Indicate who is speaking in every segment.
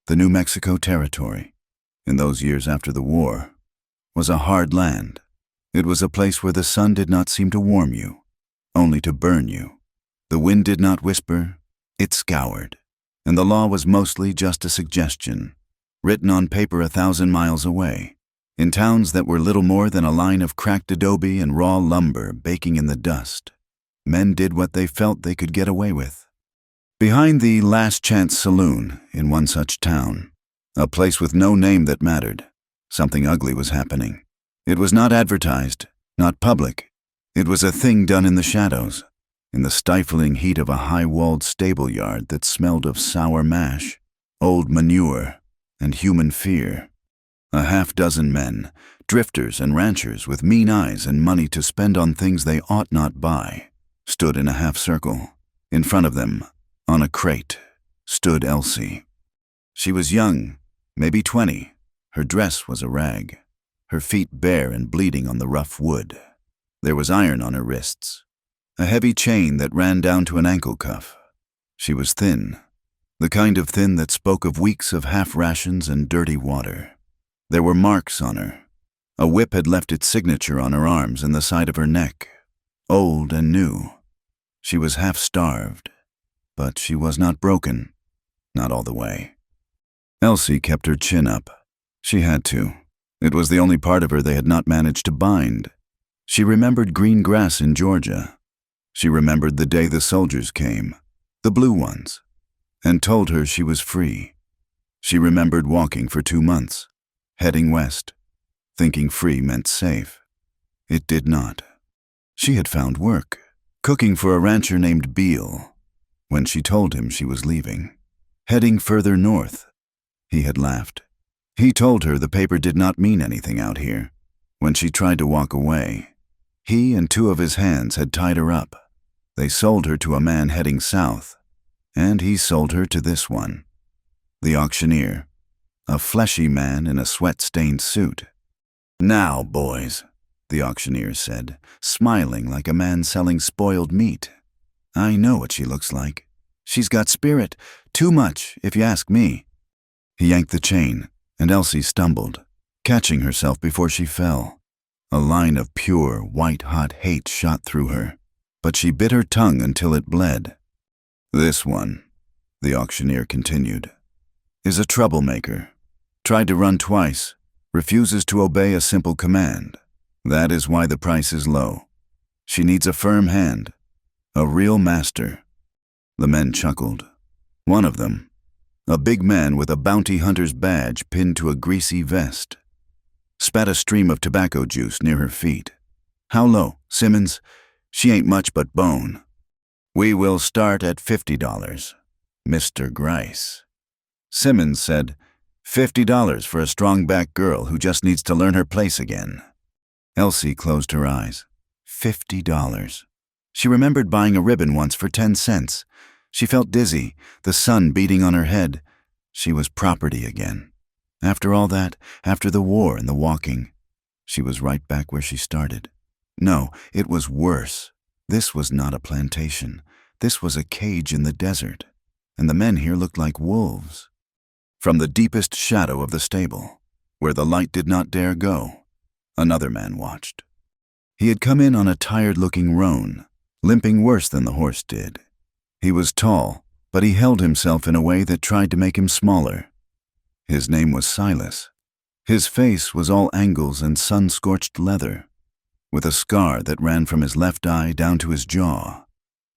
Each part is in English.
Speaker 1: the New Mexico Territory, in those years after the war, was a hard land. It was a place where the sun did not seem to warm you, only to burn you. The wind did not whisper, it scoured, and the law was mostly just a suggestion, written on paper 1,000 miles away, in towns that were little more than a line of cracked adobe and raw lumber baking in the dust. Men did what they felt they could get away with. Behind the Last Chance Saloon in one such town, a place with no name that mattered, something ugly was happening. It was not advertised, not public. It was a thing done in the shadows, in the stifling heat of a high-walled stable yard that smelled of sour mash, old manure, and human fear. A half-dozen men, drifters and ranchers with mean eyes and money to spend on things they ought not buy, stood in a half-circle. In front of them, on a crate, stood Elsie. She was young, maybe 20. Her dress was a rag, her feet bare and bleeding on the rough wood. There was iron on her wrists, a heavy chain that ran down to an ankle cuff. She was thin, the kind of thin that spoke of weeks of half rations and dirty water. There were marks on her. A whip had left its signature on her arms and the side of her neck, old and new. She was half-starved, but she was not broken, not all the way. Elsie kept her chin up. She had to. It was the only part of her they had not managed to bind. She remembered green grass in Georgia. She remembered the day the soldiers came, the blue ones, and told her she was free. She remembered walking for 2 months, heading west, thinking free meant safe. It did not. She had found work, cooking for a rancher named Beale, when she told him she was leaving, heading further north. He had laughed. He told her the paper did not mean anything out here. When she tried to walk away, he and 2 of his hands had tied her up. They sold her to a man heading south, and he sold her to this one, the auctioneer, a fleshy man in a sweat-stained suit. "Now, boys," the auctioneer said, smiling like a man selling spoiled meat. "I know what she looks like. She's got spirit, too much, if you ask me." He yanked the chain, and Elsie stumbled, catching herself before she fell. A line of pure, white-hot hate shot through her, but she bit her tongue until it bled. "This one," the auctioneer continued, "is a troublemaker. Tried to run twice, refuses to obey a simple command. That is why the price is low. She needs a firm hand, a real master." The men chuckled. One of them, a big man with a bounty hunter's badge pinned to a greasy vest, spat a stream of tobacco juice near her feet. "How low, Simmons? She ain't much but bone." "We will start at $50, Mr. Grice." Simmons said, $50 for a strong-backed girl who just needs to learn her place again. Elsie closed her eyes. $50. She remembered buying a ribbon once for 10 cents. She felt dizzy, the sun beating on her head. She was property again. After all that, after the war and the walking, she was right back where she started. No, it was worse. This was not a plantation. This was a cage in the desert, and the men here looked like wolves. From the deepest shadow of the stable, where the light did not dare go, another man watched. He had come in on a tired-looking roan, limping worse than the horse did. He was tall, but he held himself in a way that tried to make him smaller. His name was Silas. His face was all angles and sun-scorched leather, with a scar that ran from his left eye down to his jaw,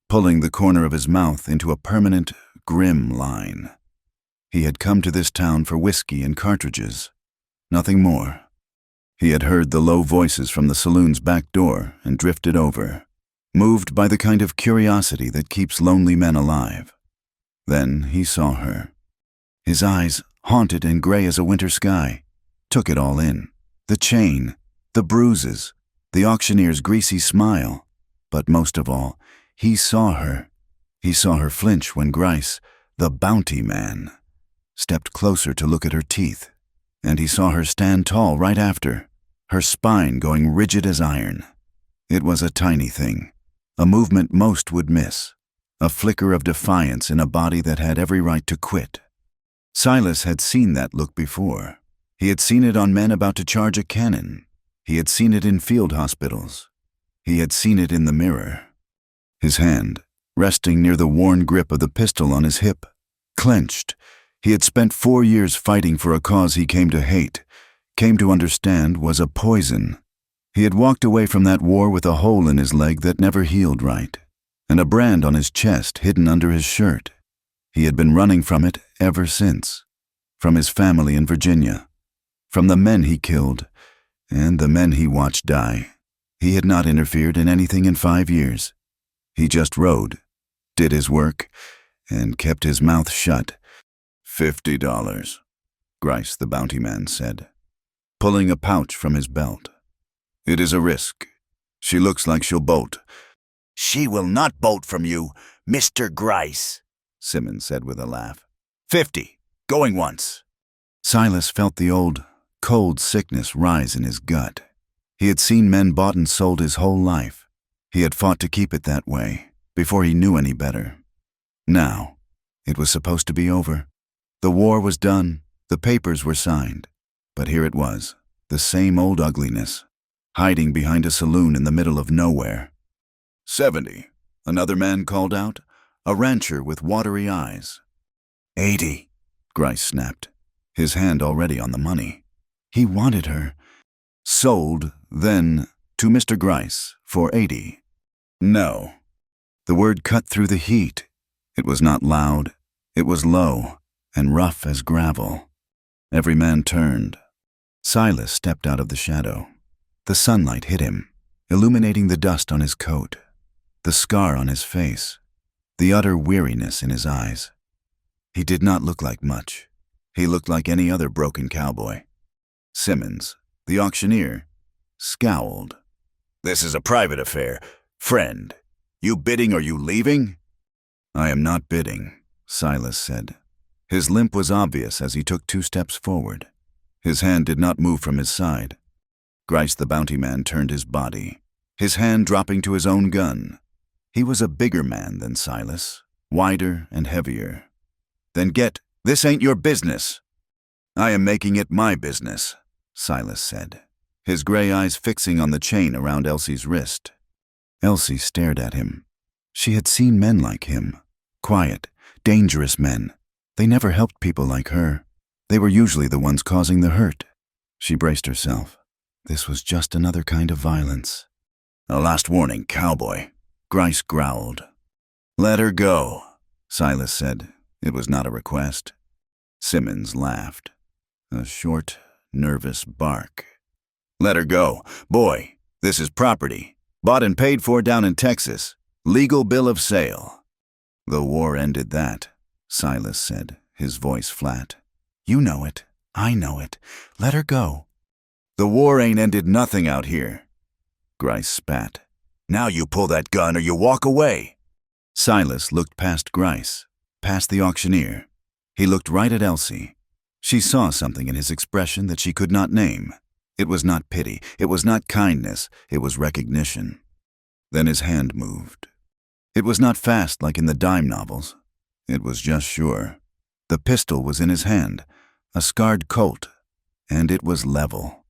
Speaker 1: pulling the corner of his mouth into a permanent, grim line. He had come to this town for whiskey and cartridges, nothing more. He had heard the low voices from the saloon's back door and drifted over, moved by the kind of curiosity that keeps lonely men alive. Then he saw her. His eyes, haunted and gray as a winter sky, took it all in. The chain, the bruises, the auctioneer's greasy smile. But most of all, he saw her. He saw her flinch when Grice, the bounty man, stepped closer to look at her teeth. And he saw her stand tall right after, her spine going rigid as iron. It was a tiny thing, a movement most would miss, a flicker of defiance in a body that had every right to quit. Silas had seen that look before. He had seen it on men about to charge a cannon. He had seen it in field hospitals. He had seen it in the mirror. His hand, resting near the worn grip of the pistol on his hip, clenched. He had spent 4 years fighting for a cause he came to hate, came to understand was a poison. He had walked away from that war with a hole in his leg that never healed right, and a brand on his chest hidden under his shirt. He had been running from it ever since, from his family in Virginia, from the men he killed, and the men he watched die. He had not interfered in anything in 5 years. He just rode, did his work, and kept his mouth shut. $50, Grice the bounty man said, pulling a pouch from his belt. It is a risk. She looks like she'll bolt.
Speaker 2: She will not bolt from you, Mr. Grice, Simmons said with a laugh. 50, going once.
Speaker 1: Silas felt the old, cold sickness rise in his gut. He had seen men bought and sold his whole life. He had fought to keep it that way, before he knew any better. Now, it was supposed to be over. The war was done, the papers were signed. But here it was, the same old ugliness, hiding behind a saloon in the middle of nowhere. 70, another man called out, a rancher with watery eyes.
Speaker 2: 80,
Speaker 1: Grice snapped, his hand already on the money. He wanted her. Sold, then, to Mr. Grice for 80. No. The word cut through the heat. It was not loud. It was low and rough as gravel. Every man turned. Silas stepped out of the shadow. The sunlight hit him, illuminating the dust on his coat, the scar on his face, the utter weariness in his eyes. He did not look like much. He looked like any other broken cowboy. Simmons, the auctioneer, scowled.
Speaker 2: This is a private affair. Friend, you bidding or you leaving?
Speaker 1: I am not bidding, Silas said. His limp was obvious as he took 2 steps forward. His hand did not move from his side. Grice the bounty man turned his body, his hand dropping to his own gun. He was a bigger man than Silas, wider and heavier.
Speaker 2: Then this ain't your business.
Speaker 1: I am making it my business, Silas said, his gray eyes fixing on the chain around Elsie's wrist. Elsie stared at him. She had seen men like him, quiet, dangerous men. They never helped people like her. They were usually the ones causing the hurt. She braced herself. This was just another kind of violence.
Speaker 2: A last warning, cowboy, Grice growled.
Speaker 1: Let her go, Silas said. It was not a request. Simmons laughed. A short, nervous bark.
Speaker 2: Let her go. Boy, this is property. Bought and paid for down in Texas. Legal bill of sale.
Speaker 1: The war ended that, Silas said, his voice flat. You know it. I know it. Let her go.
Speaker 2: The war ain't ended nothing out here.
Speaker 1: Grice spat.
Speaker 2: Now you pull that gun or you walk away.
Speaker 1: Silas looked past Grice, past the auctioneer. He looked right at Elsie. She saw something in his expression that she could not name. It was not pity. It was not kindness. It was recognition. Then his hand moved. It was not fast like in the dime novels. It was just sure. The pistol was in his hand, a scarred Colt, and it was level.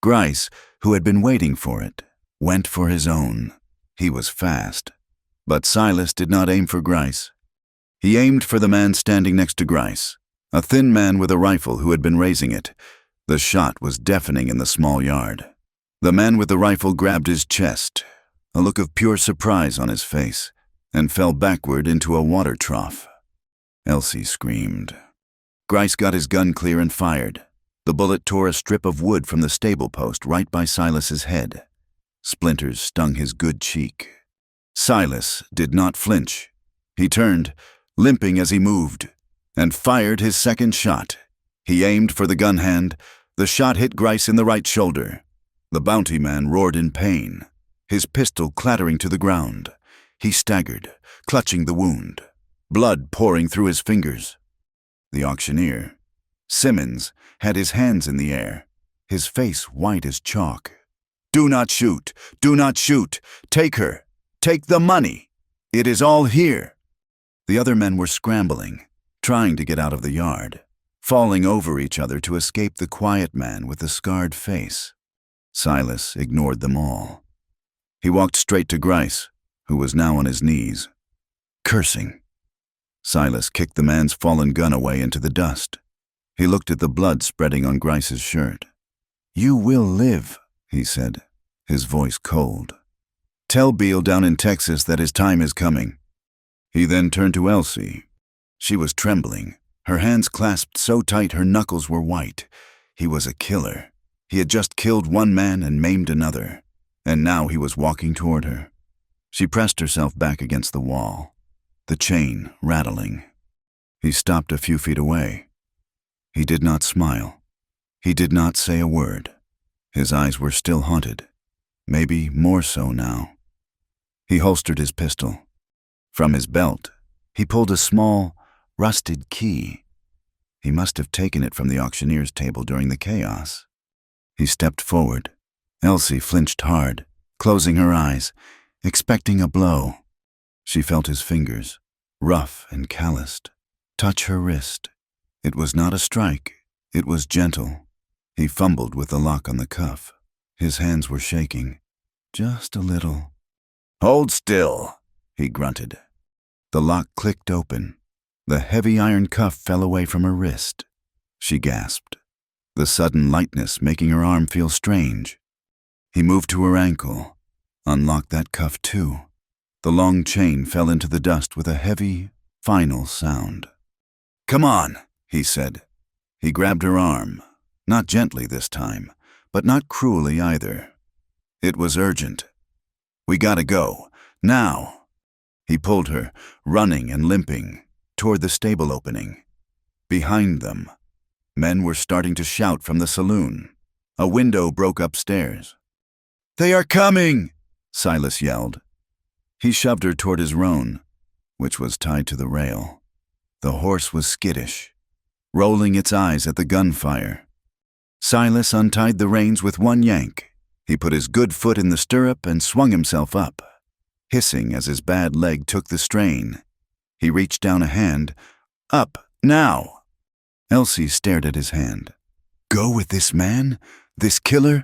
Speaker 1: Grice, who had been waiting for it, went for his own. He was fast. But Silas did not aim for Grice. He aimed for the man standing next to Grice, a thin man with a rifle who had been raising it. The shot was deafening in the small yard. The man with the rifle grabbed his chest, a look of pure surprise on his face, and fell backward into a water trough. Elsie screamed. Grice got his gun clear and fired. The bullet tore a strip of wood from the stable post right by Silas's head. Splinters stung his good cheek. Silas did not flinch. He turned, limping as he moved, and fired his second shot. He aimed for the gun hand. The shot hit Grice in the right shoulder. The bounty man roared in pain, his pistol clattering to the ground. He staggered, clutching the wound, blood pouring through his fingers. The auctioneer, Simmons, had his hands in the air, his face white as chalk. Do not shoot! Do not shoot! Take her! Take the money! It is all here! The other men were scrambling, trying to get out of the yard. falling over each other to escape the quiet man with the scarred face. Silas ignored them all. He walked straight to Grice, who was now on his knees, cursing. Silas kicked the man's fallen gun away into the dust. He looked at the blood spreading on Grice's shirt. "You will live," he said, his voice cold. "Tell Beale down in Texas that his time is coming." He then turned to Elsie. She was trembling, her hands clasped so tight her knuckles were white. He was a killer. He had just killed one man and maimed another, and now he was walking toward her. She pressed herself back against the wall, the chain rattling. He stopped a few feet away. He did not smile. He did not say a word. His eyes were still haunted, maybe more so now. He holstered his pistol. From his belt, he pulled a small, rusted key. He must have taken it from the auctioneer's table during the chaos. He stepped forward. Elsie flinched hard, closing her eyes, expecting a blow. She felt his fingers, rough and calloused, touch her wrist. It was not a strike. It was gentle. He fumbled with the lock on the cuff. His hands were shaking, just a little.
Speaker 2: "Hold still," he grunted.
Speaker 1: The lock clicked open. The heavy iron cuff fell away from her wrist. She gasped, the sudden lightness making her arm feel strange. He moved to her ankle, unlocked that cuff too. The long chain fell into the dust with a heavy, final sound. "Come on," he said. He grabbed her arm, not gently this time, but not cruelly either. It was urgent. "We gotta go, now." He pulled her, running and limping, toward the stable opening. Behind them, men were starting to shout from the saloon. A window broke upstairs. "They are coming!" Silas yelled. He shoved her toward his roan, which was tied to the rail. The horse was skittish, rolling its eyes at the gunfire. Silas untied the reins with one yank. He put his good foot in the stirrup and swung himself up, hissing as his bad leg took the strain. He reached down a hand. "Up, now!" Elsie stared at his hand. Go with this man? This killer?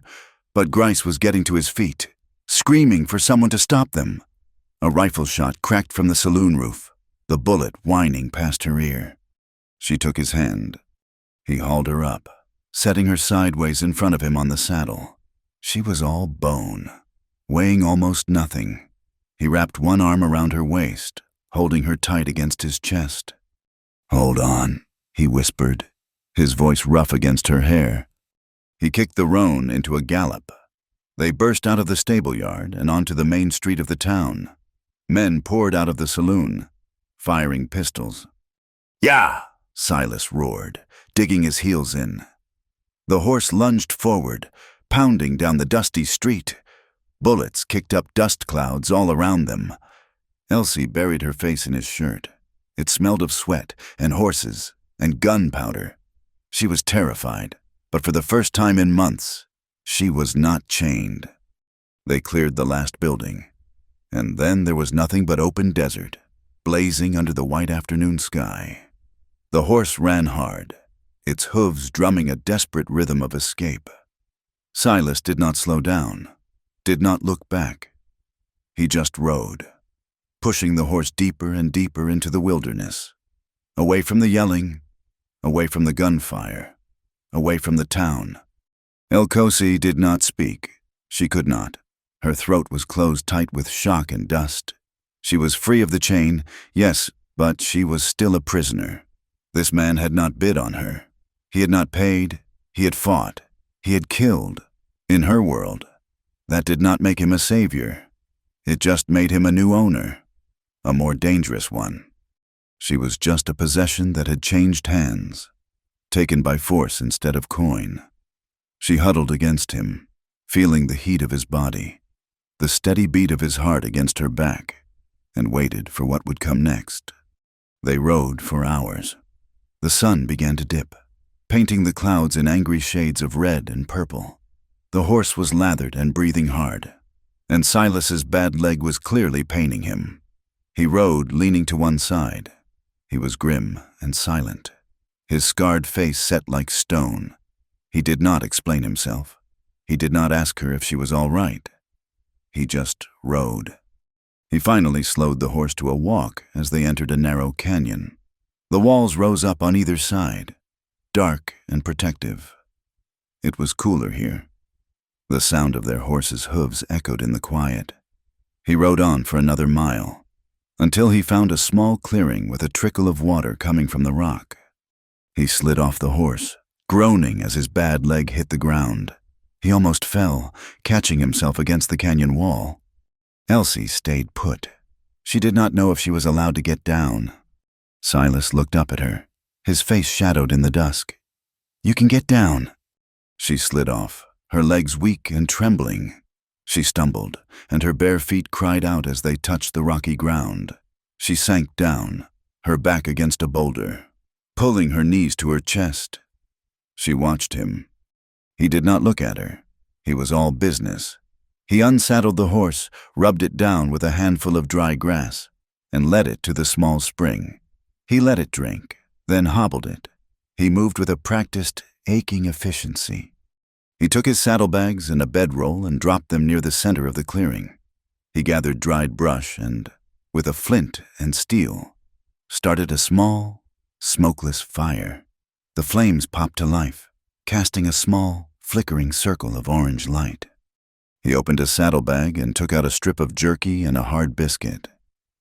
Speaker 1: But Grice was getting to his feet, screaming for someone to stop them. A rifle shot cracked from the saloon roof, the bullet whining past her ear. She took his hand. He hauled her up, setting her sideways in front of him on the saddle. She was all bone, weighing almost nothing. He wrapped one arm around her waist, holding her tight against his chest. "Hold on," he whispered, his voice rough against her hair. He kicked the roan into a gallop. They burst out of the stable yard and onto the main street of the town. Men poured out of the saloon, firing pistols.
Speaker 2: "Yeah!"
Speaker 1: Silas roared, digging his heels in. The horse lunged forward, pounding down the dusty street. Bullets kicked up dust clouds all around them. Elsie buried her face in his shirt. It smelled of sweat and horses and gunpowder. She was terrified, but for the first time in months, she was not chained. They cleared the last building, and then there was nothing but open desert, blazing under the white afternoon sky. The horse ran hard, its hooves drumming a desperate rhythm of escape. Silas did not slow down, did not look back. He just rode, pushing the horse deeper and deeper into the wilderness, away from the yelling, away from the gunfire, away from the town. Elkosi did not speak. She could not. Her throat was closed tight with shock and dust. She was free of the chain, yes, but she was still a prisoner. This man had not bid on her. He had not paid. He had fought. He had killed. In her world, that did not make him a savior. It just made him a new owner, a more dangerous one. She was just a possession that had changed hands, taken by force instead of coin. She huddled against him, feeling the heat of his body, the steady beat of his heart against her back, and waited for what would come next. They rode for hours. The sun began to dip, painting the clouds in angry shades of red and purple. The horse was lathered and breathing hard, and Silas's bad leg was clearly paining him. He rode leaning to one side. He was grim and silent. his scarred face set like stone. He did not explain himself. He did not ask her if she was all right. He just rode. He finally slowed the horse to a walk as they entered a narrow canyon. The walls rose up on either side, dark and protective. It was cooler here. The sound of their horses' hooves echoed in the quiet. He rode on for another mile, until he found a small clearing with a trickle of water coming from the rock. He slid off the horse, groaning as his bad leg hit the ground. He almost fell, catching himself against the canyon wall. Elsie stayed put. She did not know if she was allowed to get down. Silas looked up at her, his face shadowed in the dusk. "You can get down." She slid off, her legs weak and trembling. She stumbled, and her bare feet cried out as they touched the rocky ground. She sank down, her back against a boulder, pulling her knees to her chest. She watched him. He did not look at her. He was all business. He unsaddled the horse, rubbed it down with a handful of dry grass, and led it to the small spring. He let it drink, then hobbled it. He moved with a practiced, aching efficiency. He took his saddlebags and a bedroll and dropped them near the center of the clearing. He gathered dried brush and, with a flint and steel, started a small, smokeless fire. The flames popped to life, casting a small, flickering circle of orange light. He opened a saddlebag and took out a strip of jerky and a hard biscuit.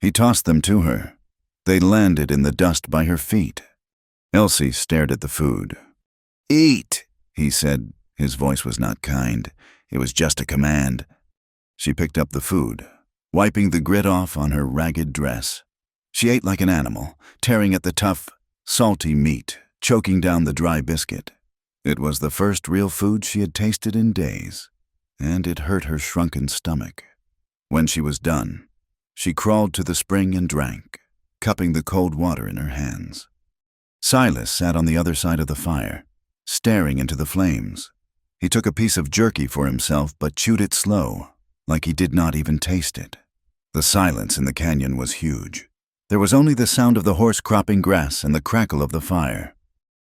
Speaker 1: He tossed them to her. They landed in the dust by her feet. Elsie stared at the food. "Eat," he said. His voice was not kind. It was just a command. She picked up the food, wiping the grit off on her ragged dress. She ate like an animal, tearing at the tough, salty meat, choking down the dry biscuit. It was the first real food she had tasted in days, and it hurt her shrunken stomach. When she was done, she crawled to the spring and drank, cupping the cold water in her hands. Silas sat on the other side of the fire, staring into the flames. He took a piece of jerky for himself but chewed it slow, like he did not even taste it. The silence in the canyon was huge. There was only the sound of the horse cropping grass and the crackle of the fire.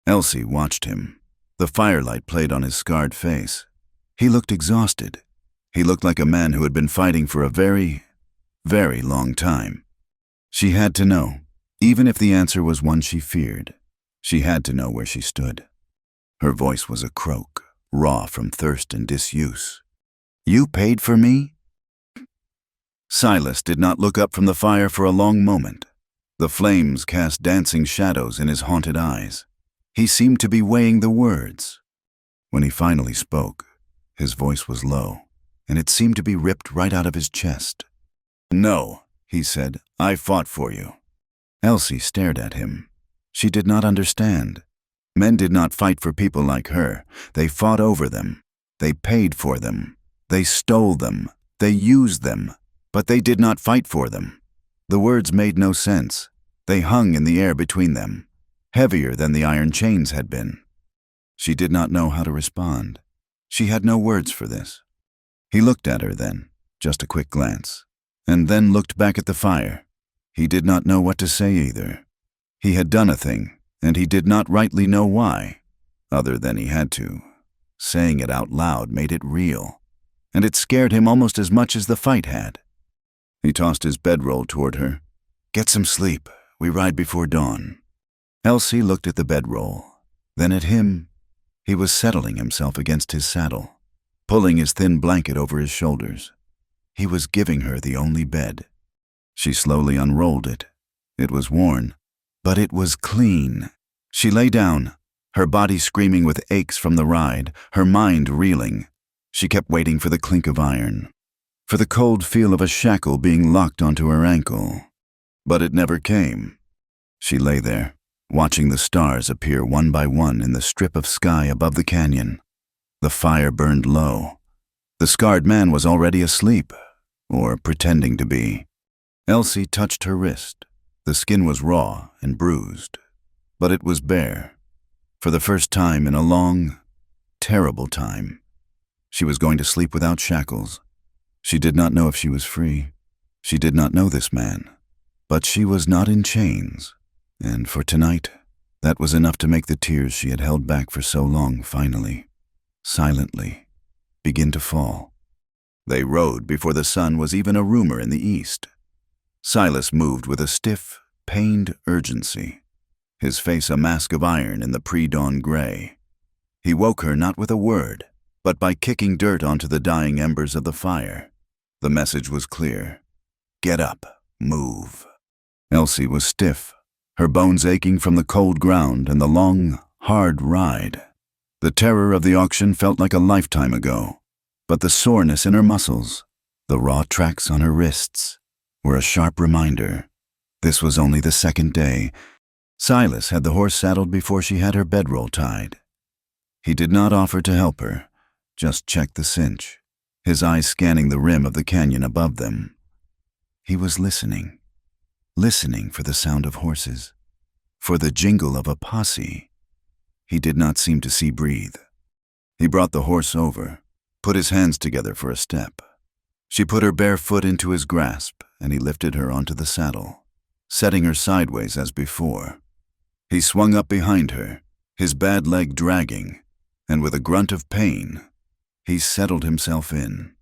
Speaker 1: Elsie watched him. The firelight played on his scarred face. He looked exhausted. He looked like a man who had been fighting for a very, very long time. She had to know, even if the answer was one she feared. She had to know where she stood. Her voice was a croak, raw from thirst and disuse. "You paid for me?" Silas did not look up from the fire for a long moment. The flames cast dancing shadows in his haunted eyes. He seemed to be weighing the words. When he finally spoke, his voice was low, and it seemed to be ripped right out of his chest. "No," he said, "I fought for you." Elsie stared at him. She did not understand. Men did not fight for people like her. They fought over them. They paid for them. They stole them. They used them. But they did not fight for them. The words made no sense. They hung in the air between them, heavier than the iron chains had been. She did not know how to respond. She had no words for this. He looked at her then, just a quick glance, and then looked back at the fire. He did not know what to say either. He had done a thing, and he did not rightly know why, other than he had to. Saying it out loud made it real, and it scared him almost as much as the fight had. He tossed his bedroll toward her. "Get some sleep. We ride before dawn." Elsie looked at the bedroll, then at him. He was settling himself against his saddle, pulling his thin blanket over his shoulders. He was giving her the only bed. She slowly unrolled it. It was worn, but it was clean. She lay down, her body screaming with aches from the ride, her mind reeling. She kept waiting for the clink of iron, for the cold feel of a shackle being locked onto her ankle. But it never came. She lay there, watching the stars appear one by one in the strip of sky above the canyon. The fire burned low. The scarred man was already asleep, or pretending to be. Elsie touched her wrist. The skin was raw and bruised, but it was bare. For the first time in a long, terrible time, she was going to sleep without shackles. She did not know if she was free. She did not know this man, but she was not in chains, and for tonight, That was enough to make the tears she had held back for so long finally, silently, begin to fall. They rode before the sun was even a rumor in the east. Silas moved with a stiff, pained urgency, his face a mask of iron in the pre-dawn gray. He woke her not with a word, but by kicking dirt onto the dying embers of the fire. The message was clear. Get up, move. Elsie was stiff, her bones aching from the cold ground and the long, hard ride. The terror of the auction felt like a lifetime ago, but the soreness in her muscles, the raw tracks on her wrists, were a sharp reminder. This was only the second day. Silas had the horse saddled before she had her bedroll tied. He did not offer to help her, just checked the cinch, his eyes scanning the rim of the canyon above them. He was listening for the sound of horses, for the jingle of a posse. He did not seem to see breathe. He brought the horse over, put his hands together for a step. She put her bare foot into his grasp, and he lifted her onto the saddle, setting her sideways as before. He swung up behind her, his bad leg dragging, and with a grunt of pain, he settled himself in.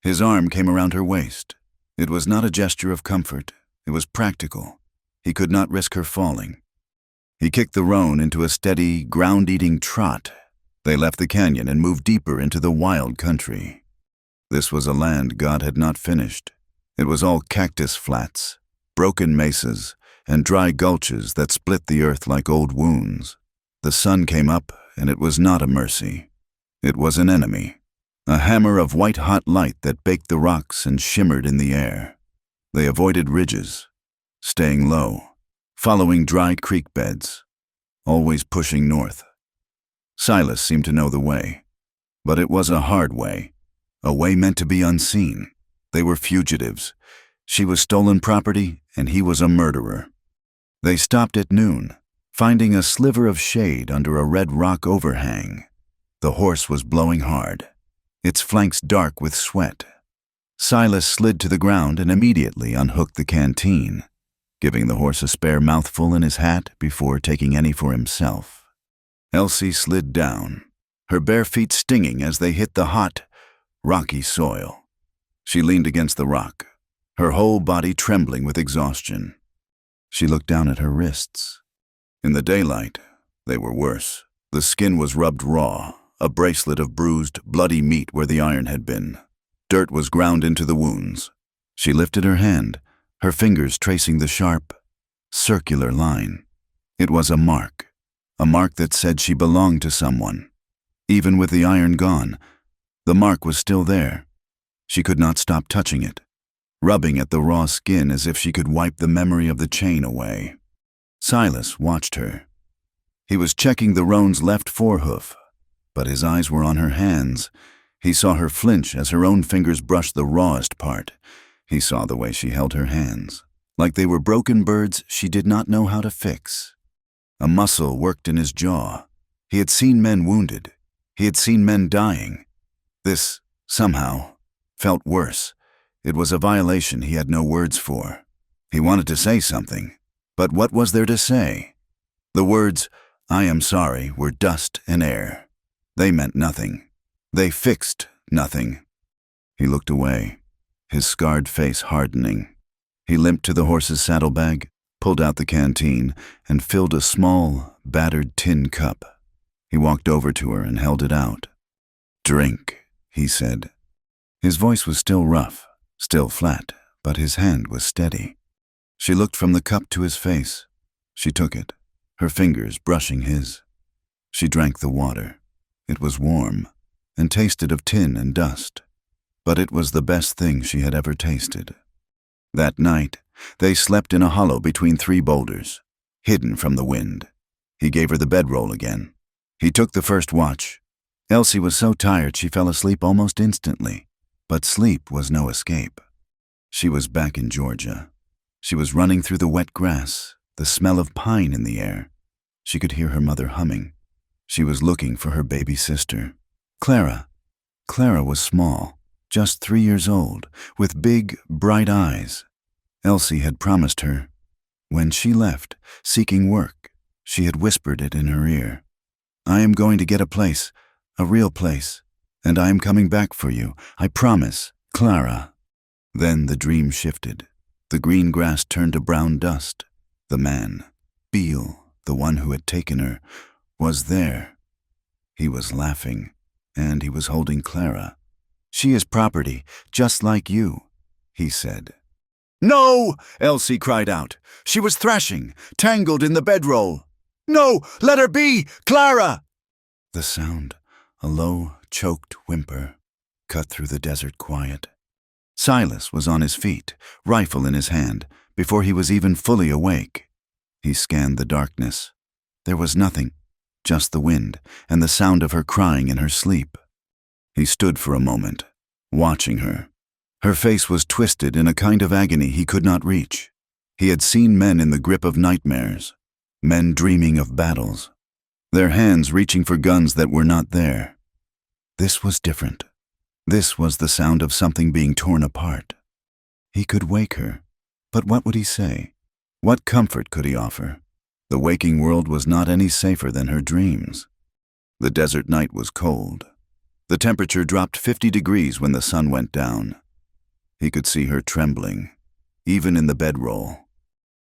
Speaker 1: His arm came around her waist. It was not a gesture of comfort. It was practical. He could not risk her falling. He kicked the roan into a steady, ground-eating trot. They left the canyon and moved deeper into the wild country. This was a land God had not finished. It was all cactus flats, broken mesas, and dry gulches that split the earth like old wounds. The sun came up, and it was not a mercy. It was an enemy, a hammer of white-hot light that baked the rocks and shimmered in the air. They avoided ridges, staying low, following dry creek beds, always pushing north. Silas seemed to know the way, but it was a hard way, a way meant to be unseen. They were fugitives. She was stolen property, and he was a murderer. They stopped at noon, finding a sliver of shade under a red rock overhang. The horse was blowing hard, its flanks dark with sweat. Silas slid to the ground and immediately unhooked the canteen, giving the horse a spare mouthful in his hat before taking any for himself. Elsie slid down, her bare feet stinging as they hit the hot, rocky soil. She leaned against the rock, her whole body trembling with exhaustion. She looked down at her wrists. In the daylight, they were worse. The skin was rubbed raw, a bracelet of bruised, bloody meat where the iron had been. Dirt was ground into the wounds. She lifted her hand, her fingers tracing the sharp, circular line. It was a mark that said she belonged to someone. Even with the iron gone, the mark was still there. She could not stop touching it, rubbing at the raw skin as if she could wipe the memory of the chain away. Silas watched her. He was checking the roan's left forehoof, but his eyes were on her hands. He saw her flinch as her own fingers brushed the rawest part. He saw the way she held her hands, like they were broken birds she did not know how to fix. A muscle worked in his jaw. He had seen men wounded. He had seen men dying. This, somehow, felt worse. It was a violation he had no words for. He wanted to say something, but what was there to say? The words, "I am sorry," were dust and air. They meant nothing. They fixed nothing. He looked away, his scarred face hardening. He limped to the horse's saddlebag, pulled out the canteen, and filled a small, battered tin cup. He walked over to her and held it out. "Drink," he said. His voice was still rough, still flat, but his hand was steady. She looked from the cup to his face. She took it, her fingers brushing his. She drank the water. It was warm, and tasted of tin and dust, but it was the best thing she had ever tasted. That night, they slept in a hollow between 3 boulders, hidden from the wind. He gave her the bedroll again. He took the first watch. Elsie was so tired she fell asleep almost instantly, but sleep was no escape. She was back in Georgia. She was running through the wet grass, the smell of pine in the air. She could hear her mother humming. She was looking for her baby sister, Clara. Clara was small, just 3 years old, with big, bright eyes. Elsie had promised her. When she left, seeking work, She had whispered it in her ear. "I am going to get a place, a real place, and I am coming back for you. I promise, Clara." Then the dream shifted. The green grass turned to brown dust. The man, Beale, the one who had taken her, was there. He was laughing, and he was holding Clara. "She is property, just like you," he said.
Speaker 2: "No!" Elsie cried out. She was thrashing, tangled in the bedroll. "No! Let her be! Clara!"
Speaker 1: The sound, a low, choked whimper, cut through the desert quiet. Silas was on his feet, rifle in his hand, before he was even fully awake. He scanned the darkness. There was nothing, just the wind and the sound of her crying in her sleep. He stood for a moment, watching her. Her face was twisted in a kind of agony he could not reach. He had seen men in the grip of nightmares, men dreaming of battles, their hands reaching for guns that were not there. This was different. This was the sound of something being torn apart. He could wake her, but what would he say? What comfort could he offer? The waking world was not any safer than her dreams. The desert night was cold. The temperature dropped 50 degrees when the sun went down. He could see her trembling, even in the bedroll.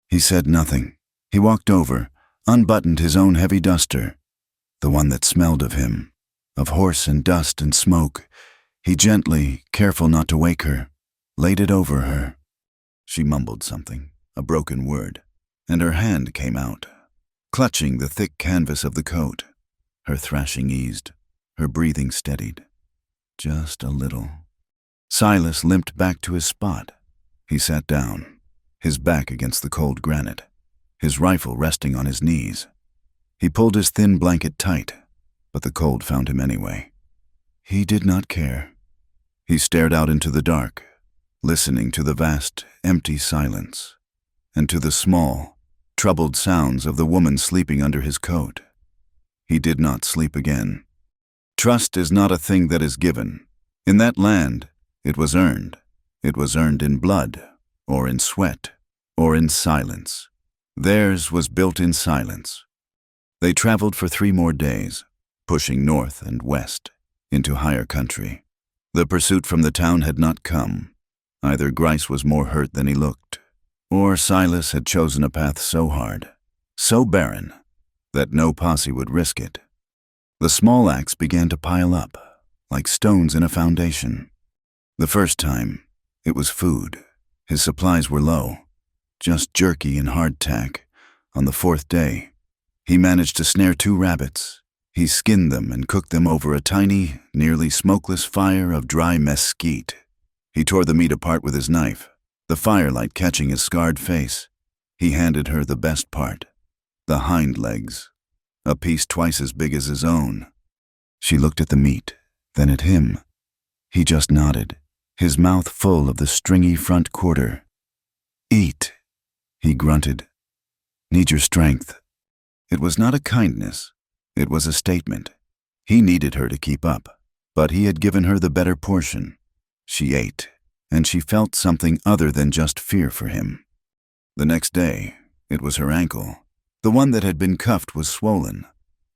Speaker 1: He said nothing. He walked over, unbuttoned his own heavy duster, the one that smelled of him, of horse and dust and smoke. He gently, careful not to wake her, laid it over her. She mumbled something, a broken word, and her hand came out, clutching the thick canvas of the coat. Her thrashing eased, her breathing steadied. Just a little. Silas limped back to his spot. He sat down, his back against the cold granite, his rifle resting on his knees. He pulled his thin blanket tight, but the cold found him anyway. He did not care. He stared out into the dark, listening to the vast, empty silence, and to the small, troubled sounds of the woman sleeping under his coat. He did not sleep again. Trust is not a thing that is given. In that land, it was earned. It was earned in blood, or in sweat, or in silence. Theirs was built in silence. They traveled for 3 more days, pushing north and west, into higher country. The pursuit from the town had not come. Either Grice was more hurt than he looked, or Silas had chosen a path so hard, so barren, that no posse would risk it. The small acts began to pile up, like stones in a foundation. The first time, it was food. His supplies were low, just jerky and hardtack. On the 4th day, he managed to snare 2 rabbits. He skinned them and cooked them over a tiny, nearly smokeless fire of dry mesquite. He tore the meat apart with his knife, the firelight catching his scarred face. He handed her the best part, the hind legs, a piece twice as big as his own. She looked at the meat, then at him. He just nodded, his mouth full of the stringy front quarter. "Eat," he grunted. "Need your strength." It was not a kindness. It was a statement. He needed her to keep up, but he had given her the better portion. She ate, and she felt something other than just fear for him. The next day, it was her ankle. The one that had been cuffed was swollen,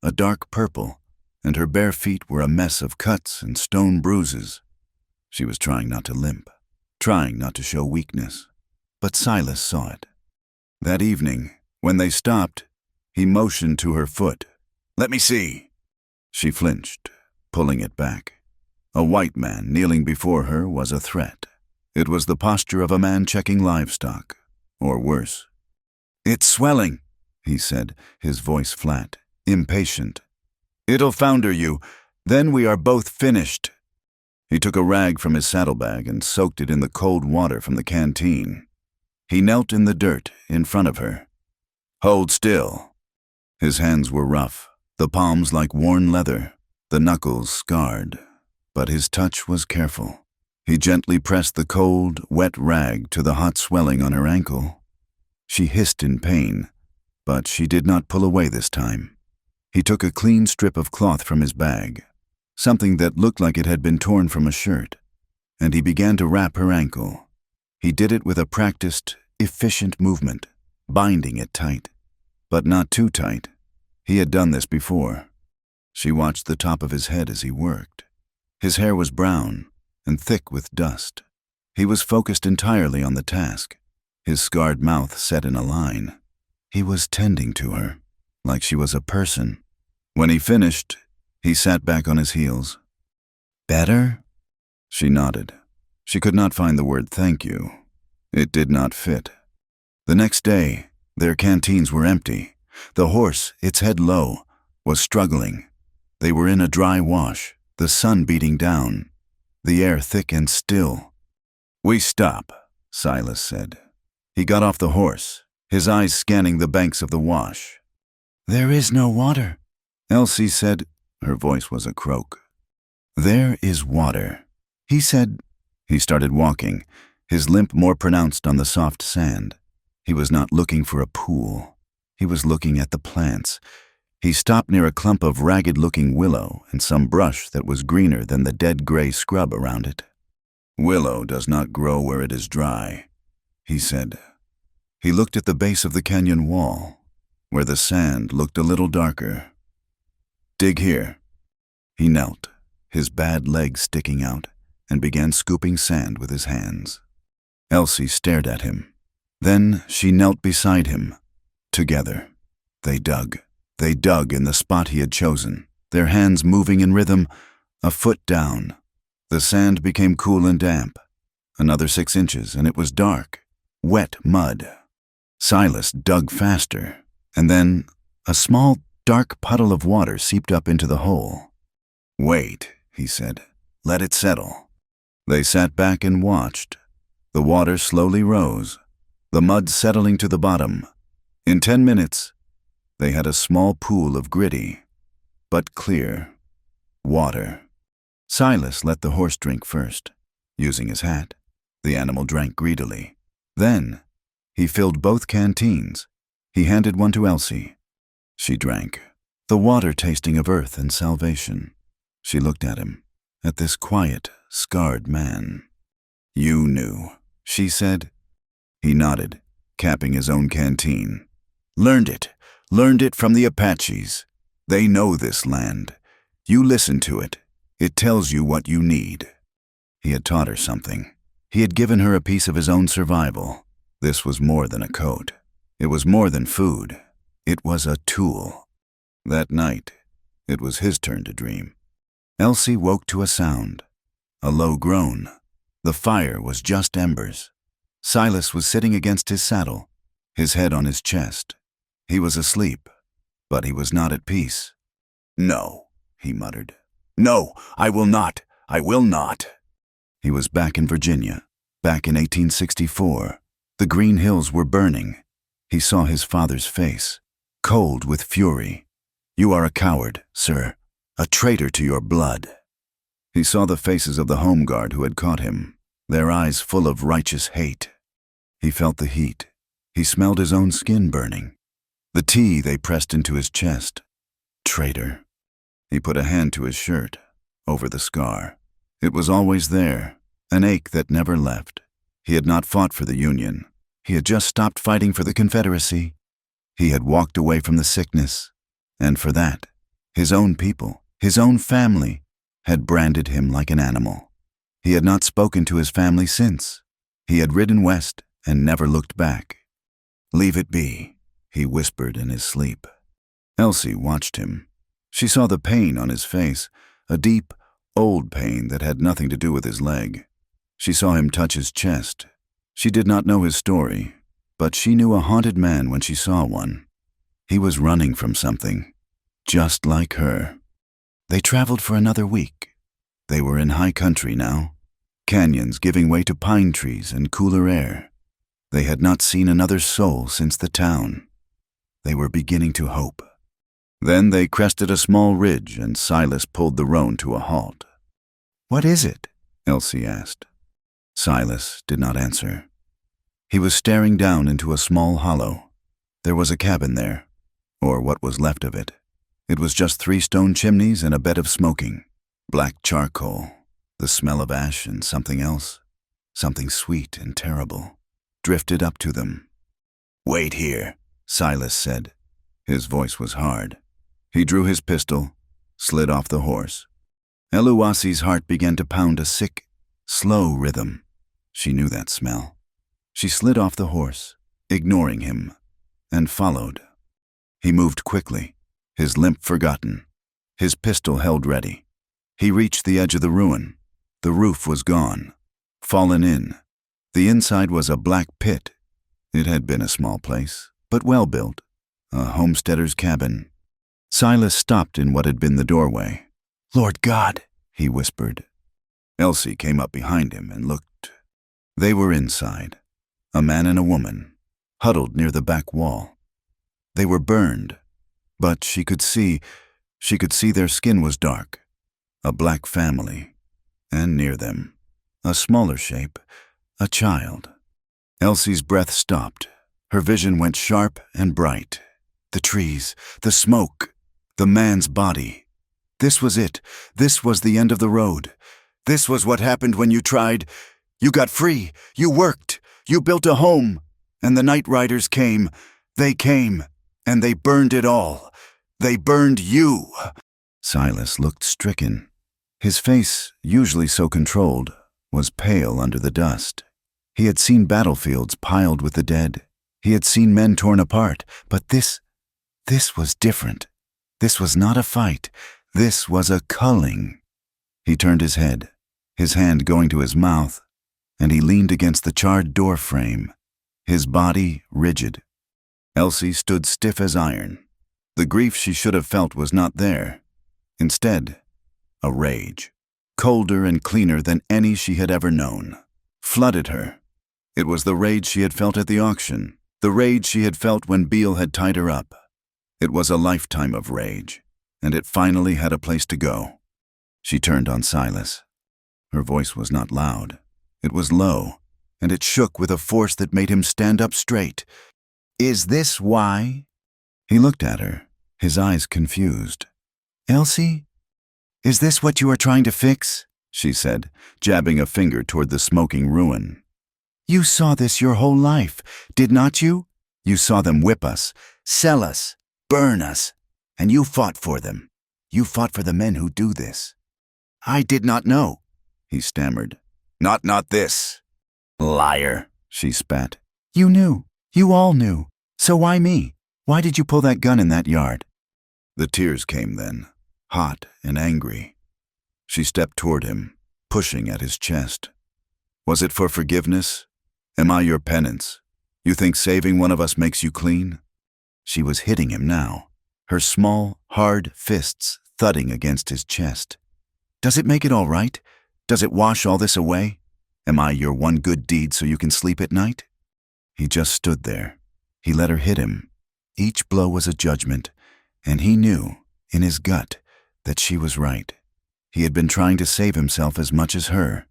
Speaker 1: a dark purple, and her bare feet were a mess of cuts and stone bruises. She was trying not to limp, trying not to show weakness, but Silas saw it. That evening, when they stopped, he motioned to her foot. "Let me see." She flinched, pulling it back. A white man kneeling before her was a threat. It was the posture of a man checking livestock, or worse. "It's swelling," he said, his voice flat, impatient. "It'll founder you. Then we are both finished." He took a rag from his saddlebag and soaked it in the cold water from the canteen. He knelt in the dirt in front of her. "Hold still." His hands were rough, the palms like worn leather, the knuckles scarred, but his touch was careful. He gently pressed the cold, wet rag to the hot swelling on her ankle. She hissed in pain, but she did not pull away this time. He took a clean strip of cloth from his bag, something that looked like it had been torn from a shirt, and he began to wrap her ankle. He did it with a practiced, efficient movement, binding it tight. but not too tight. He had done this before. She watched the top of his head as he worked. His hair was brown and thick with dust. He was focused entirely on the task, his scarred mouth set in a line. He was tending to her, like she was a person. When he finished, he sat back on his heels. "Better?" She nodded. She could not find the word thank you. It did not fit. The next day, their canteens were empty. The horse, its head low, was struggling. They were in a dry wash, the sun beating down, the air thick and still. "We stop," Silas said. He got off the horse, his eyes scanning the banks of the wash. "There is no water," Elsie said. Her voice was a croak. "There is water," he said. He started walking, his limp more pronounced on the soft sand. He was not looking for a pool. He was looking at the plants. He stopped near a clump of ragged-looking willow and some brush that was greener than the dead gray scrub around it. "Willow does not grow where it is dry," he said. He looked at the base of the canyon wall, where the sand looked a little darker. "Dig here." He knelt, his bad legs sticking out, and began scooping sand with his hands. Elsie stared at him. Then she knelt beside him. Together, they dug. They dug in the spot he had chosen, their hands moving in rhythm, a foot down. The sand became cool and damp. Another 6 inches, and it was dark, wet mud. Silas dug faster, and then a small, dark puddle of water seeped up into the hole. "Wait," he said. "Let it settle." They sat back and watched. The water slowly rose, the mud settling to the bottom. In 10 minutes, they had a small pool of gritty, but clear, water. Silas let the horse drink first, using his hat. The animal drank greedily. Then, he filled both canteens. He handed one to Elsie. She drank, the water tasting of earth and salvation. She looked at him, at this quiet, scarred man. "You knew," she said. He nodded, capping his own canteen. Learned it from the Apaches. They know this land. You listen to it. It tells you what you need." He had taught her something. He had given her a piece of his own survival. This was more than a coat. It was more than food. It was a tool. That night, it was his turn to dream. Elsie woke to a sound, a low groan. The fire was just embers. Silas was sitting against his saddle, his head on his chest. He was asleep, but he was not at peace. "No," he muttered. "No, I will not. I will not." He was back in Virginia, back in 1864. The green hills were burning. He saw his father's face, cold with fury. "You are a coward, sir, a traitor to your blood." He saw the faces of the home guard who had caught him, their eyes full of righteous hate. He felt the heat. He smelled his own skin burning. The tea they pressed into his chest. Traitor. He put a hand to his shirt, over the scar. It was always there, an ache that never left. He had not fought for the Union. He had just stopped fighting for the Confederacy. He had walked away from the sickness, and for that, his own people, his own family, had branded him like an animal. He had not spoken to his family since. He had ridden west and never looked back. "Leave it be," he whispered in his sleep. Elsie watched him. She saw the pain on his face, a deep, old pain that had nothing to do with his leg. She saw him touch his chest. She did not know his story, but she knew a haunted man when she saw one. He was running from something, just like her. They traveled for another week. They were in high country now, canyons giving way to pine trees and cooler air. They had not seen another soul since the town. They were beginning to hope. Then they crested a small ridge and Silas pulled the roan to a halt. "What is it?" Elsie asked. Silas did not answer. He was staring down into a small hollow. There was a cabin there, or what was left of it. It was just 3 stone chimneys and a bed of smoking, black charcoal, the smell of ash and something else, something sweet and terrible, drifted up to them. "Wait here," Silas said. His voice was hard. He drew his pistol, slid off the horse. Eluasi's heart began to pound a sick, slow rhythm. She knew that smell. She slid off the horse, ignoring him, and followed. He moved quickly, his limp forgotten, his pistol held ready. He reached the edge of the ruin. The roof was gone, fallen in. The inside was a black pit. It had been a small place, but well built, a homesteader's cabin. Silas stopped in what had been the doorway. "Lord God," he whispered. Elsie came up behind him and looked. They were inside, a man and a woman, huddled near the back wall. They were burned, but she could see their skin was dark. A black family, and near them, a smaller shape, a child. Elsie's breath stopped. Her vision went sharp and bright. The trees, the smoke, the man's body. This was it. This was the end of the road. This was what happened when you tried. You got free. You worked. You built a home. And the night riders came. They came, and they burned it all. They burned you. Silas looked stricken. His face, usually so controlled, was pale under the dust. He had seen battlefields piled with the dead. He had seen men torn apart, but this was different. This was not a fight. This was a culling. He turned his head, his hand going to his mouth, and he leaned against the charred door frame, his body rigid. Elsie stood stiff as iron. The grief she should have felt was not there. Instead, a rage, colder and cleaner than any she had ever known, flooded her. It was the rage she had felt at the auction, the rage she had felt when Beale had tied her up. It was a lifetime of rage, and it finally had a place to go. She turned on Silas. Her voice was not loud. It was low, and it shook with a force that made him stand up straight. "Is this why?" He looked at her, his eyes confused. "Elsie? Is this what you are trying to fix?" she said, jabbing a finger toward the smoking ruin. "You saw this your whole life, did not you? You saw them whip us, sell us, burn us, and you fought for them. You fought for the men who do this." "I did not know," he stammered. Not this." "Liar," she spat. "You knew. You all knew. So why me? Why did you pull that gun in that yard?" The tears came then, hot and angry. She stepped toward him, pushing at his chest. "Was it for forgiveness? Am I your penance? You think saving one of us makes you clean?" She was hitting him now, her small, hard fists thudding against his chest. "Does it make it all right? Does it wash all this away? Am I your one good deed so you can sleep at night?" He just stood there. He let her hit him. Each blow was a judgment, and he knew, in his gut, that she was right. He had been trying to save himself as much as her.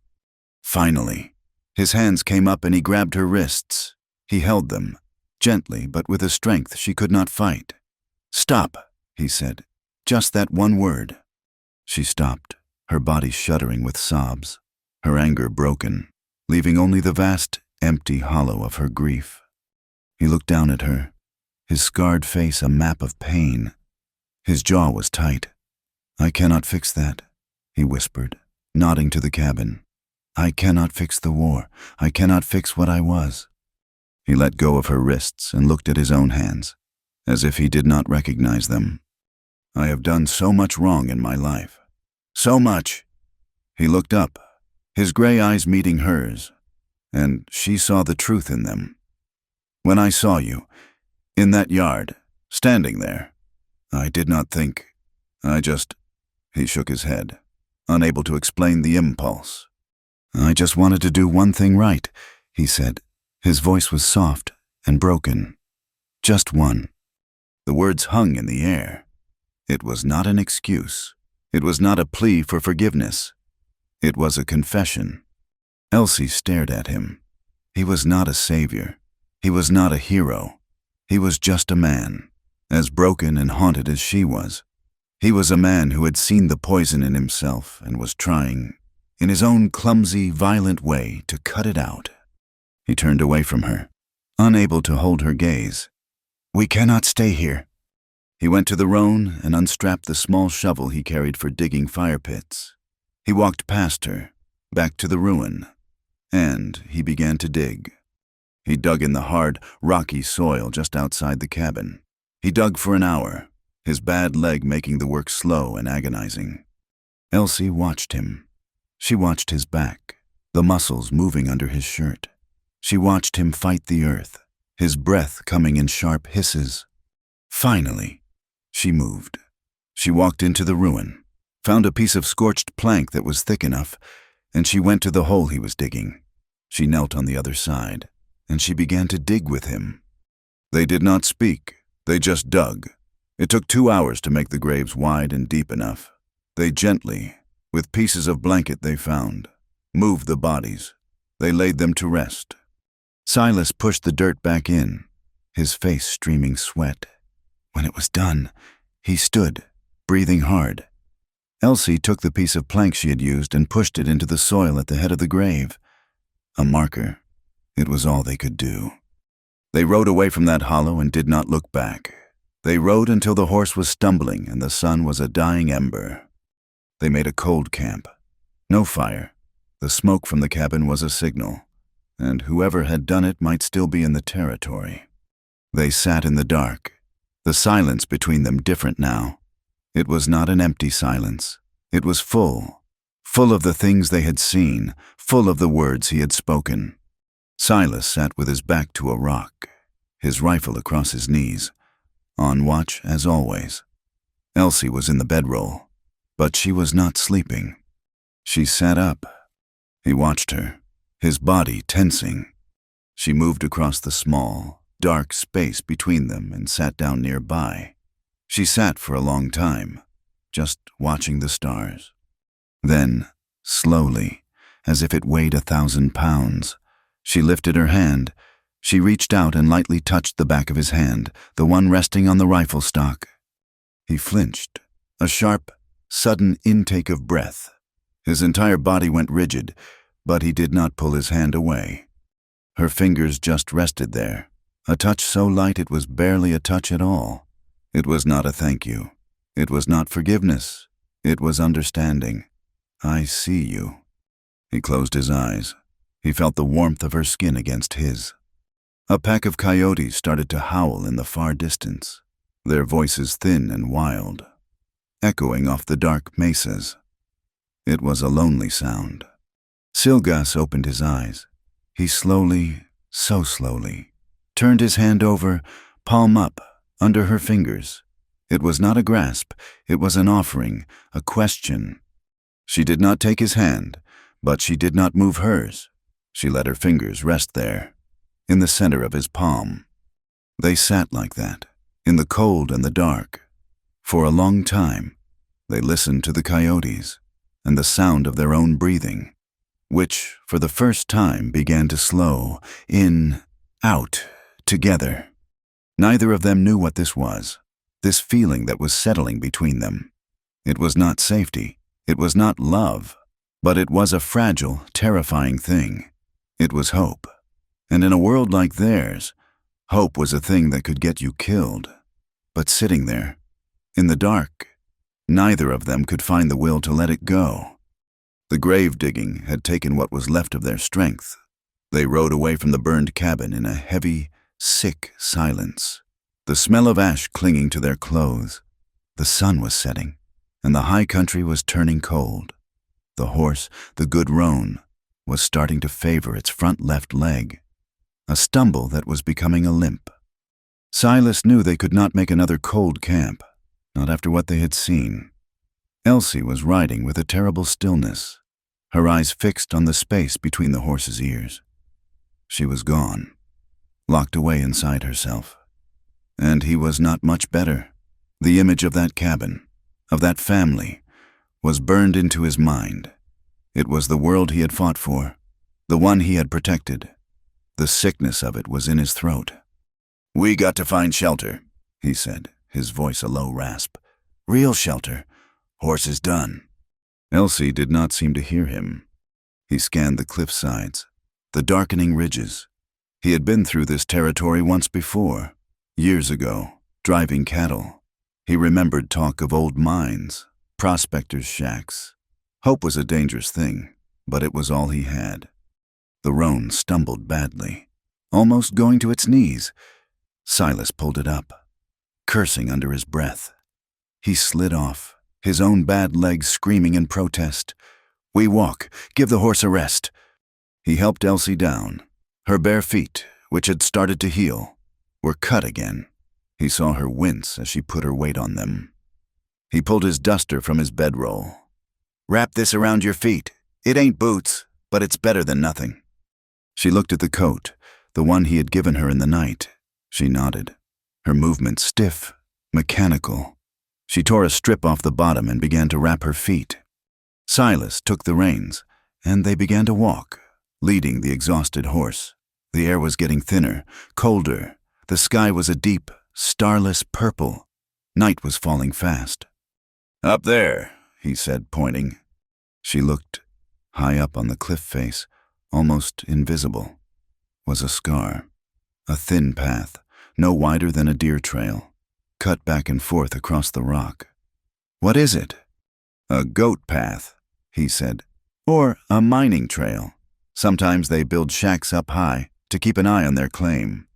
Speaker 1: Finally, his hands came up and he grabbed her wrists. He held them, gently but with a strength she could not fight. "Stop," he said, just that one word. She stopped, her body shuddering with sobs, her anger broken, leaving only the vast, empty hollow of her grief. He looked down at her, his scarred face a map of pain. His jaw was tight. "I cannot fix that," he whispered, nodding to the cabin. "I cannot fix the war. I cannot fix what I was." He let go of her wrists and looked at his own hands, as if he did not recognize them. "I have done so much wrong in my life. So much." He looked up, his gray eyes meeting hers, and she saw the truth in them. "When I saw you, in that yard, standing there, I did not think. He shook his head, unable to explain the impulse. "I just wanted to do one thing right," he said. His voice was soft and broken. "Just one." The words hung in the air. It was not an excuse. It was not a plea for forgiveness. It was a confession. Elsie stared at him. He was not a savior. He was not a hero. He was just a man, as broken and haunted as she was. He was a man who had seen the poison in himself and was trying, in his own clumsy, violent way, to cut it out. He turned away from her, unable to hold her gaze. "We cannot stay here." He went to the roan and unstrapped the small shovel he carried for digging fire pits. He walked past her, back to the ruin, and he began to dig. He dug in the hard, rocky soil just outside the cabin. He dug for an hour, his bad leg making the work slow and agonizing. Elsie watched him. She watched his back, the muscles moving under his shirt. She watched him fight the earth, his breath coming in sharp hisses. Finally, she moved. She walked into the ruin, found a piece of scorched plank that was thick enough, and she went to the hole he was digging. She knelt on the other side, and she began to dig with him. They did not speak, they just dug. It took 2 hours to make the graves wide and deep enough. They gently, with pieces of blanket they found, moved the bodies. They laid them to rest. Silas pushed the dirt back in, his face streaming sweat. When it was done, he stood, breathing hard. Elsie took the piece of plank she had used and pushed it into the soil at the head of the grave. A marker. It was all they could do. They rode away from that hollow and did not look back. They rode until the horse was stumbling and the sun was a dying ember. They made a cold camp. No fire. The smoke from the cabin was a signal, and whoever had done it might still be in the territory. They sat in the dark, the silence between them different now. It was not an empty silence. It was full of the things they had seen, full of the words he had spoken. Silas sat with his back to a rock, his rifle across his knees, on watch as always. Elsie was in the bedroll, but she was not sleeping. She sat up. He watched her, his body tensing. She moved across the small, dark space between them and sat down nearby. She sat for a long time, just watching the stars. Then, slowly, as if it weighed 1,000 pounds, she lifted her hand. She reached out and lightly touched the back of his hand, the one resting on the rifle stock. He flinched, a sharp, sudden intake of breath. His entire body went rigid, but he did not pull his hand away. Her fingers just rested there, a touch so light it was barely a touch at all. It was not a thank you. It was not forgiveness. It was understanding. I see you. He closed his eyes. He felt the warmth of her skin against his. A pack of coyotes started to howl in the far distance, their voices thin and wild, echoing off the dark mesas. It was a lonely sound. Silgas opened his eyes. He slowly, so slowly, turned his hand over, palm up, under her fingers. It was not a grasp, it was an offering, a question. She did not take his hand, but she did not move hers. She let her fingers rest there, in the center of his palm. They sat like that, in the cold and the dark. For a long time, they listened to the coyotes and the sound of their own breathing, which, for the first time, began to slow, in, out, together. Neither of them knew what this was, this feeling that was settling between them. It was not safety, it was not love, but it was a fragile, terrifying thing. It was hope. And in a world like theirs, hope was a thing that could get you killed. But sitting there, in the dark, neither of them could find the will to let it go. The grave digging had taken what was left of their strength. They rode away from the burned cabin in a heavy, sick silence, the smell of ash clinging to their clothes. The sun was setting, and the high country was turning cold. The horse, the good roan, was starting to favor its front left leg, a stumble that was becoming a limp. Silas knew they could not make another cold camp, not after what they had seen. Elsie was riding with a terrible stillness, her eyes fixed on the space between the horse's ears. She was gone, locked away inside herself. And he was not much better. The image of that cabin, of that family, was burned into his mind. It was the world he had fought for, the one he had protected. The sickness of it was in his throat. "We got to find shelter," he said, his voice a low rasp. "Real shelter. Horse is done." Elsie did not seem to hear him. He scanned the cliff sides, the darkening ridges. He had been through this territory once before, years ago, driving cattle. He remembered talk of old mines, prospectors' shacks. Hope was a dangerous thing, but it was all he had. The roan stumbled badly, almost going to its knees. Silas pulled it up, cursing under his breath. He slid off, his own bad legs screaming in protest. "We walk. Give the horse a rest." He helped Elsie down. Her bare feet, which had started to heal, were cut again. He saw her wince as she put her weight on them. He pulled his duster from his bedroll. "Wrap this around your feet. It ain't boots, but it's better than nothing." She looked at the coat, the one he had given her in the night. She nodded, her movements stiff, mechanical. She tore a strip off the bottom and began to wrap her feet. Silas took the reins, and they began to walk, leading the exhausted horse. The air was getting thinner, colder. The sky was a deep, starless purple. Night was falling fast. "Up there," he said, pointing. She looked. High up on the cliff face, almost invisible, was a scar. A thin path, no wider than a deer trail, cut back and forth across the rock. "What is it?" "A goat path," he said, "or a mining trail. Sometimes they build shacks up high to keep an eye on their claim."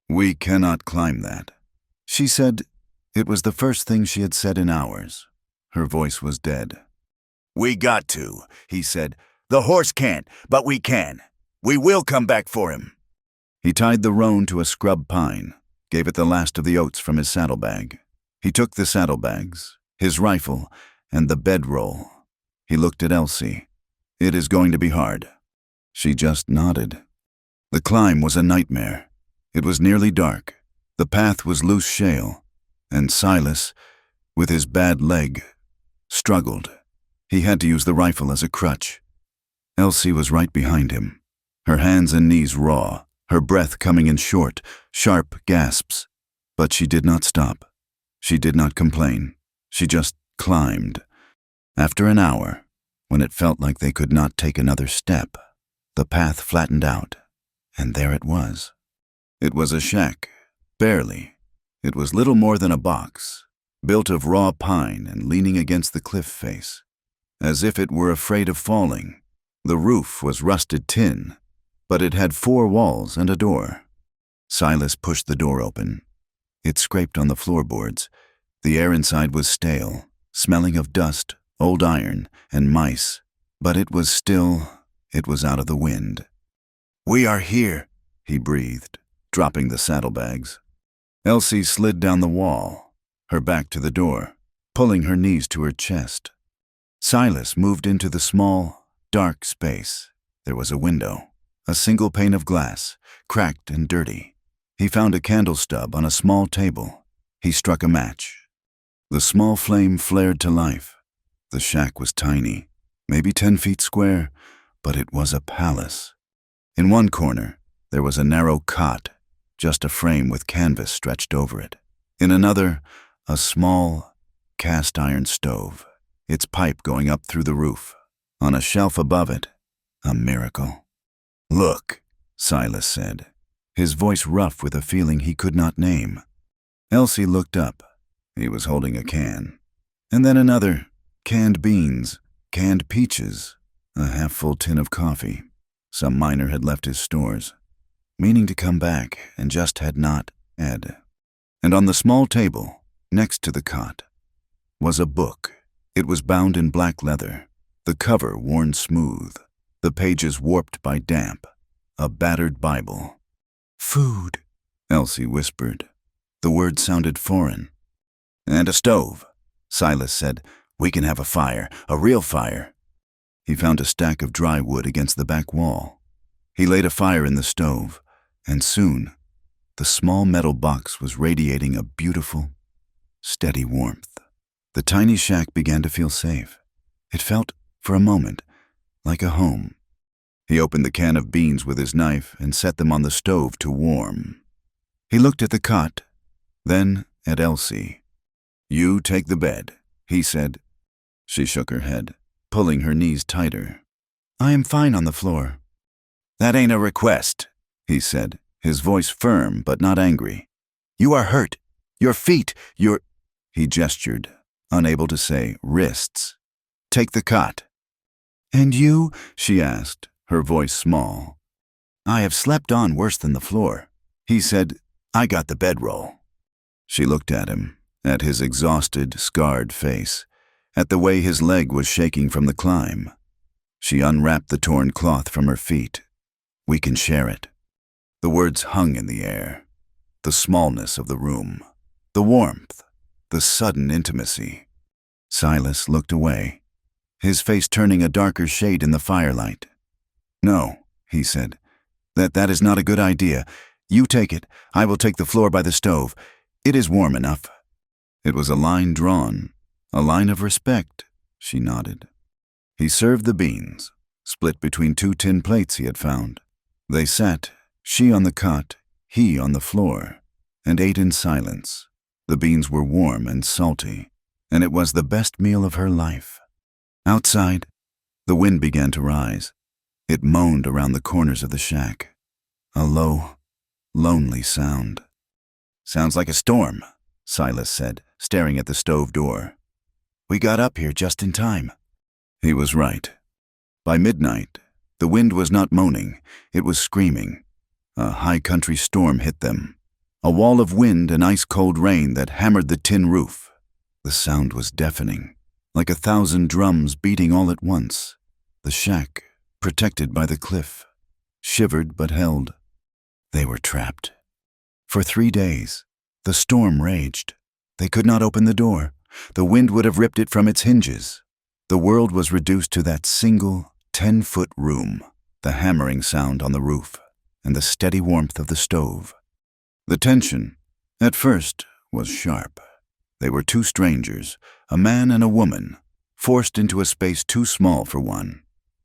Speaker 1: "We cannot climb that," she said. It was the first thing she had said in hours. Her voice was dead. "We got to," he said. "The horse can't, but we can. We will come back for him." He tied the roan to a scrub pine, gave it the last of the oats from his saddlebag. He took the saddlebags, his rifle, and the bedroll. He looked at Elsie. "It is going to be hard." She just nodded. The climb was a nightmare. It was nearly dark. The path was loose shale, and Silas, with his bad leg, struggled. He had to use the rifle as a crutch. Elsie was right behind him, her hands and knees raw, her breath coming in short, sharp gasps. But she did not stop. She did not complain. She just climbed. After an hour, when it felt like they could not take another step, the path flattened out, and there it was. It was a shack, barely. It was little more than a box, built of raw pine and leaning against the cliff face, as if it were afraid of falling. The roof was rusted tin, but it had 4 walls and a door. Silas pushed the door open. It scraped on the floorboards. The air inside was stale, smelling of dust, old iron, and mice, but it was out of the wind. "We are here," he breathed, dropping the saddlebags. Elsie slid down the wall, her back to the door, pulling her knees to her chest. Silas moved into the small, dark space. There was a window, a single pane of glass, cracked and dirty. He found a candle stub on a small table. He struck a match. The small flame flared to life. The shack was tiny, maybe 10 feet square, but it was a palace. In one corner, there was a narrow cot, just a frame with canvas stretched over it. In another, a small, cast-iron stove, its pipe going up through the roof. On a shelf above it, a miracle. "Look," Silas said, his voice rough with a feeling he could not name. Elsie looked up. He was holding a can. And then another, canned beans, canned peaches, a half-full tin of coffee. Some miner had left his stores, meaning to come back, and just had not, Ed. And on the small table, next to the cot, was a book. It was bound in black leather, the cover worn smooth, the pages warped by damp, a battered Bible. "Food," Elsie whispered. The word sounded foreign. "And a stove," Silas said. "We can have a fire, a real fire." He found a stack of dry wood against the back wall. He laid a fire in the stove, and soon the small metal box was radiating a beautiful, steady warmth. The tiny shack began to feel safe. It felt, for a moment, like a home. He opened the can of beans with his knife and set them on the stove to warm. He looked at the cot, then at Elsie. "You take the bed," he said. She shook her head, pulling her knees tighter. "I am fine on the floor." "That ain't a request," he said, his voice firm but not angry. "You are hurt. Your feet, He gestured, unable to say wrists. "Take the cot." "And you?" she asked, her voice small. "I have slept on worse than the floor." He said, "I got the bedroll." She looked at him, at his exhausted, scarred face, at the way his leg was shaking from the climb. She unwrapped the torn cloth from her feet. "We can share it." The words hung in the air. The smallness of the room, the warmth, the sudden intimacy. Silas looked away, his face turning a darker shade in the firelight. "No," he said, that is not a good idea. You take it. I will take the floor by the stove. It is warm enough." It was a line drawn, a line of respect, she nodded. He served the beans, split between 2 tin plates he had found. They sat, she on the cot, he on the floor, and ate in silence. The beans were warm and salty, and it was the best meal of her life. Outside, the wind began to rise. It moaned around the corners of the shack, a low, lonely sound. "Sounds like a storm," Silas said, staring at the stove door. "We got up here just in time." He was right. By midnight, the wind was not moaning, it was screaming. A high-country storm hit them, a wall of wind and ice-cold rain that hammered the tin roof. The sound was deafening, like 1,000 drums beating all at once. The shack, protected by the cliff, shivered but held. They were trapped. For 3 days, the storm raged. They could not open the door. The wind would have ripped it from its hinges. The world was reduced to that single 10-foot room, the hammering sound on the roof, and the steady warmth of the stove. The tension, at first, was sharp. They were 2 strangers, a man and a woman, forced into a space too small for one.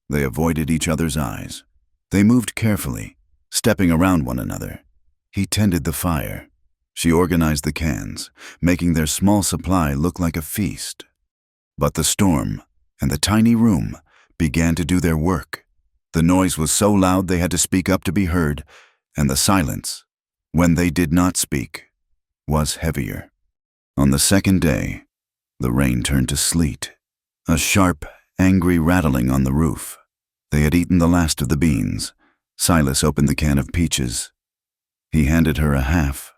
Speaker 1: They avoided each other's eyes. They moved carefully, stepping around one another. He tended the fire. She organized the cans, making their small supply look like a feast. But the storm and the tiny room began to do their work. The noise was so loud they had to speak up to be heard, and the silence, when they did not speak, was heavier. On the second day, the rain turned to sleet, a sharp, angry rattling on the roof. They had eaten the last of the beans. Silas opened the can of peaches. He handed her a half.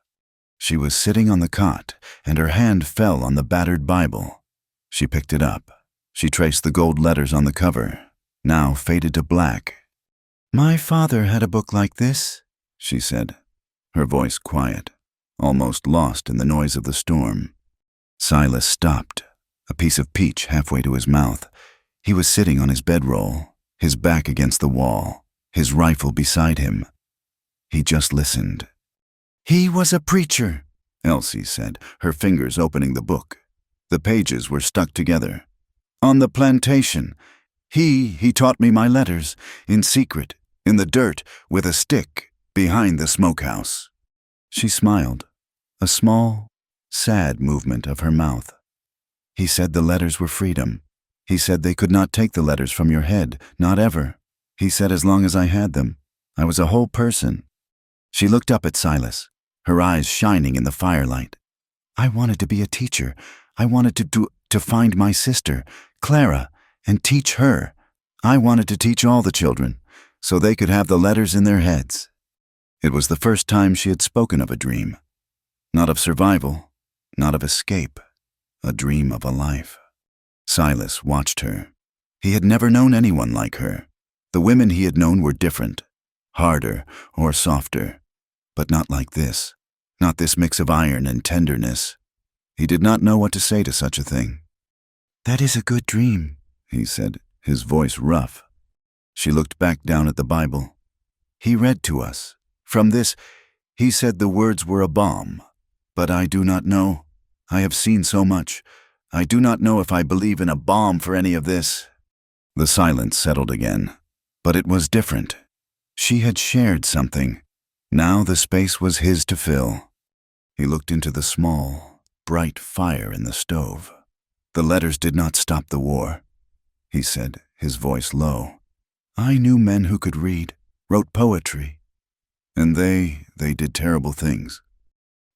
Speaker 1: She was sitting on the cot, and her hand fell on the battered Bible. She picked it up. She traced the gold letters on the cover, now faded to black. "My father had a book like this," she said, her voice quiet, almost lost in the noise of the storm. Silas stopped, a piece of peach halfway to his mouth. He was sitting on his bedroll, his back against the wall, his rifle beside him. He just listened. "He was a preacher," Elsie said, her fingers opening the book. The pages were stuck together. "On the plantation. He taught me my letters, in secret, in the dirt, with a stick, behind the smokehouse." She smiled, a small, sad movement of her mouth. "He said the letters were freedom. He said they could not take the letters from your head, not ever. He said as long as I had them, I was a whole person." She looked up at Silas, her eyes shining in the firelight. "I wanted to be a teacher. I wanted to find my sister, Clara, and teach her. I wanted to teach all the children, so they could have the letters in their heads." It was the first time she had spoken of a dream. Not of survival, not of escape, a dream of a life. Silas watched her. He had never known anyone like her. The women he had known were different, harder or softer, but not like this, not this mix of iron and tenderness. He did not know what to say to such a thing. "That is a good dream," he said, his voice rough. She looked back down at the Bible. "He read to us. From this, he said the words were a balm. But I do not know. I have seen so much. I do not know if I believe in a balm for any of this." The silence settled again, but it was different. She had shared something. Now the space was his to fill. He looked into the small, bright fire in the stove. "The letters did not stop the war," he said, his voice low. "I knew men who could read, wrote poetry. And they did terrible things."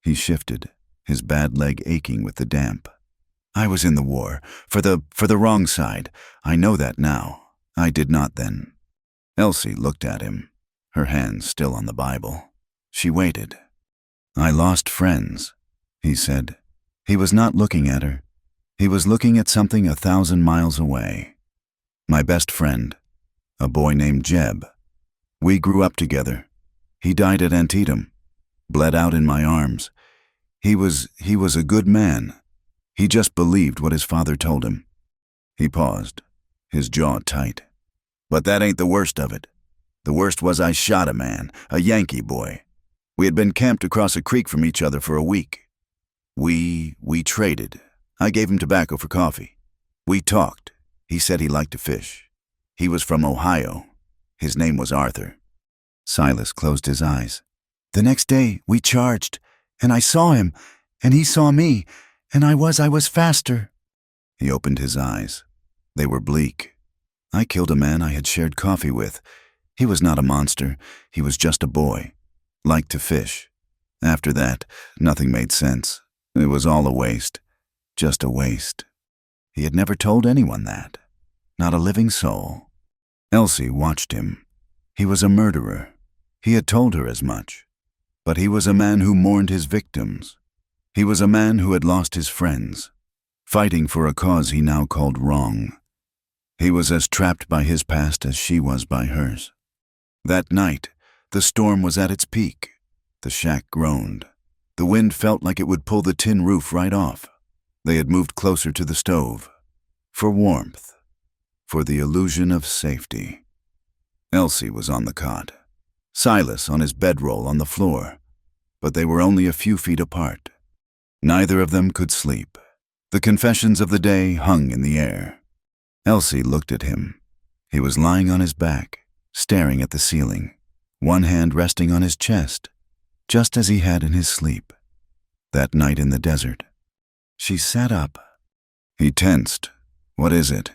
Speaker 1: He shifted, his bad leg aching with the damp. "I was in the war, for the wrong side. I know that now. I did not then." Elsie looked at him, her hands still on the Bible. She waited. "I lost friends," he said. He was not looking at her. He was looking at something 1,000 miles away. "My best friend, a boy named Jeb. We grew up together. He died at Antietam, bled out in my arms. He was a good man. He just believed what his father told him." He paused, his jaw tight. "But that ain't the worst of it. The worst was I shot a man, a Yankee boy. We had been camped across a creek from each other for a week. We traded. I gave him tobacco for coffee. We talked. He said he liked to fish. He was from Ohio. His name was Arthur." Silas closed his eyes. "The next day we charged, and I saw him, and he saw me, and I was faster." He opened his eyes. They were bleak. "I killed a man I had shared coffee with. He was not a monster. He was just a boy. Liked to fish. After that, nothing made sense. It was all a waste. Just a waste." He had never told anyone that. Not a living soul. Elsie watched him. He was a murderer. He had told her as much. But he was a man who mourned his victims. He was a man who had lost his friends, fighting for a cause he now called wrong. He was as trapped by his past as she was by hers. That night, the storm was at its peak. The shack groaned. The wind felt like it would pull the tin roof right off. They had moved closer to the stove. For warmth. For the illusion of safety. Elsie was on the cot. Silas on his bedroll on the floor. But they were only a few feet apart. Neither of them could sleep. The confessions of the day hung in the air. Elsie looked at him. He was lying on his back, staring at the ceiling, one hand resting on his chest, just as he had in his sleep, that night in the desert. She sat up. He tensed. "What is it?"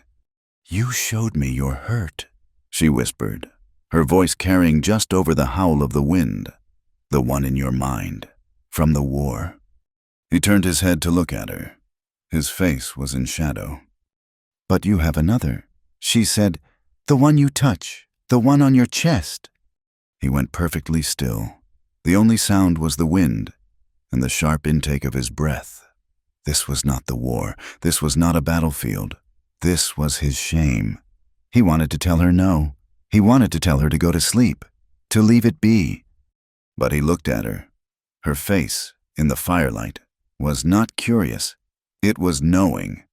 Speaker 1: "You showed me you're hurt," she whispered, her voice carrying just over the howl of the wind, "the one in your mind, from the war." He turned his head to look at her. His face was in shadow. "But you have another," she said, "the one you touch, the one on your chest." He went perfectly still. The only sound was the wind and the sharp intake of his breath. This was not the war. This was not a battlefield. This was his shame. He wanted to tell her no. He wanted to tell her to go to sleep, to leave it be. But he looked at her. Her face, in the firelight, was not curious. It was knowing.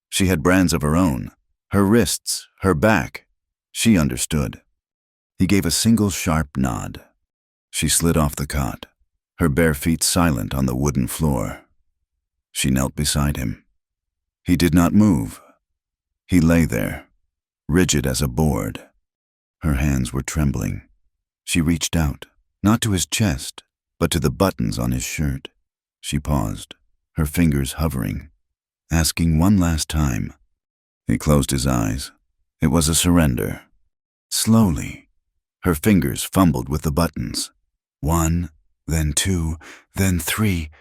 Speaker 1: She had brands of her own. Her wrists, her back. She understood. He gave a single sharp nod. She slid off the cot, her bare feet silent on the wooden floor. She knelt beside him. He did not move. He lay there, rigid as a board. Her hands were trembling. She reached out, not to his chest, but to the buttons on his shirt. She paused, her fingers hovering, asking one last time. He closed his eyes. It was a surrender. Slowly, her fingers fumbled with the buttons. 1, then 2, then 3.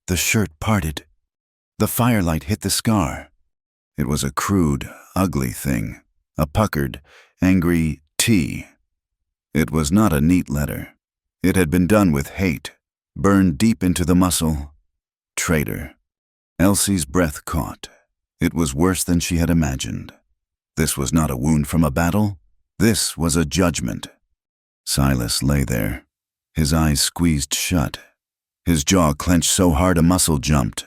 Speaker 1: The shirt parted. The firelight hit the scar. It was a crude, ugly thing, a puckered, angry T. It was not a neat letter. It had been done with hate, burned deep into the muscle. Traitor. Elsie's breath caught. It was worse than she had imagined. This was not a wound from a battle. This was a judgment. Silas lay there, his eyes squeezed shut, his jaw clenched so hard a muscle jumped.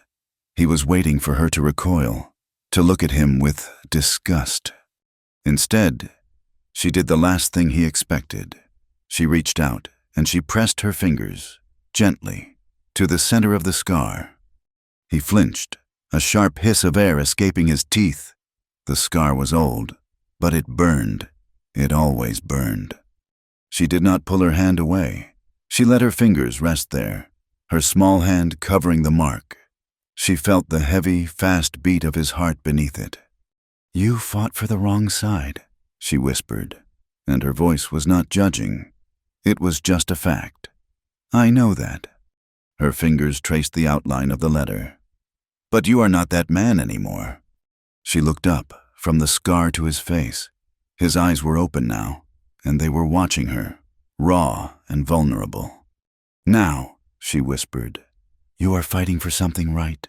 Speaker 1: He was waiting for her to recoil, to look at him with disgust. Instead, she did the last thing he expected. She reached out, and she pressed her fingers, gently, to the center of the scar. He flinched, a sharp hiss of air escaping his teeth. The scar was old, but it burned. It always burned. She did not pull her hand away. She let her fingers rest there, her small hand covering the mark. She felt the heavy, fast beat of his heart beneath it. "You fought for the wrong side," she whispered, and her voice was not judging. It was just a fact. "I know that. Her fingers traced the outline of the letter. "But you are not that man anymore." She looked up, from the scar to his face. His eyes were open now, and they were watching her, raw and vulnerable. "Now," she whispered, "you are fighting for something right."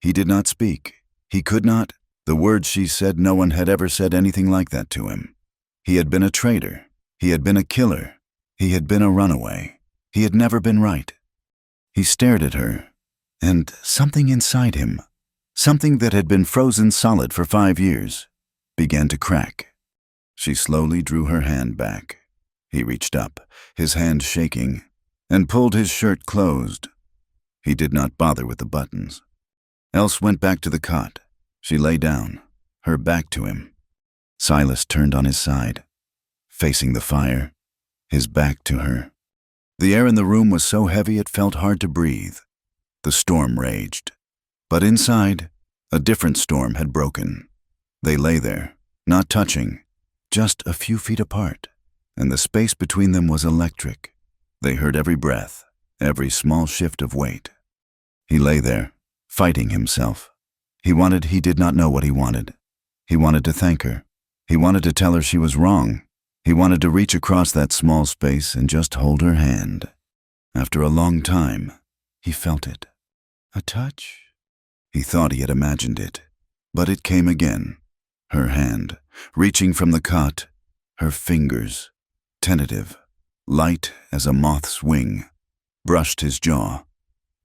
Speaker 1: He did not speak. He could not. The words she said, no one had ever said anything like that to him. He had been a traitor. He had been a killer. He had been a runaway. He had never been right. He stared at her, and something inside him, something that had been frozen solid for 5 years, began to crack. She slowly drew her hand back. He reached up, his hand shaking, and pulled his shirt closed. He did not bother with the buttons. Else went back to the cot. She lay down, her back to him. Silas turned on his side, facing the fire, his back to her. The air in the room was so heavy it felt hard to breathe. The storm raged. But inside, a different storm had broken. They lay there, not touching, just a few feet apart, and the space between them was electric. They heard every breath, every small shift of weight. He lay there, fighting himself. He did not know what he wanted. He wanted to thank her. He wanted to tell her she was wrong. He wanted to reach across that small space and just hold her hand. After a long time, he felt it. A touch? He thought he had imagined it, but it came again. Her hand, reaching from the cot, her fingers, tentative, light as a moth's wing, brushed his jaw,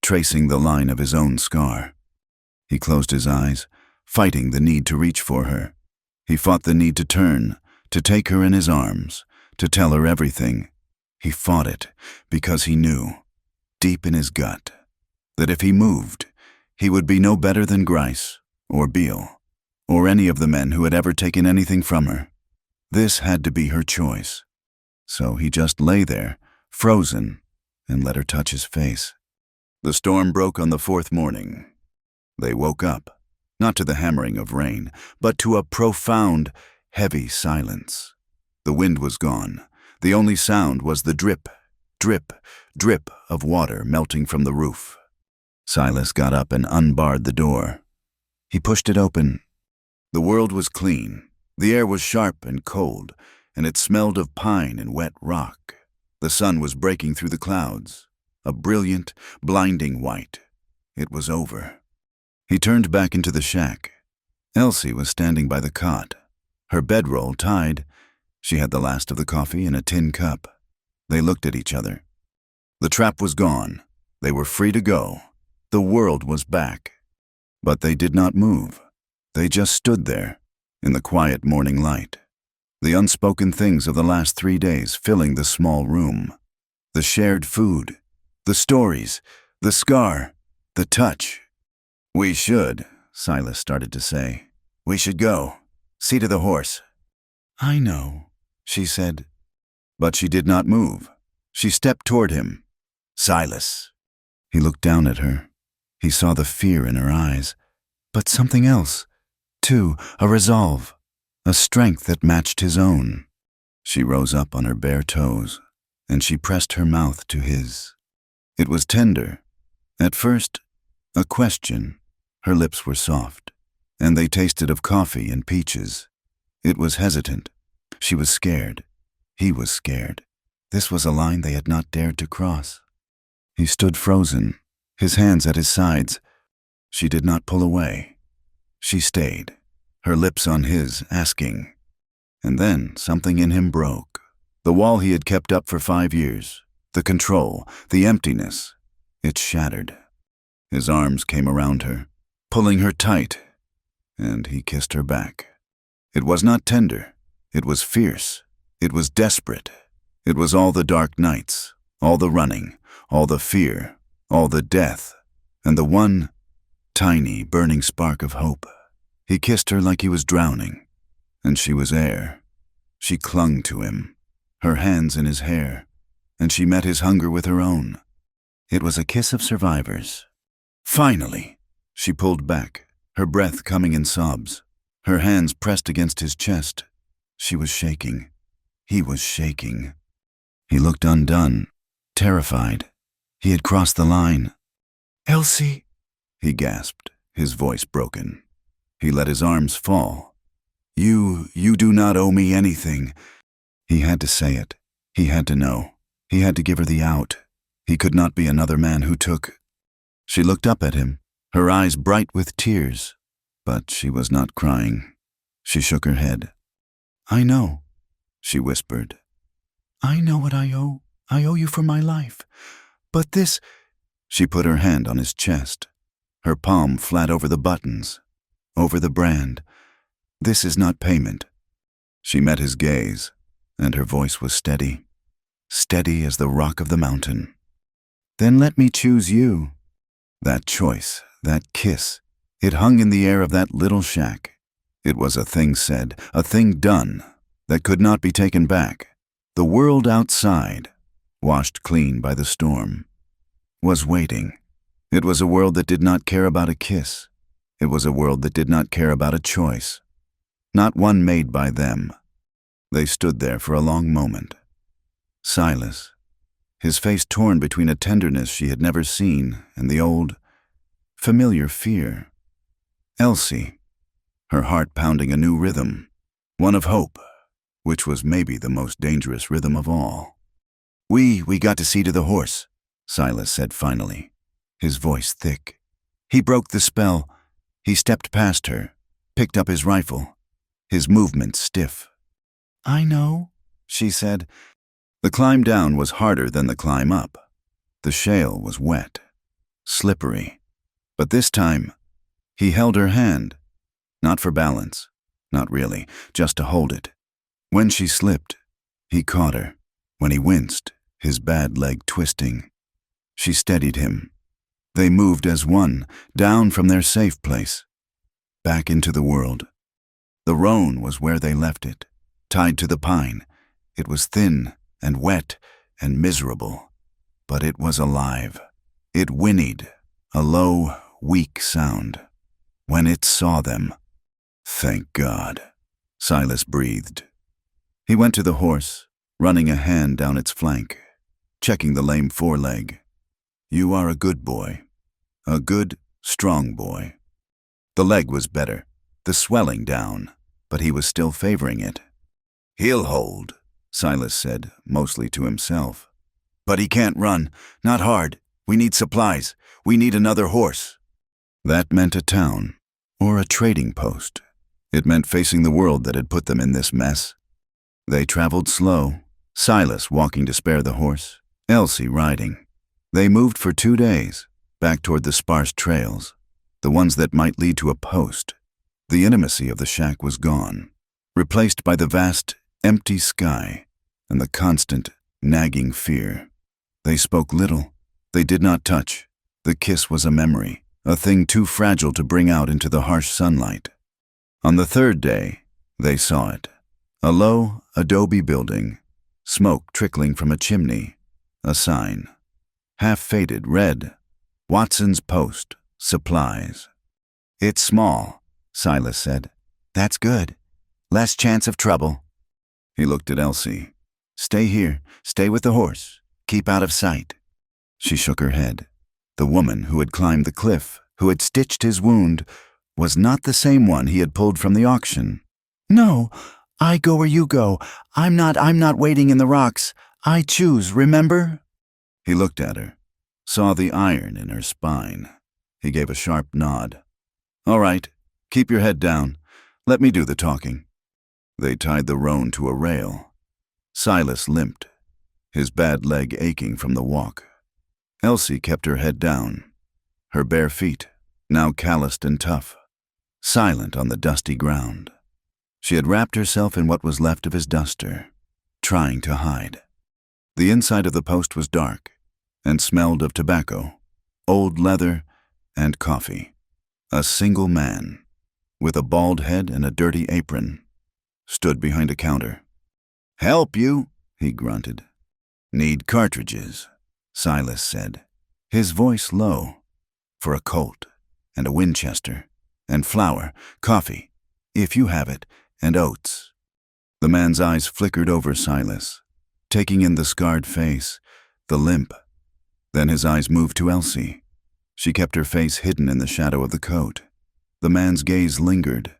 Speaker 1: tracing the line of his own scar. He closed his eyes, fighting the need to reach for her. He fought the need to turn, to take her in his arms, to tell her everything. He fought it because he knew, deep in his gut, that if he moved, he would be no better than Grice, or Beale, or any of the men who had ever taken anything from her. This had to be her choice. So he just lay there, frozen, and let her touch his face. The storm broke on the 4th morning. They woke up, not to the hammering of rain, but to a profound, heavy silence. The wind was gone. The only sound was the drip, drip, drip of water melting from the roof. Silas got up and unbarred the door. He pushed it open. The world was clean. The air was sharp and cold, and it smelled of pine and wet rock. The sun was breaking through the clouds, a brilliant, blinding white. It was over. He turned back into the shack. Elsie was standing by the cot, her bedroll tied. She had the last of the coffee in a tin cup. They looked at each other. The trap was gone. They were free to go. The world was back. But they did not move. They just stood there, in the quiet morning light. The unspoken things of the last 3 days filling the small room. The shared food, the stories, the scar, the touch. "We should," Silas started to say. "We should go. See to the horse." "I know," she said. But she did not move. She stepped toward him. "Silas." He looked down at her. He saw the fear in her eyes, but something else, too, a resolve, a strength that matched his own. She rose up on her bare toes, and she pressed her mouth to his. It was tender. At first, a question. Her lips were soft, and they tasted of coffee and peaches. It was hesitant. She was scared. He was scared. This was a line they had not dared to cross. He stood frozen, his hands at his sides. She did not pull away. She stayed, her lips on his, asking. And then something in him broke. The wall he had kept up for 5 years, the control, the emptiness, it shattered. His arms came around her, pulling her tight, and he kissed her back. It was not tender. It was fierce. It was desperate. It was all the dark nights, all the running, all the fear, all the death, and the one tiny, burning spark of hope. He kissed her like he was drowning, and she was air. She clung to him, her hands in his hair, and she met his hunger with her own. It was a kiss of survivors. Finally! She pulled back, her breath coming in sobs, her hands pressed against his chest. She was shaking. He was shaking. He looked undone, terrified. He had crossed the line. "Elsie," he gasped, his voice broken. He let his arms fall. You do not owe me anything." He had to say it. He had to know. He had to give her the out. He could not be another man who took. She looked up at him, her eyes bright with tears, but she was not crying. She shook her head. "I know," she whispered. "I know what I owe. I owe you for my life. But this—" She put her hand on his chest, her palm flat over the buttons, over the brand. "This is not payment." She met his gaze, and her voice was steady, steady as the rock of the mountain. "Then let me choose you." That choice, that kiss, it hung in the air of that little shack. It was a thing said, a thing done, that could not be taken back. The world outside, washed clean by the storm, was waiting. It was a world that did not care about a kiss. It was a world that did not care about a choice. Not one made by them. They stood there for a long moment. Silas, his face torn between a tenderness she had never seen and the old, familiar fear. Elsie, her heart pounding a new rhythm, one of hope, which was maybe the most dangerous rhythm of all. We got to see to the horse," Silas said finally, his voice thick. He broke the spell. He stepped past her, picked up his rifle, his movements stiff. "I know," she said. The climb down was harder than the climb up. The shale was wet, slippery. But this time, he held her hand. Not for balance, not really, just to hold it. When she slipped, he caught her. When he winced, his bad leg twisting, she steadied him. They moved as one, down from their safe place, back into the world. The roan was where they left it, tied to the pine. It was thin and wet and miserable, but it was alive. It whinnied, a low, weak sound. When it saw them, "Thank God," Silas breathed. He went to the horse, running a hand down its flank, checking the lame foreleg. "You are a good boy. A good, strong boy." The leg was better, the swelling down, but he was still favoring it. "He'll hold," Silas said, mostly to himself. "But he can't run. Not hard. We need supplies. We need another horse." That meant a town, or a trading post. It meant facing the world that had put them in this mess. They traveled slow, Silas walking to spare the horse, Elsie riding. They moved for 2 days, back toward the sparse trails, the ones that might lead to a post. The intimacy of the shack was gone, replaced by the vast, empty sky and the constant, nagging fear. They spoke little. They did not touch. The kiss was a memory, a thing too fragile to bring out into the harsh sunlight. On the 3rd day, they saw it. A low, adobe building, smoke trickling from a chimney, a sign. Half-faded, red, "Watson's Post, Supplies." "It's small," Silas said. "That's good. Less chance of trouble." He looked at Elsie. "Stay here. Stay with the horse. Keep out of sight." She shook her head. The woman who had climbed the cliff, who had stitched his wound, was not the same one he had pulled from the auction. "No, I go where you go. I'm not waiting in the rocks. I choose, remember?" He looked at her, saw the iron in her spine. He gave a sharp nod. "All right, keep your head down. Let me do the talking." They tied the roan to a rail. Silas limped, his bad leg aching from the walk. Elsie kept her head down, her bare feet, now calloused and tough, silent on the dusty ground. She had wrapped herself in what was left of his duster, trying to hide. The inside of the post was dark and smelled of tobacco, old leather, and coffee. A single man, with a bald head and a dirty apron, stood behind a counter. "Help you," he grunted. "Need cartridges," Silas said, his voice low. "For a Colt, and a Winchester, and flour, coffee, if you have it, and oats." The man's eyes flickered over Silas, taking in the scarred face, the limp. Then his eyes moved to Elsie. She kept her face hidden in the shadow of the coat. The man's gaze lingered.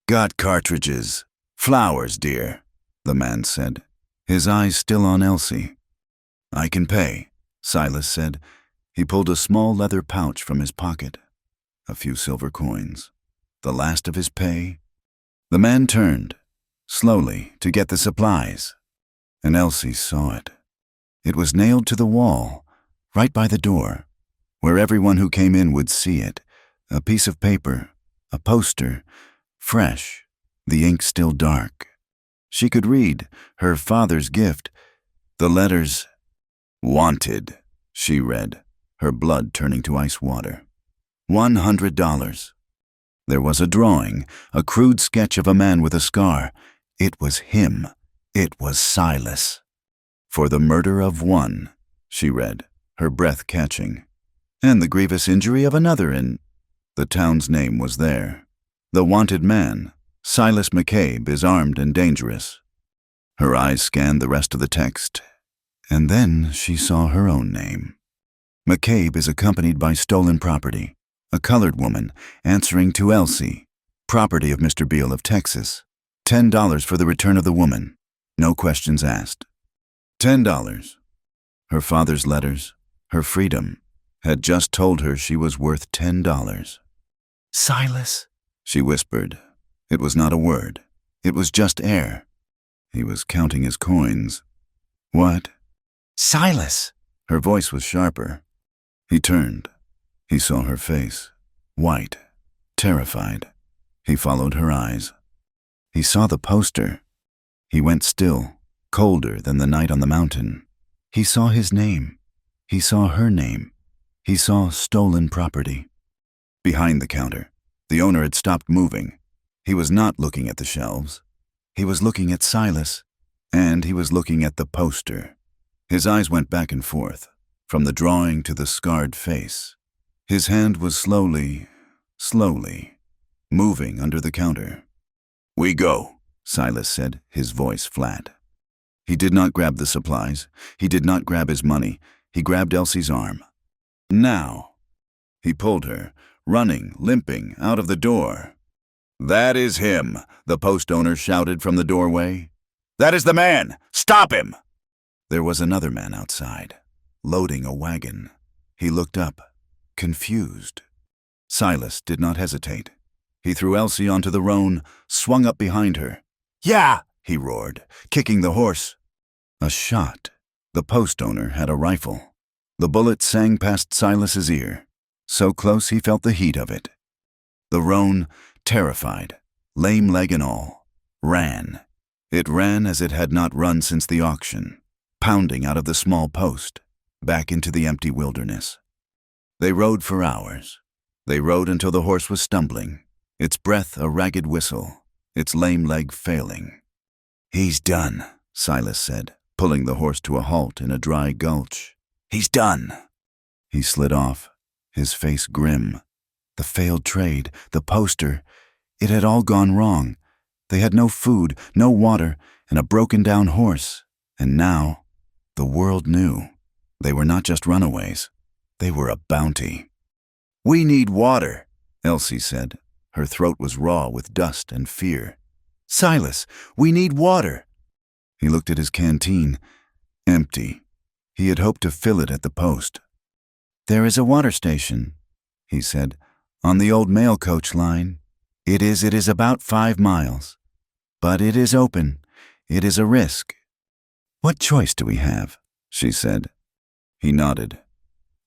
Speaker 2: "Got cartridges. Flowers, dear," the man said,
Speaker 1: his eyes still on Elsie.
Speaker 2: "I can pay,"
Speaker 1: Silas said. He pulled a small leather pouch from his pocket. A few silver coins. The last of his pay. The man turned, slowly, to get the supplies. And Elsie saw it. It was nailed to the wall, right by the door, where everyone who came in would see it. A piece of paper, a poster, fresh, the ink still dark. She could read her father's gift. The letters, "Wanted," she read, her blood turning to ice water. $100. There was a drawing, a crude sketch of a man with a scar. It was him. It was Silas. "For the murder of one," she read, her breath catching. "And the grievous injury of another in—" The town's name was there. The wanted man, Silas McCabe, is armed and dangerous. Her eyes scanned the rest of the text, and then she saw her own name. McCabe is accompanied by stolen property, a colored woman answering to Elsie, property of Mr. Beale of Texas. $10 for the return of the woman. No questions asked. $10. Her father's letters, her freedom, had just told her she was worth $10.
Speaker 2: "Silas,"
Speaker 1: she whispered. It was not a word. It was just air. He was counting his coins. "What?"
Speaker 2: "Silas."
Speaker 1: Her voice was sharper. He turned. He saw her face, white, terrified. He followed her eyes. He saw the poster. He went still, colder than the night on the mountain. He saw his name. He saw her name. He saw stolen property. Behind the counter, the owner had stopped moving. He was not looking at the shelves. He was looking at Silas, and he was looking at the poster. His eyes went back and forth, from the drawing to the scarred face. His hand was slowly moving under the counter.
Speaker 2: "We go,"
Speaker 1: Silas said, his voice flat. He did not grab the supplies. He did not grab his money. He grabbed Elsie's arm. "Now." He pulled her, running, limping, out of the door.
Speaker 2: "That is him,"
Speaker 1: the post owner shouted from the doorway.
Speaker 2: "That is the man! Stop him!"
Speaker 1: There was another man outside, loading a wagon. He looked up, confused. Silas did not hesitate. He threw Elsie onto the roan, swung up behind her.
Speaker 2: "Yeah!"
Speaker 1: he roared, kicking the horse. A shot. The post owner had a rifle. The bullet sang past Silas's ear, so close he felt the heat of it. The roan, terrified, lame leg and all, ran. It ran as it had not run since the auction, pounding out of the small post, back into the empty wilderness. They rode for hours. They rode until the horse was stumbling, its breath a ragged whistle, its lame leg failing.
Speaker 2: "He's done,"
Speaker 1: Silas said, pulling the horse to a halt in a dry gulch.
Speaker 2: "He's done."
Speaker 1: He slid off, his face grim. The failed trade, the poster, it had all gone wrong. They had no food, no water, and a broken-down horse. And now, the world knew. They were not just runaways. They were a bounty.
Speaker 2: "We need water,"
Speaker 1: Elsie said. Her throat was raw with dust and fear. "Silas, we need water." He looked at his canteen. Empty. He had hoped to fill it at the post. "There is a water station," he said, "on the old mail coach line. It is about 5 miles. But it is open. It is a risk." "What choice do we have?" she said. He nodded.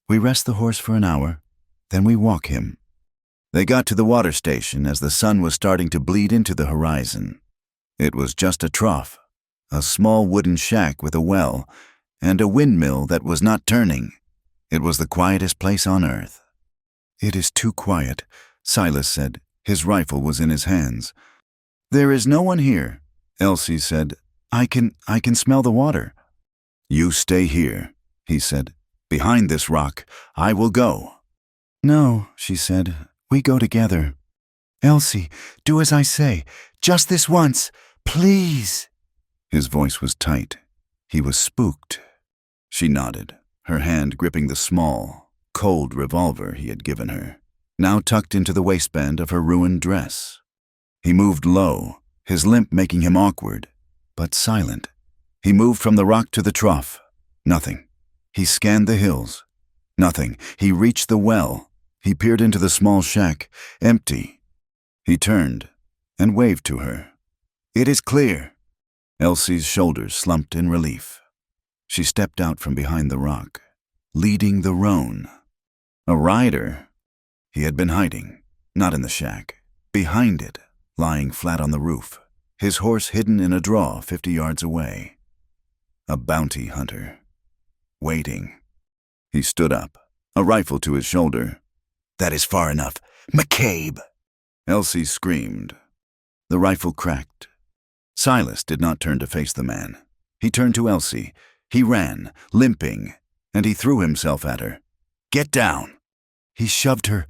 Speaker 1: "We rest the horse for an hour, then we walk him." They got to the water station as the sun was starting to bleed into the horizon. It was just a trough, a small wooden shack with a well, and a windmill that was not turning. It was the quietest place on earth. "It is too quiet," Silas said. His rifle was in his hands. "There is no one here," Elsie said. I can smell the water." "You stay here," he said. "Behind this rock. I will go." "No," she said. "We go together." "Elsie, do as I say. Just this once. Please." His voice was tight. He was spooked. She nodded, her hand gripping the small, cold revolver he had given her, now tucked into the waistband of her ruined dress. He moved low, his limp making him awkward, but silent. He moved from the rock to the trough. Nothing. He scanned the hills. Nothing. He reached the well. He peered into the small shack, empty. He turned and waved to her. "It is clear." Elsie's shoulders slumped in relief. She stepped out from behind the rock, leading the roan. A rider. He had been hiding, not in the shack, behind it, lying flat on the roof, his horse hidden in a draw 50 yards away. A bounty hunter. Waiting. He stood up, a rifle to his shoulder.
Speaker 2: "That is far enough. McCabe!"
Speaker 1: Elsie screamed. The rifle cracked. Silas did not turn to face the man. He turned to Elsie. He ran, limping, and he threw himself at her. "Get down!" He shoved her.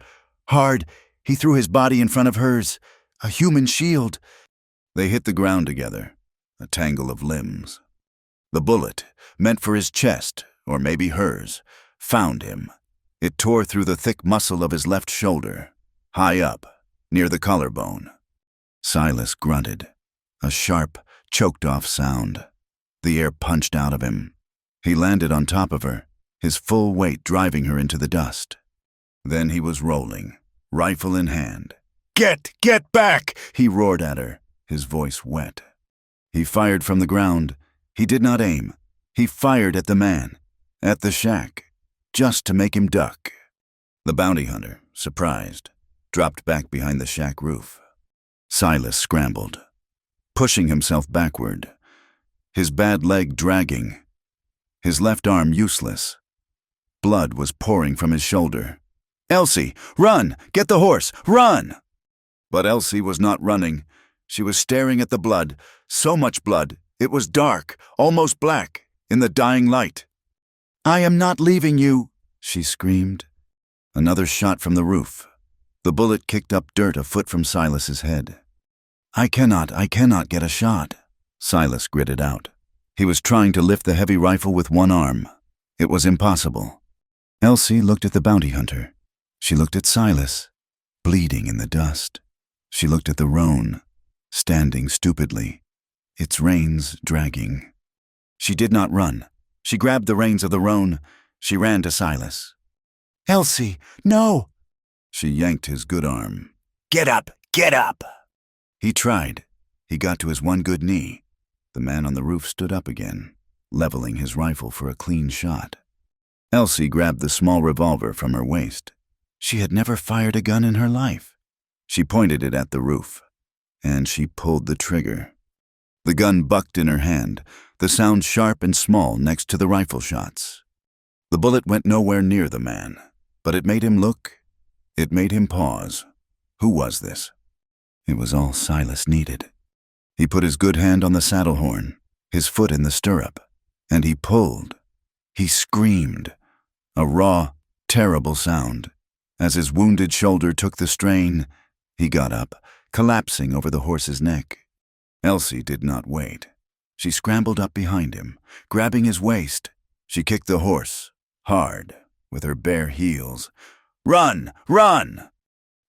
Speaker 1: Hard. He threw his body in front of hers. A human shield. They hit the ground together, a tangle of limbs. The bullet, meant for his chest, or maybe hers, found him. It tore through the thick muscle of his left shoulder, high up, near the collarbone. Silas grunted, a sharp, choked-off sound. The air punched out of him. He landed on top of her, his full weight driving her into the dust. Then he was rolling, rifle in hand. Get back!" he roared at her, his voice wet. He fired from the ground. He did not aim. He fired at the man, at the shack, just to make him duck. The bounty hunter, surprised, dropped back behind the shack roof. Silas scrambled, pushing himself backward, his bad leg dragging, his left arm useless. Blood was pouring from his shoulder. "Elsie, run! Get the horse! Run!" But Elsie was not running. She was staring at the blood, so much blood, it was dark, almost black, in the dying light. "I am not leaving you," she screamed. Another shot from the roof. The bullet kicked up dirt a foot from Silas's head. I cannot get a shot," Silas gritted out. He was trying to lift the heavy rifle with one arm. It was impossible. Elsie looked at the bounty hunter. She looked at Silas, bleeding in the dust. She looked at the roan, standing stupidly, its reins dragging. She did not run. She grabbed the reins of the roan. She ran to Silas. "Elsie, no!" She yanked his good arm.
Speaker 2: Get up! Get up!"
Speaker 1: He tried. He got to his one good knee. The man on the roof stood up again, leveling his rifle for a clean shot. Elsie grabbed the small revolver from her waist. She had never fired a gun in her life. She pointed it at the roof, and she pulled the trigger. The gun bucked in her hand, the sound sharp and small next to the rifle shots. The bullet went nowhere near the man, but it made him look. It made him pause. Who was this? It was all Silas needed. He put his good hand on the saddle horn, his foot in the stirrup, and he pulled. He screamed, a raw, terrible sound. As his wounded shoulder took the strain, he got up, collapsing over the horse's neck. Elsie did not wait. She scrambled up behind him, grabbing his waist. She kicked the horse, hard, with her bare heels. "Run! Run!"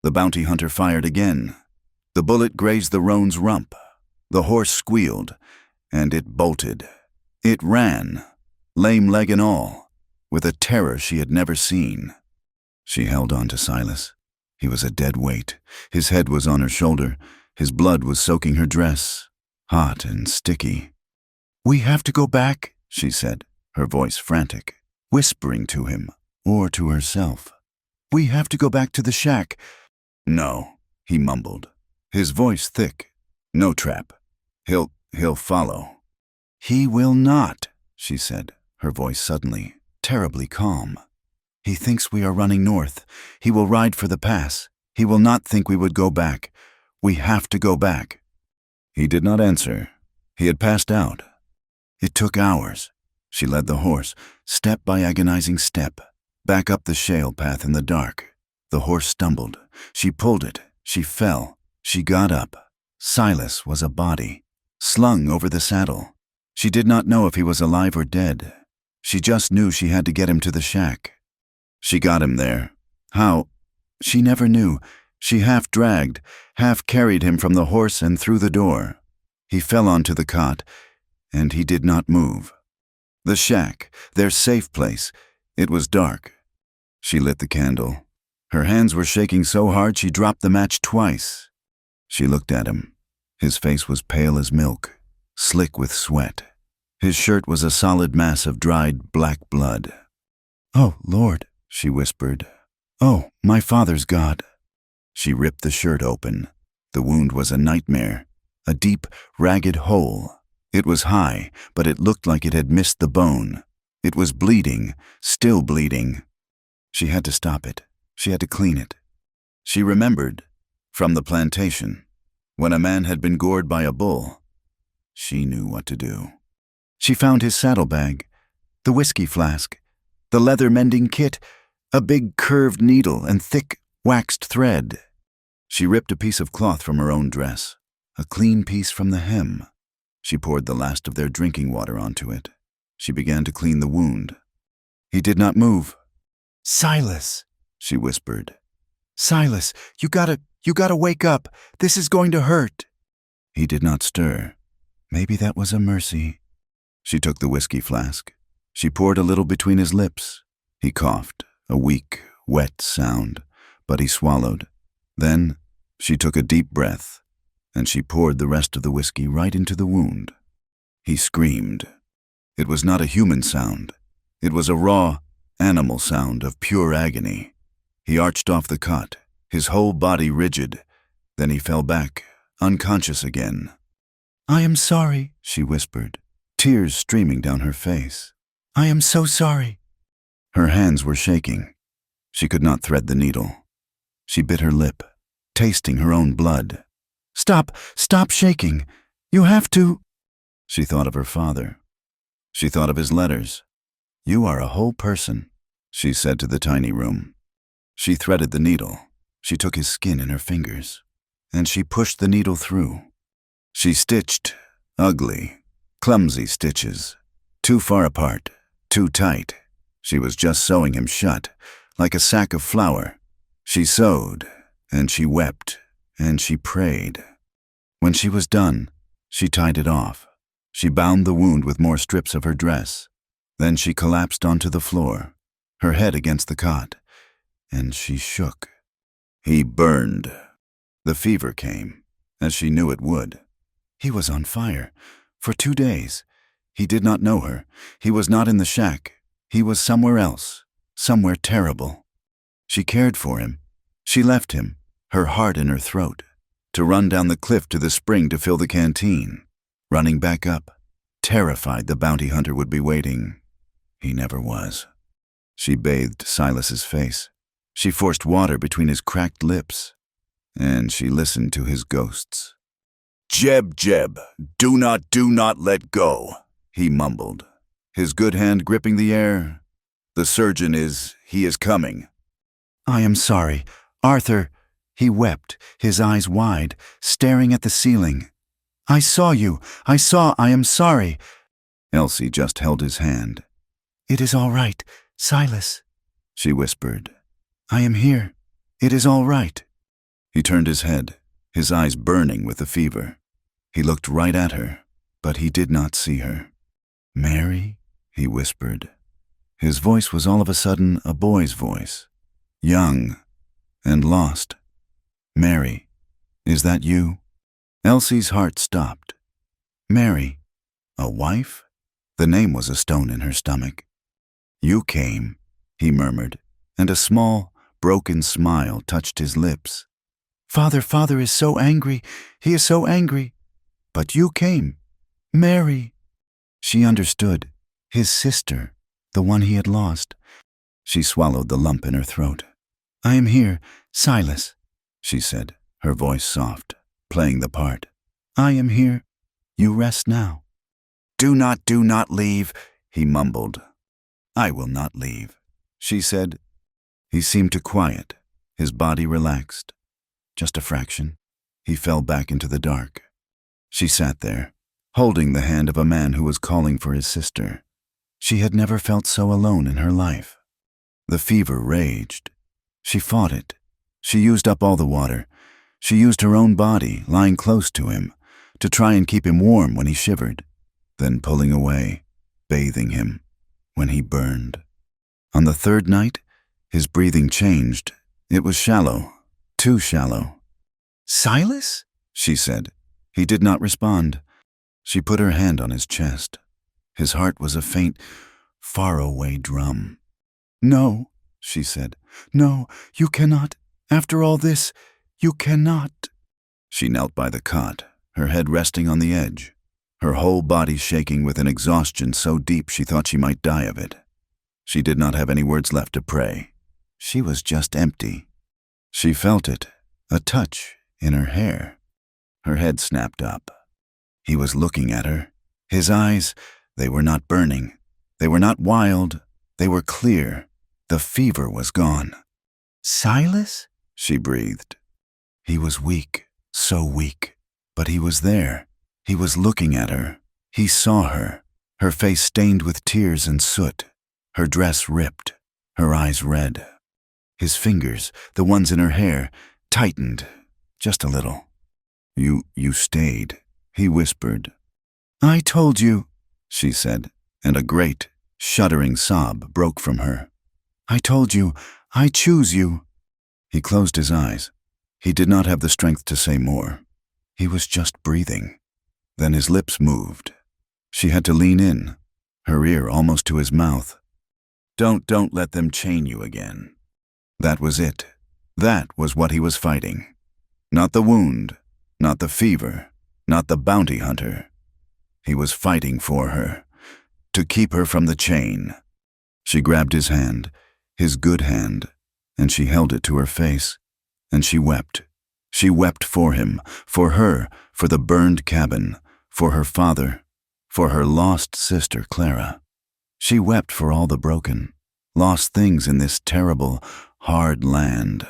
Speaker 1: The bounty hunter fired again. The bullet grazed the roan's rump. The horse squealed, and it bolted. It ran, lame leg and all, with a terror she had never seen. She held on to Silas. He was a dead weight. His head was on her shoulder. His blood was soaking her dress, hot and sticky. "We have to go back," she said, her voice frantic, whispering to him or to herself. "We have to go back to the shack." "No," he mumbled, his voice thick. "No trap. He'll follow." "He will not," she said, her voice suddenly, terribly calm. "He thinks we are running north. He will ride for the pass. He will not think we would go back. We have to go back." He did not answer. He had passed out. It took hours. She led the horse, step by agonizing step, back up the shale path in the dark. The horse stumbled. She pulled it. She fell. She got up. Silas was a body, slung over the saddle. She did not know if he was alive or dead. She just knew she had to get him to the shack. She got him there. How? She never knew. She half dragged, half carried him from the horse and through the door. He fell onto the cot, and he did not move. The shack, their safe place. It was dark. She lit the candle. Her hands were shaking so hard she dropped the match twice. She looked at him. His face was pale as milk, slick with sweat. His shirt was a solid mass of dried black blood. "Oh, Lord," she whispered. "Oh, my father's God." She ripped the shirt open. The wound was a nightmare, a deep, ragged hole. It was high, but it looked like it had missed the bone. It was bleeding, still bleeding. She had to stop it. She had to clean it. She remembered, from the plantation, when a man had been gored by a bull. She knew what to do. She found his saddlebag, the whiskey flask, the leather mending kit, a big curved needle and thick, waxed thread. She ripped a piece of cloth from her own dress, a clean piece from the hem. She poured the last of their drinking water onto it. She began to clean the wound. He did not move. "Silas," she whispered. "Silas, you gotta wake up. This is going to hurt." He did not stir. Maybe that was a mercy. She took the whiskey flask. She poured a little between his lips. He coughed, a weak, wet sound, but he swallowed. Then she took a deep breath, and she poured the rest of the whiskey right into the wound. He screamed. It was not a human sound. It was a raw, animal sound of pure agony. He arched off the cot, his whole body rigid. Then he fell back, unconscious again. "I am sorry," she whispered, tears streaming down her face. "I am so sorry." Her hands were shaking. She could not thread the needle. She bit her lip, tasting her own blood. Stop shaking. You have to." She thought of her father. She thought of his letters. "You are a whole person," she said to the tiny room. She threaded the needle. She took his skin in her fingers, and she pushed the needle through. She stitched, ugly, clumsy stitches, too far apart, too tight. She was just sewing him shut, like a sack of flour. She sewed, and she wept, and she prayed. When she was done, she tied it off. She bound the wound with more strips of her dress. Then she collapsed onto the floor, her head against the cot, and she shook. He burned. The fever came, as she knew it would. He was on fire. For 2 days. He did not know her. He was not in the shack. He was somewhere else, somewhere terrible. She cared for him. She left him, her heart in her throat, to run down the cliff to the spring to fill the canteen. Running back up, terrified the bounty hunter would be waiting. He never was. She bathed Silas's face. She forced water between his cracked lips, and she listened to his ghosts.
Speaker 2: Jeb, do not let go," he mumbled, his good hand gripping the air. "The surgeon he is coming."
Speaker 1: "I am sorry. Arthur," he wept, his eyes wide, staring at the ceiling. "I saw you. I am sorry." Elsie just held his hand. "It is all right, Silas," she whispered. "I am here. It is all right." He turned his head, his eyes burning with the fever. He looked right at her, but he did not see her. "Mary," he whispered. His voice was all of a sudden a boy's voice, young and lost. "Mary, is that you?" Elsie's heart stopped. Mary, a wife? The name was a stone in her stomach. "You came," he murmured, and a small, broken smile touched his lips. Father is so angry. He is so angry. But you came. Mary." She understood. His sister, the one he had lost. She swallowed the lump in her throat. "I am here, Silas," she said, her voice soft, playing the part. "I am here. You rest now." Do not leave," he mumbled. "I will not leave," she said. He seemed to quiet. His body relaxed. Just a fraction. He fell back into the dark. She sat there, holding the hand of a man who was calling for his sister. She had never felt so alone in her life. The fever raged. She fought it. She used up all the water. She used her own body, lying close to him, to try and keep him warm when he shivered, then pulling away, bathing him, when he burned. On the third night, his breathing changed. It was shallow, too shallow. "Silas?" she said. He did not respond. She put her hand on his chest. His heart was a faint, faraway drum. "No," she said. "No, you cannot. After all this, you cannot." She knelt by the cot, her head resting on the edge, her whole body shaking with an exhaustion so deep she thought she might die of it. She did not have any words left to pray. She was just empty. She felt it, a touch in her hair. Her head snapped up. He was looking at her. His eyes, they were not burning. They were not wild. They were clear. The fever was gone. "Silas?" she breathed. He was weak, so weak. But he was there. He was looking at her. He saw her, her face stained with tears and soot, her dress ripped, her eyes red. His fingers, the ones in her hair, tightened, just a little. You stayed," he whispered. "I told you," she said, and a great, shuddering sob broke from her. "I told you, I choose you." He closed his eyes. He did not have the strength to say more. He was just breathing. Then his lips moved. She had to lean in, her ear almost to his mouth. Don't let them chain you again." That was it. That was what he was fighting. Not the wound, not the fever, not the bounty hunter. He was fighting for her, to keep her from the chain. She grabbed his hand, his good hand, and she held it to her face, and she wept. She wept for him, for her, for the burned cabin, for her father, for her lost sister Clara. She wept for all the broken, lost things in this terrible, hard land.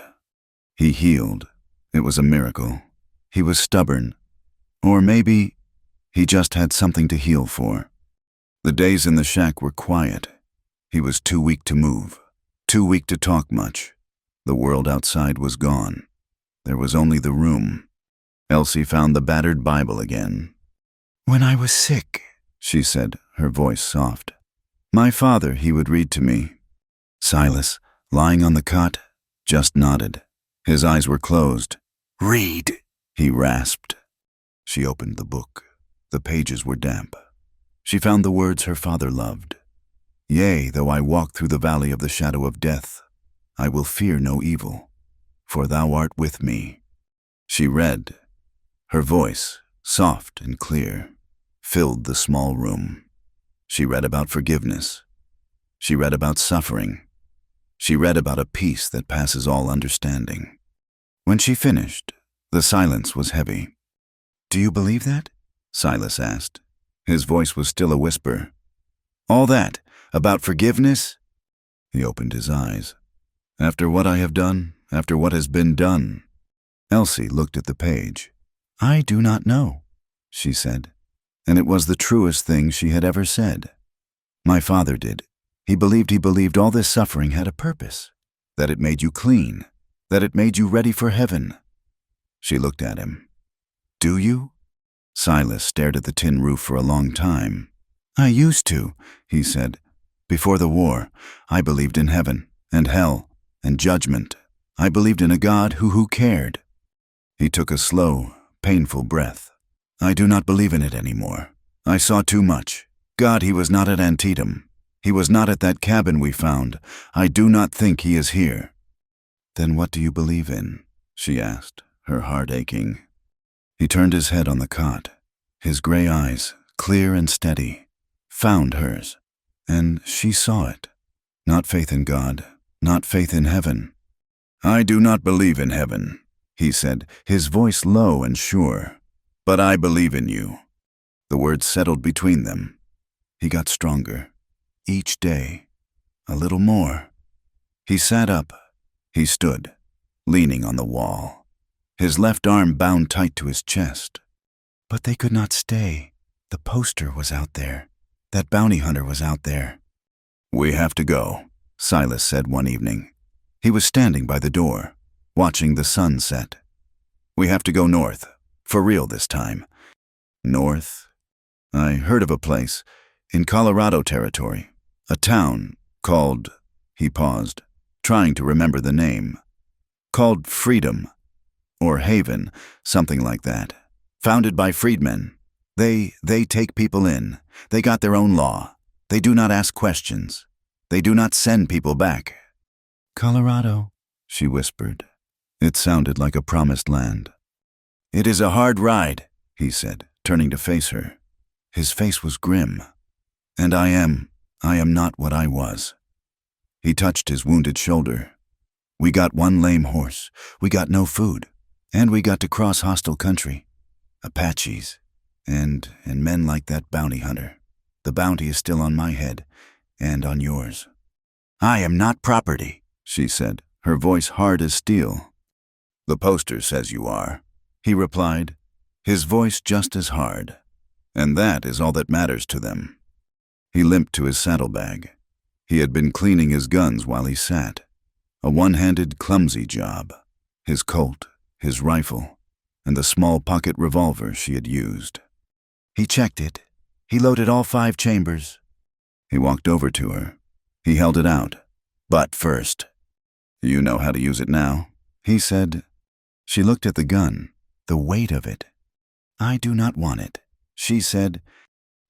Speaker 1: He healed. It was a miracle. He was stubborn. Or maybe he just had something to heal for. The days in the shack were quiet. He was too weak to move, too weak to talk much. The world outside was gone. There was only the room. Elsie found the battered Bible again. "When I was sick," she said, her voice soft, "my father, he would read to me." Silas, lying on the cot, just nodded. His eyes were closed. "Read," he rasped. She opened the book. The pages were damp. She found the words her father loved. "Yea, though I walk through the valley of the shadow of death, I will fear no evil, for thou art with me." She read. Her voice, soft and clear, filled the small room. She read about forgiveness. She read about suffering. She read about a peace that passes all understanding. When she finished, the silence was heavy. "Do you believe that?" Silas asked. His voice was still a whisper. "All that, about forgiveness?" He opened his eyes. "After what I have done, after what has been done." Elsie looked at the page. "I do not know," she said, and it was the truest thing she had ever said. "My father did. He believed all this suffering had a purpose, that it made you clean, that it made you ready for heaven." She looked at him. "Do you?" Silas stared at the tin roof for a long time. "I used to," he said. "Before the war, I believed in heaven and hell and judgment. I believed in a God who cared." He took a slow, painful breath. "I do not believe in it anymore. I saw too much. God, he was not at Antietam. He was not at that cabin we found. I do not think he is here." "Then what do you believe in?" she asked, her heart aching. He turned his head on the cot. His gray eyes, clear and steady, found hers, and she saw it. Not faith in God, not faith in heaven. "I do not believe in heaven," he said, his voice low and sure. "But I believe in you." The words settled between them. He got stronger. Each day, a little more. He sat up. He stood, leaning on the wall, his left arm bound tight to his chest. But they could not stay. The poster was out there. That bounty hunter was out there.
Speaker 2: We have to go, Silas said one evening. He was standing by the door, watching the sun set. We have to go north, for real this time. North? I heard of a place, in Colorado territory, a town called, he paused, trying to remember the name, called Freedom, or Haven, something like that, founded by freedmen. They take people in. They got their own law. They do not ask questions. They do not send people back.
Speaker 1: Colorado, she whispered. It sounded like a promised land.
Speaker 2: It is a hard ride, he said, turning to face her.
Speaker 1: His face was grim. And I am not what I was. He touched his wounded shoulder. We got one lame horse. We got no food. And we got to cross hostile country. Apaches. And men like that bounty hunter. The bounty is still on my head, and on yours.
Speaker 2: I am not property, she said, her voice hard as steel.
Speaker 1: The poster says you are, he replied, his voice just as hard. And that is all that matters to them. He limped to his saddlebag. He had been cleaning his guns while he sat. A one-handed, clumsy job. His Colt, his rifle, and the small pocket revolver she had used. He checked it. He loaded all 5 chambers. He walked over to her. He held it out. But first. You know how to use it now, he said. She looked at the gun, the weight of it. I do not want it, she said.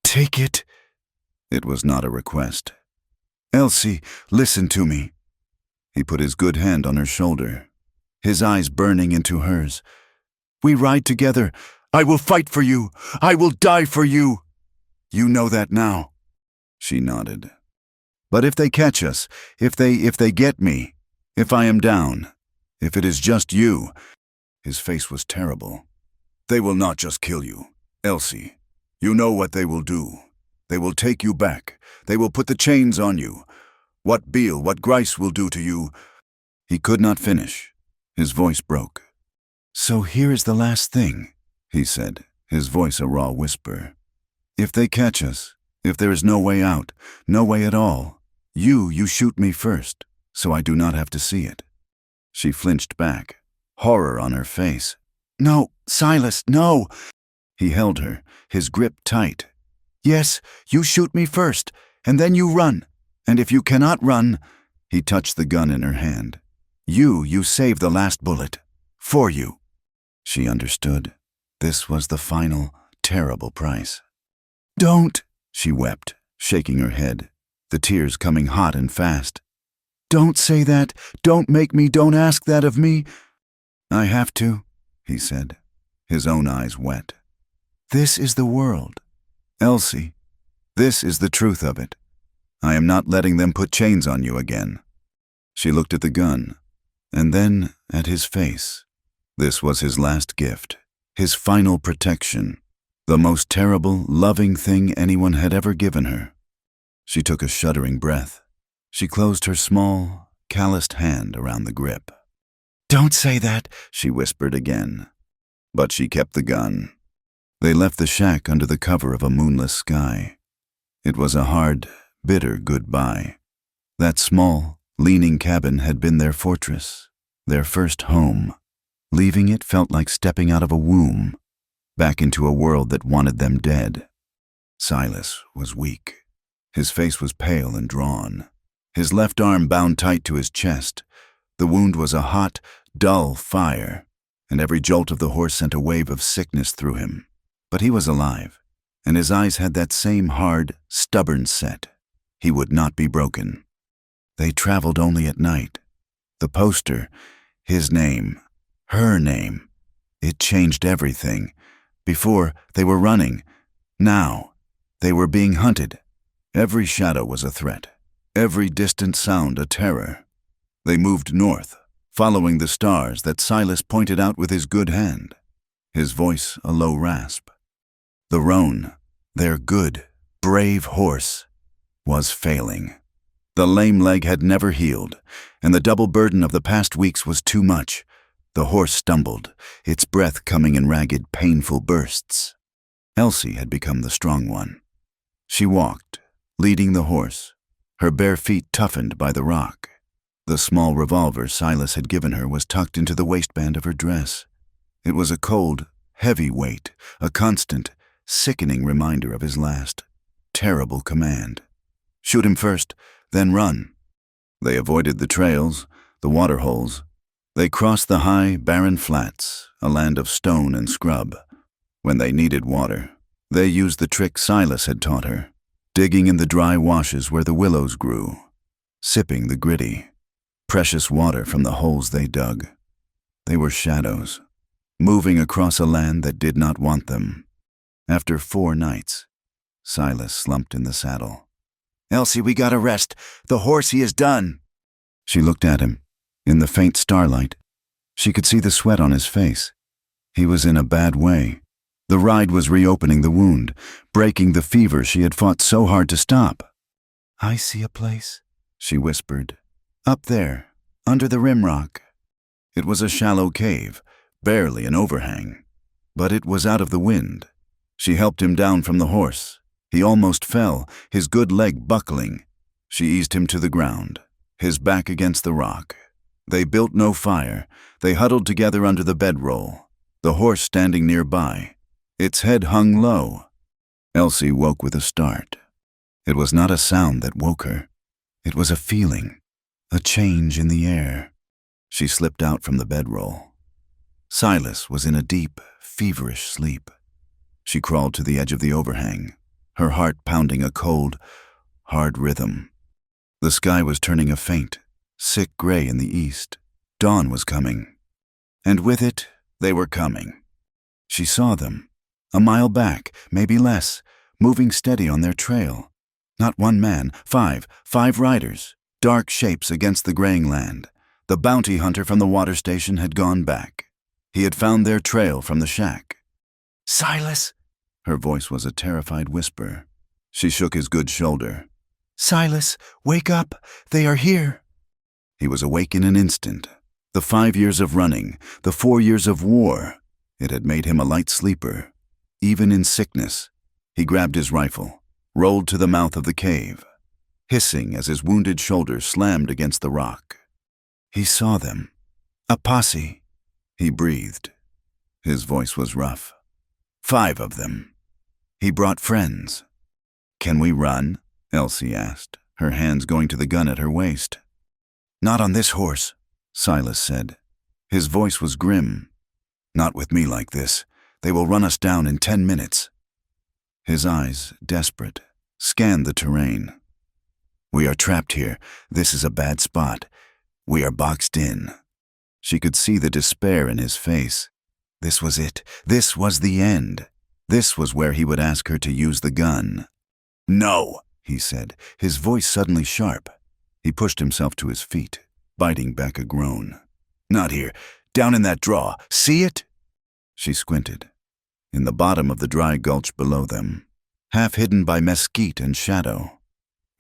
Speaker 1: Take it. It was not a request. Elsie, listen to me. He put his good hand on her shoulder, his eyes burning into hers. We ride together. I will fight for you. I will die for you. You know that now. She nodded. But if they catch us, if they get me, if I am down, if it is just you, his face was terrible. They will not just kill you, Elsie. You know what they will do. They will take you back. They will put the chains on you. What Beale, what Grice will do to you. He could not finish. His voice broke. So here is the last thing, he said, his voice a raw whisper. If they catch us, if there is no way out, no way at all, you shoot me first, so I do not have to see it. She flinched back, horror on her face. No, Silas, no! He held her, his grip tight. Yes, you shoot me first, and then you run. And if you cannot run, he touched the gun in her hand. You save the last bullet. For you. She understood. This was the final, terrible price. Don't, she wept, shaking her head, the tears coming hot and fast. Don't say that. Don't ask that of me. I have to, he said, his own eyes wet. This is the world. Elsie, this is the truth of it. I am not letting them put chains on you again. She looked at the gun, and then at his face. This was his last gift, his final protection, the most terrible, loving thing anyone had ever given her. She took a shuddering breath. She closed her small, calloused hand around the grip. Don't say that, she whispered again. But she kept the gun. They left the shack under the cover of a moonless sky. It was a hard, bitter goodbye. That small, leaning cabin had been their fortress, their first home. Leaving it felt like stepping out of a womb, back into a world that wanted them dead. Silas was weak. His face was pale and drawn. His left arm bound tight to his chest. The wound was a hot, dull fire, and every jolt of the horse sent a wave of sickness through him. But he was alive, and his eyes had that same hard, stubborn set. He would not be broken. They traveled only at night. The poster, his name, her name, it changed everything. Before, they were running. Now, they were being hunted. Every shadow was a threat. Every distant sound a terror. They moved north, following the stars that Silas pointed out with his good hand, his voice a low rasp. The roan, their good, brave horse, was failing. The lame leg had never healed, and the double burden of the past weeks was too much. The horse stumbled, its breath coming in ragged, painful bursts. Elsie had become the strong one. She walked, leading the horse, her bare feet toughened by the rock. The small revolver Silas had given her was tucked into the waistband of her dress. It was a cold, heavy weight, a constant, sickening reminder of his last, terrible command. Shoot him first, then run. They avoided the trails, the water holes. They crossed the high, barren flats, a land of stone and scrub. When they needed water, they used the trick Silas had taught her, digging in the dry washes where the willows grew, sipping the gritty, precious water from the holes they dug. They were shadows, moving across a land that did not want them. After 4 nights, Silas slumped in the saddle. "Elsie, we gotta rest. The horse, he is done." She looked at him. In the faint starlight, she could see the sweat on his face. He was in a bad way. The ride was reopening the wound, breaking the fever she had fought so hard to stop. "I see a place," she whispered. "Up there, under the rim rock." It was a shallow cave, barely an overhang, but it was out of the wind. She helped him down from the horse. He almost fell, his good leg buckling. She eased him to the ground, his back against the rock. They built no fire. They huddled together under the bedroll, the horse standing nearby. Its head hung low. Elsie woke with a start. It was not a sound that woke her. It was a feeling, a change in the air. She slipped out from the bedroll. Silas was in a deep, feverish sleep. She crawled to the edge of the overhang, her heart pounding a cold, hard rhythm. The sky was turning a faint, sick gray in the east. Dawn was coming. And with it, they were coming. She saw them, a mile back, maybe less, moving steady on their trail. Not one man, five riders, dark shapes against the graying land. The bounty hunter from the water station had gone back. He had found their trail from the shack. "Silas!" Her voice was a terrified whisper. She shook his good shoulder. "Silas, wake up! They are here!" He was awake in an instant. The 5 years of running, the 4 years of war, it had made him a light sleeper. Even in sickness, he grabbed his rifle, rolled to the mouth of the cave, hissing as his wounded shoulder slammed against the rock. He saw them. A posse. He breathed. His voice was rough. 5 of them. He brought friends. "Can we run?" Elsie asked, her hands going to the gun at her waist. "Not on this horse," Silas said. His voice was grim. "Not with me like this. They will run us down in 10 minutes. His eyes, desperate, scanned the terrain. "We are trapped here. This is a bad spot. We are boxed in." She could see the despair in his face. This was it. This was the end. This was where he would ask her to use the gun. "No," he said, his voice suddenly sharp. He pushed himself to his feet, biting back a groan. "Not here. Down in that draw. See it?" She squinted. In the bottom of the dry gulch below them, half hidden by mesquite and shadow,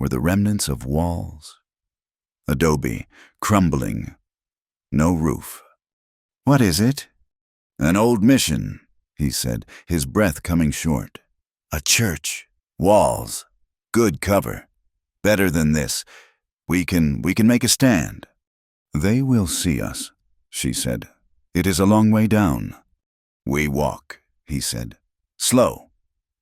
Speaker 1: were the remnants of walls. Adobe, crumbling. No roof. "What is it?" "An old mission," he said, his breath coming short. "A church. Walls. Good cover. Better than this. We can make a stand." "They will see us," she said. "It is a long way down." "We walk," he said. "Slow.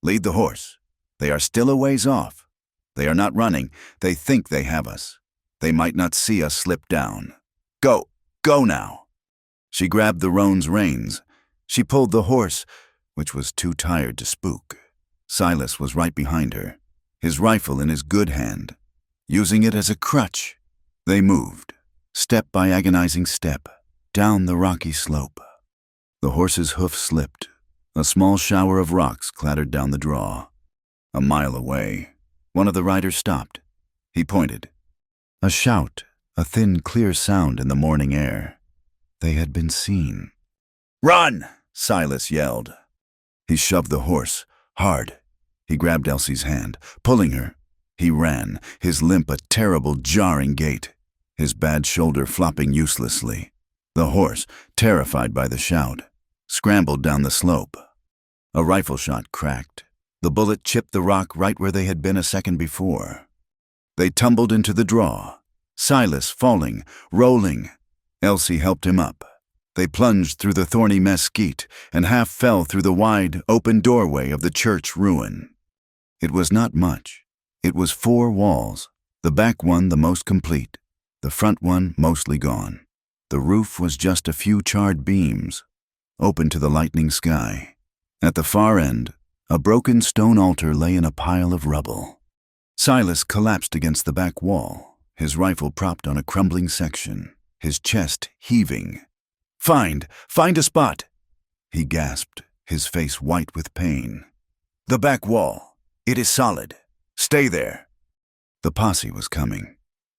Speaker 1: Lead the horse. They are still a ways off. They are not running. They think they have us. They might not see us slip down. Go now." She grabbed the roan's reins. She pulled the horse, which was too tired to spook. Silas was right behind her, his rifle in his good hand, using it as a crutch. They moved, step by agonizing step, down the rocky slope. The horse's hoofs slipped. A small shower of rocks clattered down the draw. A mile away, one of the riders stopped. He pointed. A shout, a thin, clear sound in the morning air. They had been seen. "Run!" Silas yelled. He shoved the horse, hard. He grabbed Elsie's hand, pulling her. He ran, his limp a terrible, jarring gait, his bad shoulder flopping uselessly. The horse, terrified by the shout, scrambled down the slope. A rifle shot cracked. The bullet chipped the rock right where they had been a second before. They tumbled into the draw, Silas falling, rolling. Elsie helped him up. They plunged through the thorny mesquite and half fell through the wide, open doorway of the church ruin. It was not much. It was 4 walls, the back one the most complete, the front one mostly gone. The roof was just a few charred beams, open to the lightning sky. At the far end, a broken stone altar lay in a pile of rubble. Silas collapsed against the back wall, his rifle propped on a crumbling section, his chest heaving. Find a spot!" he gasped, his face white with pain. "The back wall. It is solid. Stay there." The posse was coming.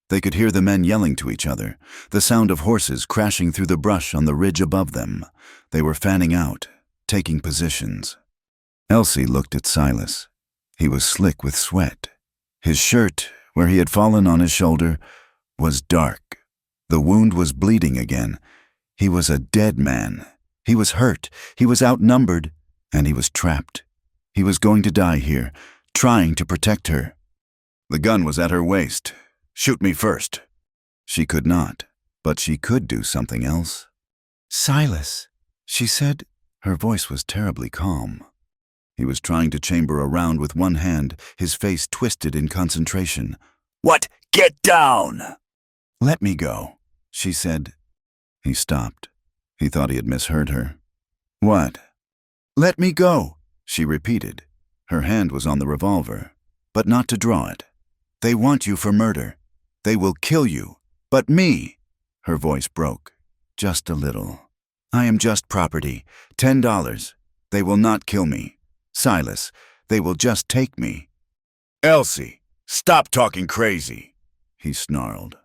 Speaker 1: They could hear the men yelling to each other, the sound of horses crashing through the brush on the ridge above them. They were fanning out, taking positions. Elsie looked at Silas. He was slick with sweat. His shirt, where he had fallen on his shoulder, was dark. The wound was bleeding again. He was a dead man. He was hurt. He was outnumbered. And he was trapped. He was going to die here, trying to protect her. The gun was at her waist. "Shoot me first." She could not, but she could do something else. "Silas," she said. Her voice was terribly calm. He was trying to chamber a round with one hand, his face twisted in concentration. "What? Get down!" "Let me go," she said. He stopped. He thought he had misheard her. "What?" "Let me go," she repeated. Her hand was on the revolver, but not to draw it. "They want you for murder. They will kill you. But me." Her voice broke, just a little. "I am just property. $10. They will not kill me. Silas, they will just take me." "Elsie, stop talking crazy," he snarled.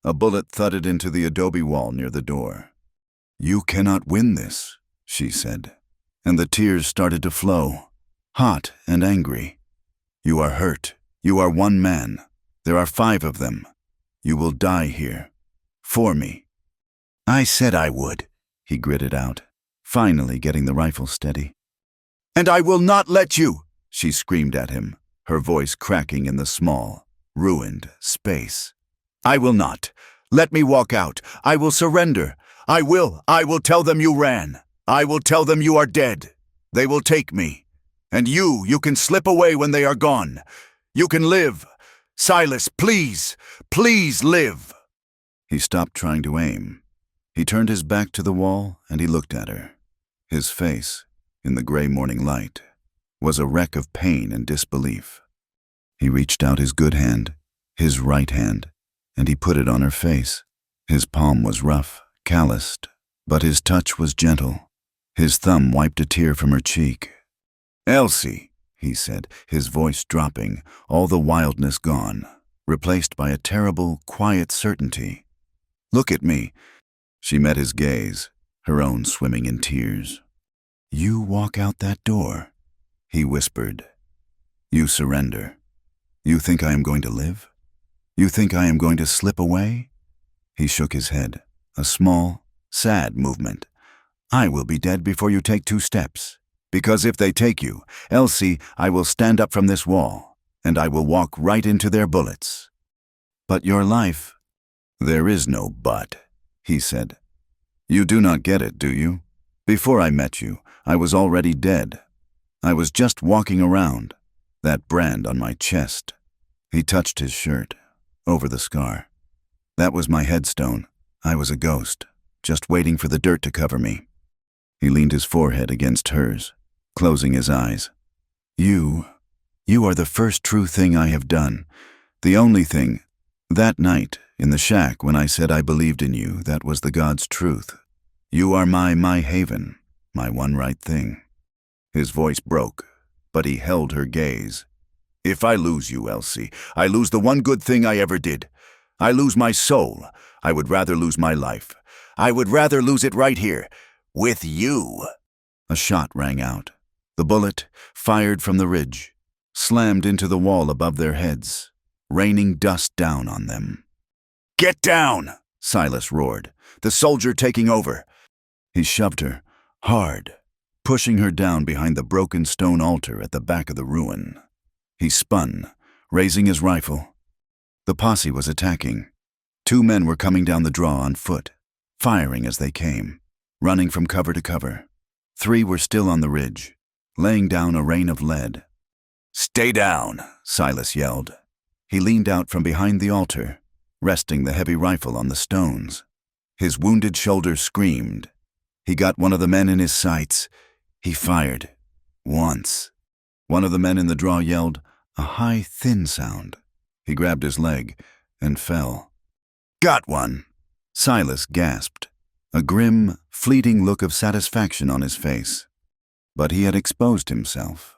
Speaker 1: A bullet thudded into the adobe wall near the door. "You cannot win this," she said, and the tears started to flow, hot and angry. "You are hurt. You are one man. There are 5 of them. You will die here. For me." "I said I would," he gritted out, finally getting the rifle steady. "And I will not let you," she screamed at him, her voice cracking in the small, ruined space. "I will not. Let me walk out. I will surrender. I will tell them you ran. I will tell them you are dead. They will take me. And you can slip away when they are gone. You can live. Silas, please, please live." He stopped trying to aim. He turned his back to the wall and he looked at her. His face, in the gray morning light, was a wreck of pain and disbelief. He reached out his good hand, his right hand, and he put it on her face. His palm was rough, calloused, but his touch was gentle. His thumb wiped a tear from her cheek. "Elsie," he said, his voice dropping, all the wildness gone, replaced by a terrible, quiet certainty. "Look at me." She met his gaze, her own swimming in tears. "You walk out that door," he whispered. "You surrender. You think I am going to live? You think I am going to slip away?" He shook his head, a small, sad movement. "I will be dead before you take 2 steps. Because if they take you, Elsie, I will stand up from this wall, and I will walk right into their bullets. But your life—" "There is no but," he said. "You do not get it, do you? Before I met you, I was already dead. I was just walking around, that brand on my chest." He touched his shirt, over the scar. "That was my headstone. I was a ghost, just waiting for the dirt to cover me." He leaned his forehead against hers, closing his eyes. You are the first true thing I have done, the only thing. That night, in the shack, when I said I believed in you, that was the God's truth. You are my haven, my one right thing." His voice broke, but he held her gaze. "If I lose you, Elsie, I lose the one good thing I ever did. I lose my soul. I would rather lose my life. I would rather lose it right here, with you." A shot rang out. The bullet, fired from the ridge, slammed into the wall above their heads, raining dust down on them. "Get down!" Silas roared, the soldier taking over. He shoved her, hard, pushing her down behind the broken stone altar at the back of the ruin. He spun, raising his rifle. The posse was attacking. 2 men were coming down the draw on foot, firing as they came, running from cover to cover. 3 were still on the ridge, laying down a rain of lead. "Stay down," Silas yelled. He leaned out from behind the altar, resting the heavy rifle on the stones. His wounded shoulder screamed. He got one of the men in his sights. He fired. Once. One of the men in the draw yelled, a high, thin sound. He grabbed his leg and fell. "Got one!" Silas gasped, a grim, fleeting look of satisfaction on his face. But he had exposed himself.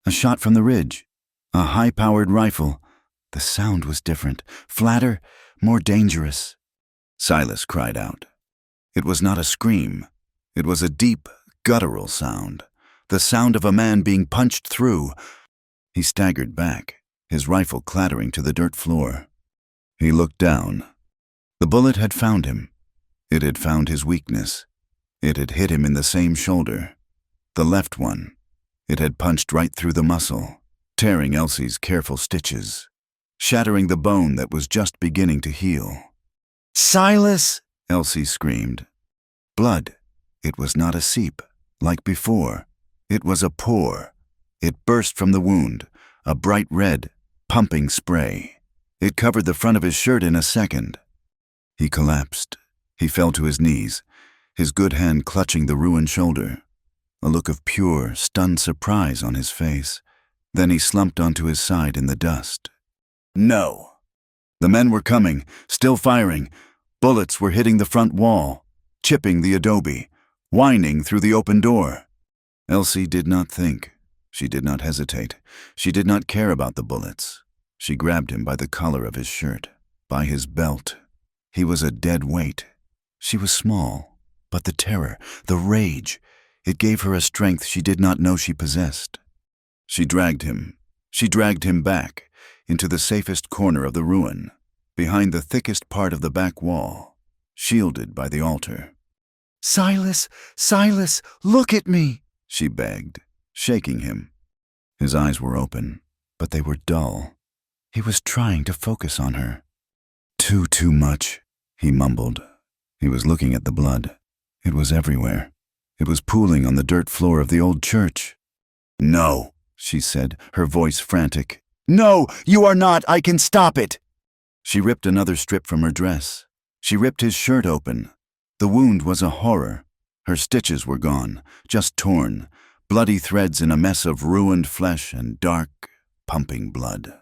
Speaker 1: A shot from the ridge, a high-powered rifle. The sound was different, flatter, more dangerous. Silas cried out. It was not a scream. It was a deep, guttural sound, the sound of a man being punched through. He staggered back, his rifle clattering to the dirt floor. He looked down. The bullet had found him. It had found his weakness. It had hit him in the same shoulder, the left one. It had punched right through the muscle, tearing Elsie's careful stitches, shattering the bone that was just beginning to heal. "Silas!" Elsie screamed. Blood. It was not a seep, like before. It was a pour. It burst from the wound, a bright red, pumping spray. It covered the front of his shirt in a second. He collapsed. He fell to his knees, his good hand clutching the ruined shoulder, a look of pure, stunned surprise on his face. Then he slumped onto his side in the dust. No! The men were coming, still firing. Bullets were hitting the front wall, chipping the adobe, whining through the open door. Elsie did not think. She did not hesitate. She did not care about the bullets. She grabbed him by the collar of his shirt, by his belt. He was a dead weight. She was small, but the terror, the rage, it gave her a strength she did not know she possessed. She dragged him. She dragged him back into the safest corner of the ruin, behind the thickest part of the back wall, shielded by the altar. "Silas, Silas, look at me," she begged, shaking him. His eyes were open, but they were dull. He was trying to focus on her. Too much," he mumbled. He was looking at the blood. It was everywhere. It was pooling on the dirt floor of the old church. "No," she said, her voice frantic. "No, you are not. I can stop it." She ripped another strip from her dress. She ripped his shirt open. The wound was a horror. Her stitches were gone, just torn, bloody threads in a mess of ruined flesh and dark, pumping blood.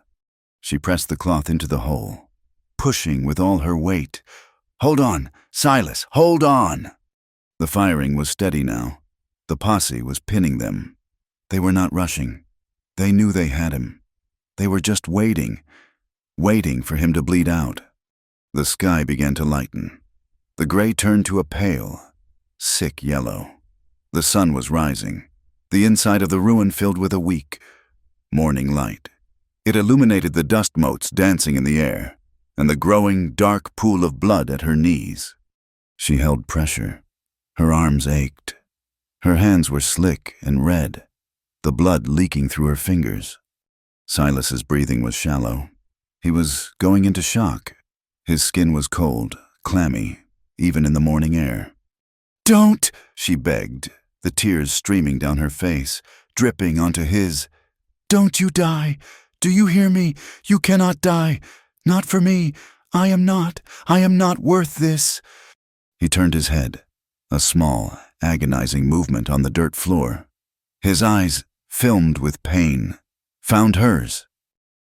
Speaker 1: She pressed the cloth into the hole, pushing with all her weight. "Hold on, Silas, hold on!" The firing was steady now. The posse was pinning them. They were not rushing. They knew they had him. They were just waiting for him to bleed out. The sky began to lighten. The gray turned to a pale, sick yellow. The sun was rising, the inside of the ruin filled with a weak, morning light. It illuminated the dust motes dancing in the air, and the growing, dark pool of blood at her knees. She held pressure. Her arms ached. Her hands were slick and red, the blood leaking through her fingers. Silas's breathing was shallow. He was going into shock. His skin was cold, clammy, even in the morning air. "Don't!" she begged, the tears streaming down her face, dripping onto his. "Don't you die! Do you hear me? You cannot die! Not for me! I am not worth this!" He turned his head, a small, agonizing movement on the dirt floor. His eyes, filmed with pain, found hers.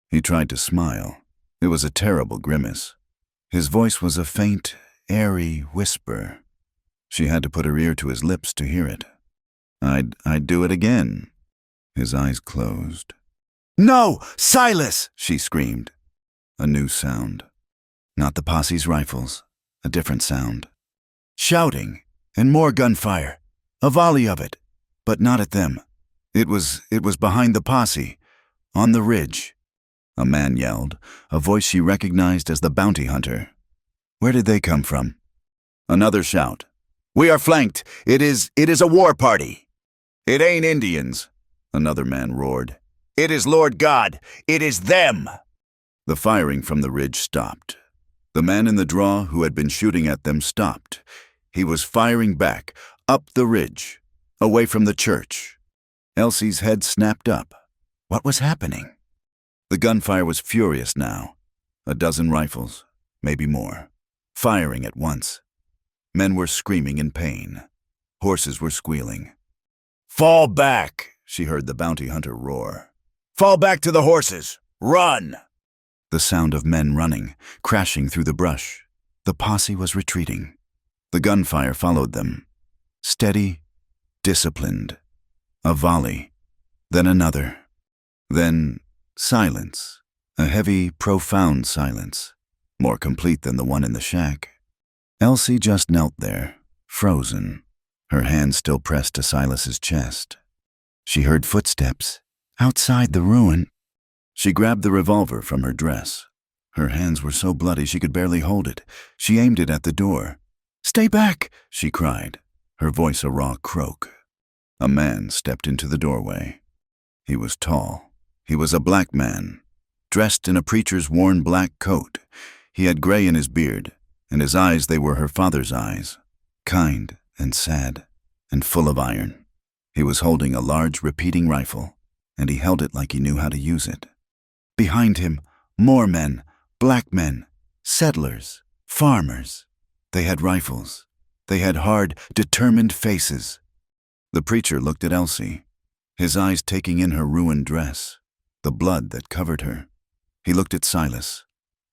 Speaker 1: He tried to smile. It was a terrible grimace. His voice was a faint, airy whisper. She had to put her ear to his lips to hear it. I'd do it again." His eyes closed. "No, Silas!" she screamed. A new sound. Not the posse's rifles, a different sound. Shouting, and more gunfire, a volley of it, but not at them. It was behind the posse, on the ridge. A man yelled, a voice she recognized as the bounty hunter. Where did they come from? Another shout. "We are flanked! It is a war party!" "It ain't Indians," another man roared. "It is Lord God. It is them." The firing from the ridge stopped. The man in the draw who had been shooting at them stopped. He was firing back, up the ridge, away from the church. Elsie's head snapped up. What was happening? The gunfire was furious now. A dozen rifles, maybe more, firing at once. Men were screaming in pain. Horses were squealing. "Fall back," she heard the bounty hunter roar. "Fall back to the horses! Run!" The sound of men running, crashing through the brush. The posse was retreating. The gunfire followed them. Steady, disciplined. A volley, then another. Then silence. A heavy, profound silence, more complete than the one in the shack. Elsie just knelt there, frozen, her hand still pressed to Silas's chest. She heard footsteps outside the ruin. She grabbed the revolver from her dress. Her hands were so bloody she could barely hold it. She aimed it at the door. "Stay back!" she cried, her voice a raw croak. A man stepped into the doorway. He was tall. He was a black man, dressed in a preacher's worn black coat. He had gray in his beard, and his eyes, they were her father's eyes, kind and sad and full of iron. He was holding a large repeating rifle, and he held it like he knew how to use it. Behind him, more men, black men, settlers, farmers. They had rifles. They had hard, determined faces. The preacher looked at Elsie, his eyes taking in her ruined dress, the blood that covered her. He looked at Silas,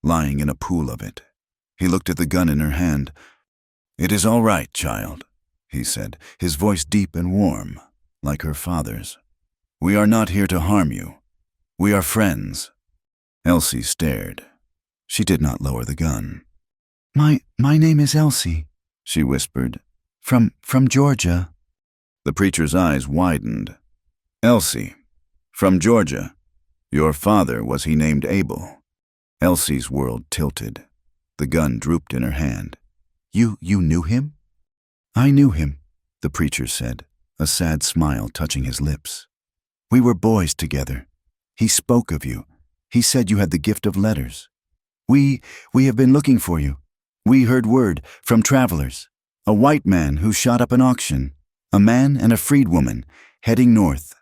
Speaker 1: lying in a pool of it. He looked at the gun in her hand. "It is all right, child," he said, his voice deep and warm, like her father's. "We are not here to harm you. We are friends." Elsie stared. She did not lower the gun. My name is Elsie," she whispered. From Georgia." The preacher's eyes widened. "Elsie, from Georgia. Your father, was he named Abel?" Elsie's world tilted. The gun drooped in her hand. You knew him?" "I knew him," the preacher said, a sad smile touching his lips. "We were boys together. He spoke of you. He said you had the gift of letters. We have been looking for you. We heard word from travelers. A white man who shot up an auction. A man and a freedwoman heading north."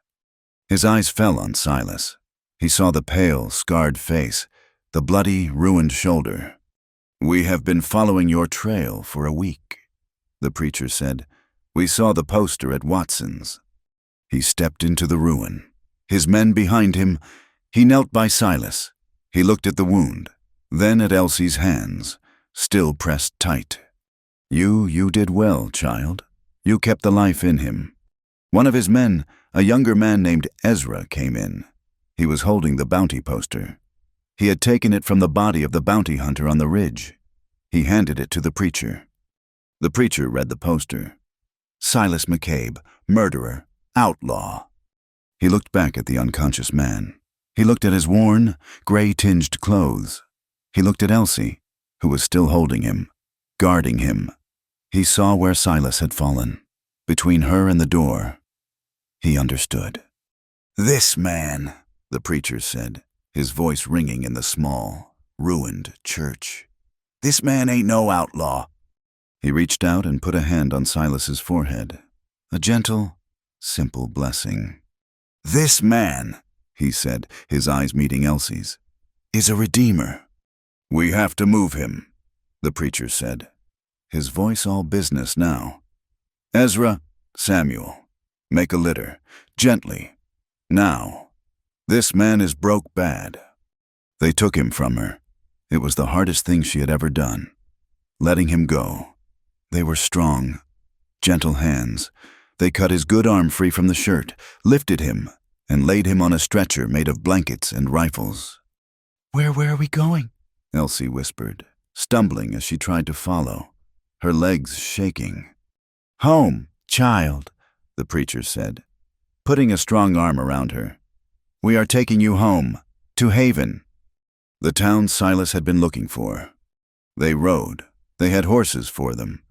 Speaker 1: His eyes fell on Silas. He saw the pale, scarred face, the bloody, ruined shoulder. "We have been following your trail for a week," the preacher said. "We saw the poster at Watson's." He stepped into the ruin. His men behind him. He knelt by Silas. He looked at the wound, then at Elsie's hands, still pressed tight. You did well, child. You kept the life in him." One of his men, a younger man named Ezra, came in. He was holding the bounty poster. He had taken it from the body of the bounty hunter on the ridge. He handed it to the preacher. The preacher read the poster. Silas McCabe, murderer, outlaw. He looked back at the unconscious man. He looked at his worn, gray-tinged clothes. He looked at Elsie, who was still holding him, guarding him. He saw where Silas had fallen, between her and the door. He understood. "This man," the preacher said, his voice ringing in the small, ruined church. "This man ain't no outlaw." He reached out and put a hand on Silas's forehead, a gentle, simple blessing. "This man," he said, his eyes meeting Elsie's, "is a redeemer." "We have to move him," the preacher said, his voice all business now. "Ezra, Samuel, make a litter, gently, now. This man is broke bad." They took him from her. It was the hardest thing she had ever done, letting him go. They were strong, gentle hands. They cut his good arm free from the shirt, lifted him, and laid him on a stretcher made of blankets and rifles. Where are we going?" Elsie whispered, stumbling as she tried to follow, her legs shaking. "Home, child," the preacher said, putting a strong arm around her. "We are taking you home, to Haven." The town Silas had been looking for. They rode. They had horses for them.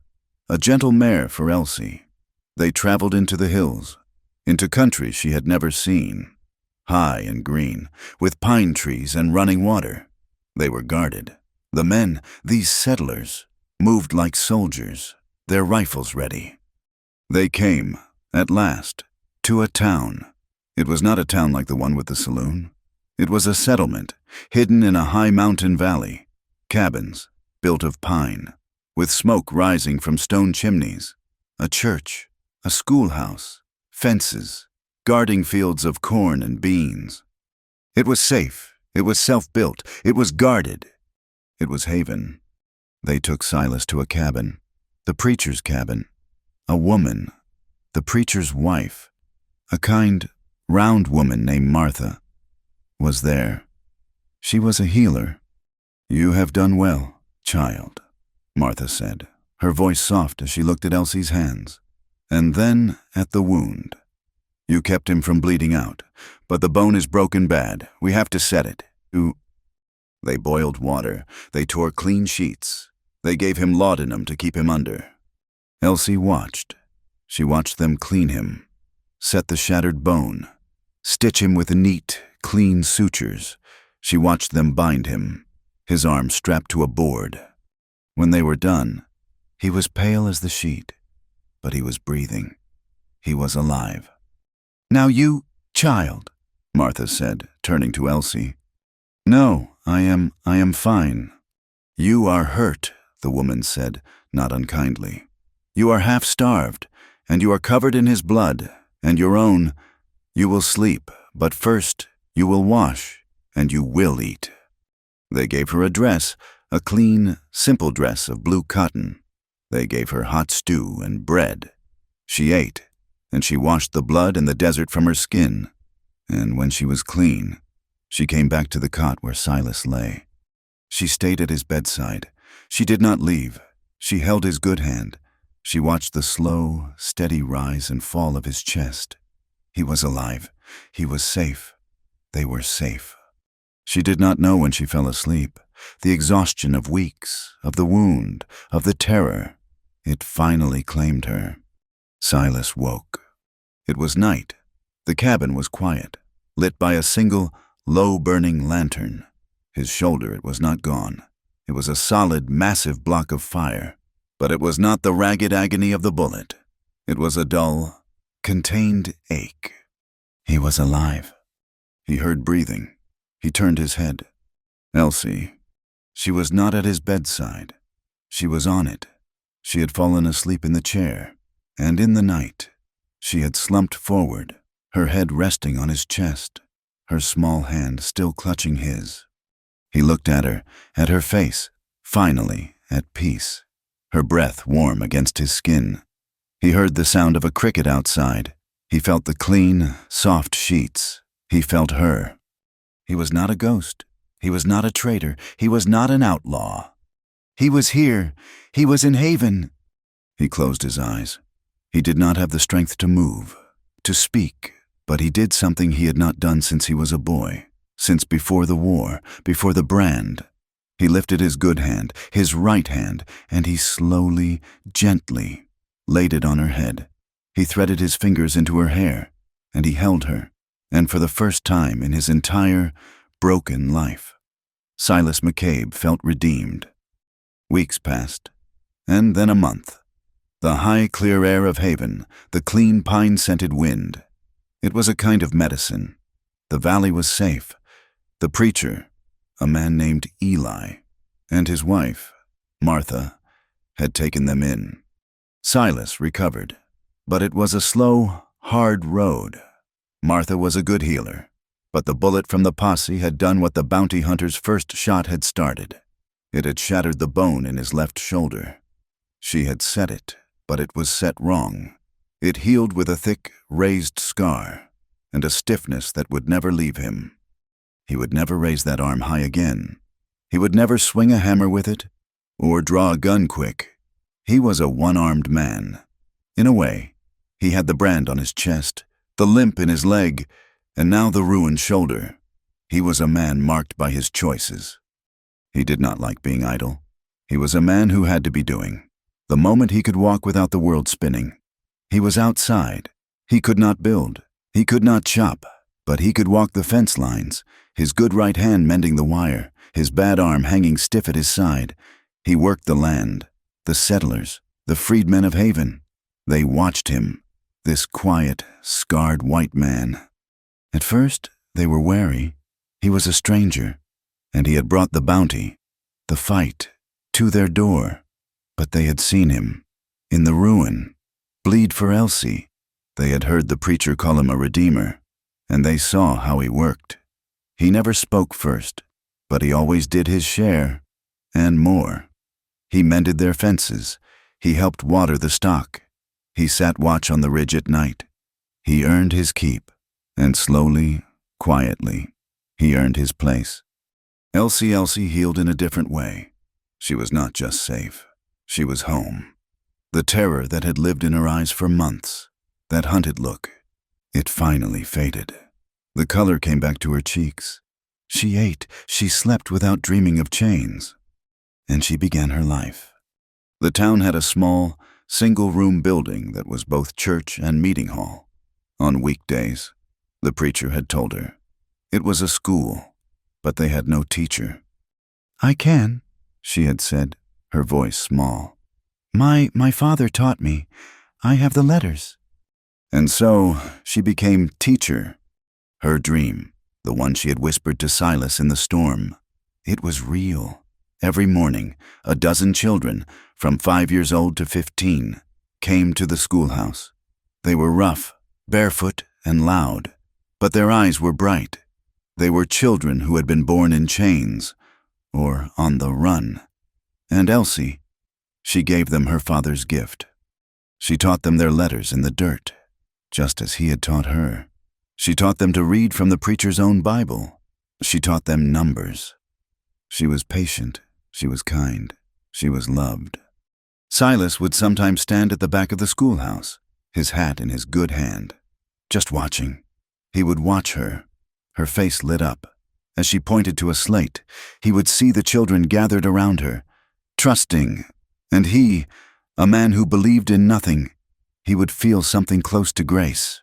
Speaker 1: A gentle mare for Elsie. They traveled into the hills, into country she had never seen, high and green, with pine trees and running water. They were guarded. The men, these settlers, moved like soldiers, their rifles ready. They came, at last, to a town. It was not a town like the one with the saloon. It was a settlement, hidden in a high mountain valley, cabins built of pine, with smoke rising from stone chimneys, a church, a schoolhouse, fences, guarding fields of corn and beans. It was safe, it was self-built, it was guarded. It was haven. They took Silas to a cabin, the preacher's cabin. A woman, the preacher's wife, a kind, round woman named Martha, was there. She was a healer. "You have done well, child," Martha said, her voice soft as she looked at Elsie's hands, and then at the wound. "You kept him from bleeding out, but the bone is broken bad. We have to set it. They boiled water. They tore clean sheets. They gave him laudanum to keep him under. Elsie watched. She watched them clean him, set the shattered bone, stitch him with neat, clean sutures. She watched them bind him, his arm strapped to a board. When they were done, he was pale as the sheet, but he was breathing. He was alive. "Now you, child," Martha said, turning to Elsie. "No, I am fine." "You are hurt," the woman said, not unkindly. "You are half-starved, and you are covered in his blood, and your own. You will sleep, but first you will wash, and you will eat." They gave her a dress, a clean, simple dress of blue cotton. They gave her hot stew and bread. She ate, and she washed the blood and the desert from her skin. And when she was clean, she came back to the cot where Silas lay. She stayed at his bedside. She did not leave. She held his good hand. She watched the slow, steady rise and fall of his chest. He was alive. He was safe. They were safe. She did not know when she fell asleep. The exhaustion of weeks, of the wound, of the terror. It finally claimed her. Silas woke. It was night. The cabin was quiet, lit by a single, low-burning lantern. His shoulder, it was not gone. It was a solid, massive block of fire. But it was not the ragged agony of the bullet. It was a dull, contained ache. He was alive. He heard breathing. He turned his head. Elsie. She was not at his bedside. She was on it. She had fallen asleep in the chair, and in the night, she had slumped forward, her head resting on his chest, her small hand still clutching his. He looked at her face, finally at peace, her breath warm against his skin. He heard the sound of a cricket outside. He felt the clean, soft sheets. He felt her. He was not a ghost. He was not a traitor. He was not an outlaw. He was here. He was in haven. He closed his eyes. He did not have the strength to move, to speak, but he did something he had not done since he was a boy, since before the war, before the brand. He lifted his good hand, his right hand, and he slowly, gently laid it on her head. He threaded his fingers into her hair, and he held her, and for the first time in his entire, broken life, Silas McCabe felt redeemed. Weeks passed, and then a month. The high, clear air of Haven, the clean, pine-scented wind. It was a kind of medicine. The valley was safe. The preacher, a man named Eli, and his wife, Martha, had taken them in. Silas recovered, but it was a slow, hard road. Martha was a good healer, but the bullet from the posse had done what the bounty hunter's first shot had started. It had shattered the bone in his left shoulder. She had set it, but it was set wrong. It healed with a thick, raised scar, and a stiffness that would never leave him. He would never raise that arm high again. He would never swing a hammer with it, or draw a gun quick. He was a one-armed man. In a way, he had the brand on his chest, the limp in his leg, and now the ruined shoulder. He was a man marked by his choices. He did not like being idle. He was a man who had to be doing. The moment he could walk without the world spinning. He was outside. He could not build, he could not chop, but he could walk the fence lines, his good right hand mending the wire, his bad arm hanging stiff at his side. He worked the land, the settlers, the freedmen of Haven. They watched him, this quiet, scarred white man. At first, they were wary. He was a stranger, and he had brought the bounty, the fight, to their door. But they had seen him, in the ruin, bleed for Elsie. They had heard the preacher call him a redeemer, and they saw how he worked. He never spoke first, but he always did his share, and more. He mended their fences. He helped water the stock. He sat watch on the ridge at night. He earned his keep, and slowly, quietly, he earned his place. Elsie healed in a different way. She was not just safe. She was home. The terror that had lived in her eyes for months, that hunted look, it finally faded. The color came back to her cheeks. She ate, she slept without dreaming of chains. And she began her life. The town had a small, single-room building that was both church and meeting hall. On weekdays, the preacher had told her, it was a school, but they had no teacher. "I can," she had said, her voice small. My father taught me. I have the letters." And so she became teacher. Her dream, the one she had whispered to Silas in the storm, it was real. Every morning, a dozen children, from 5 years old to 15, came to the schoolhouse. They were rough, barefoot, and loud, but their eyes were bright. They were children who had been born in chains, or on the run. And Elsie, she gave them her father's gift. She taught them their letters in the dirt, just as he had taught her. She taught them to read from the preacher's own Bible. She taught them numbers. She was patient. She was kind. She was loved. Silas would sometimes stand at the back of the schoolhouse, his hat in his good hand, just watching. He would watch her, her face lit up. As she pointed to a slate, he would see the children gathered around her, trusting, and he, a man who believed in nothing, he would feel something close to grace.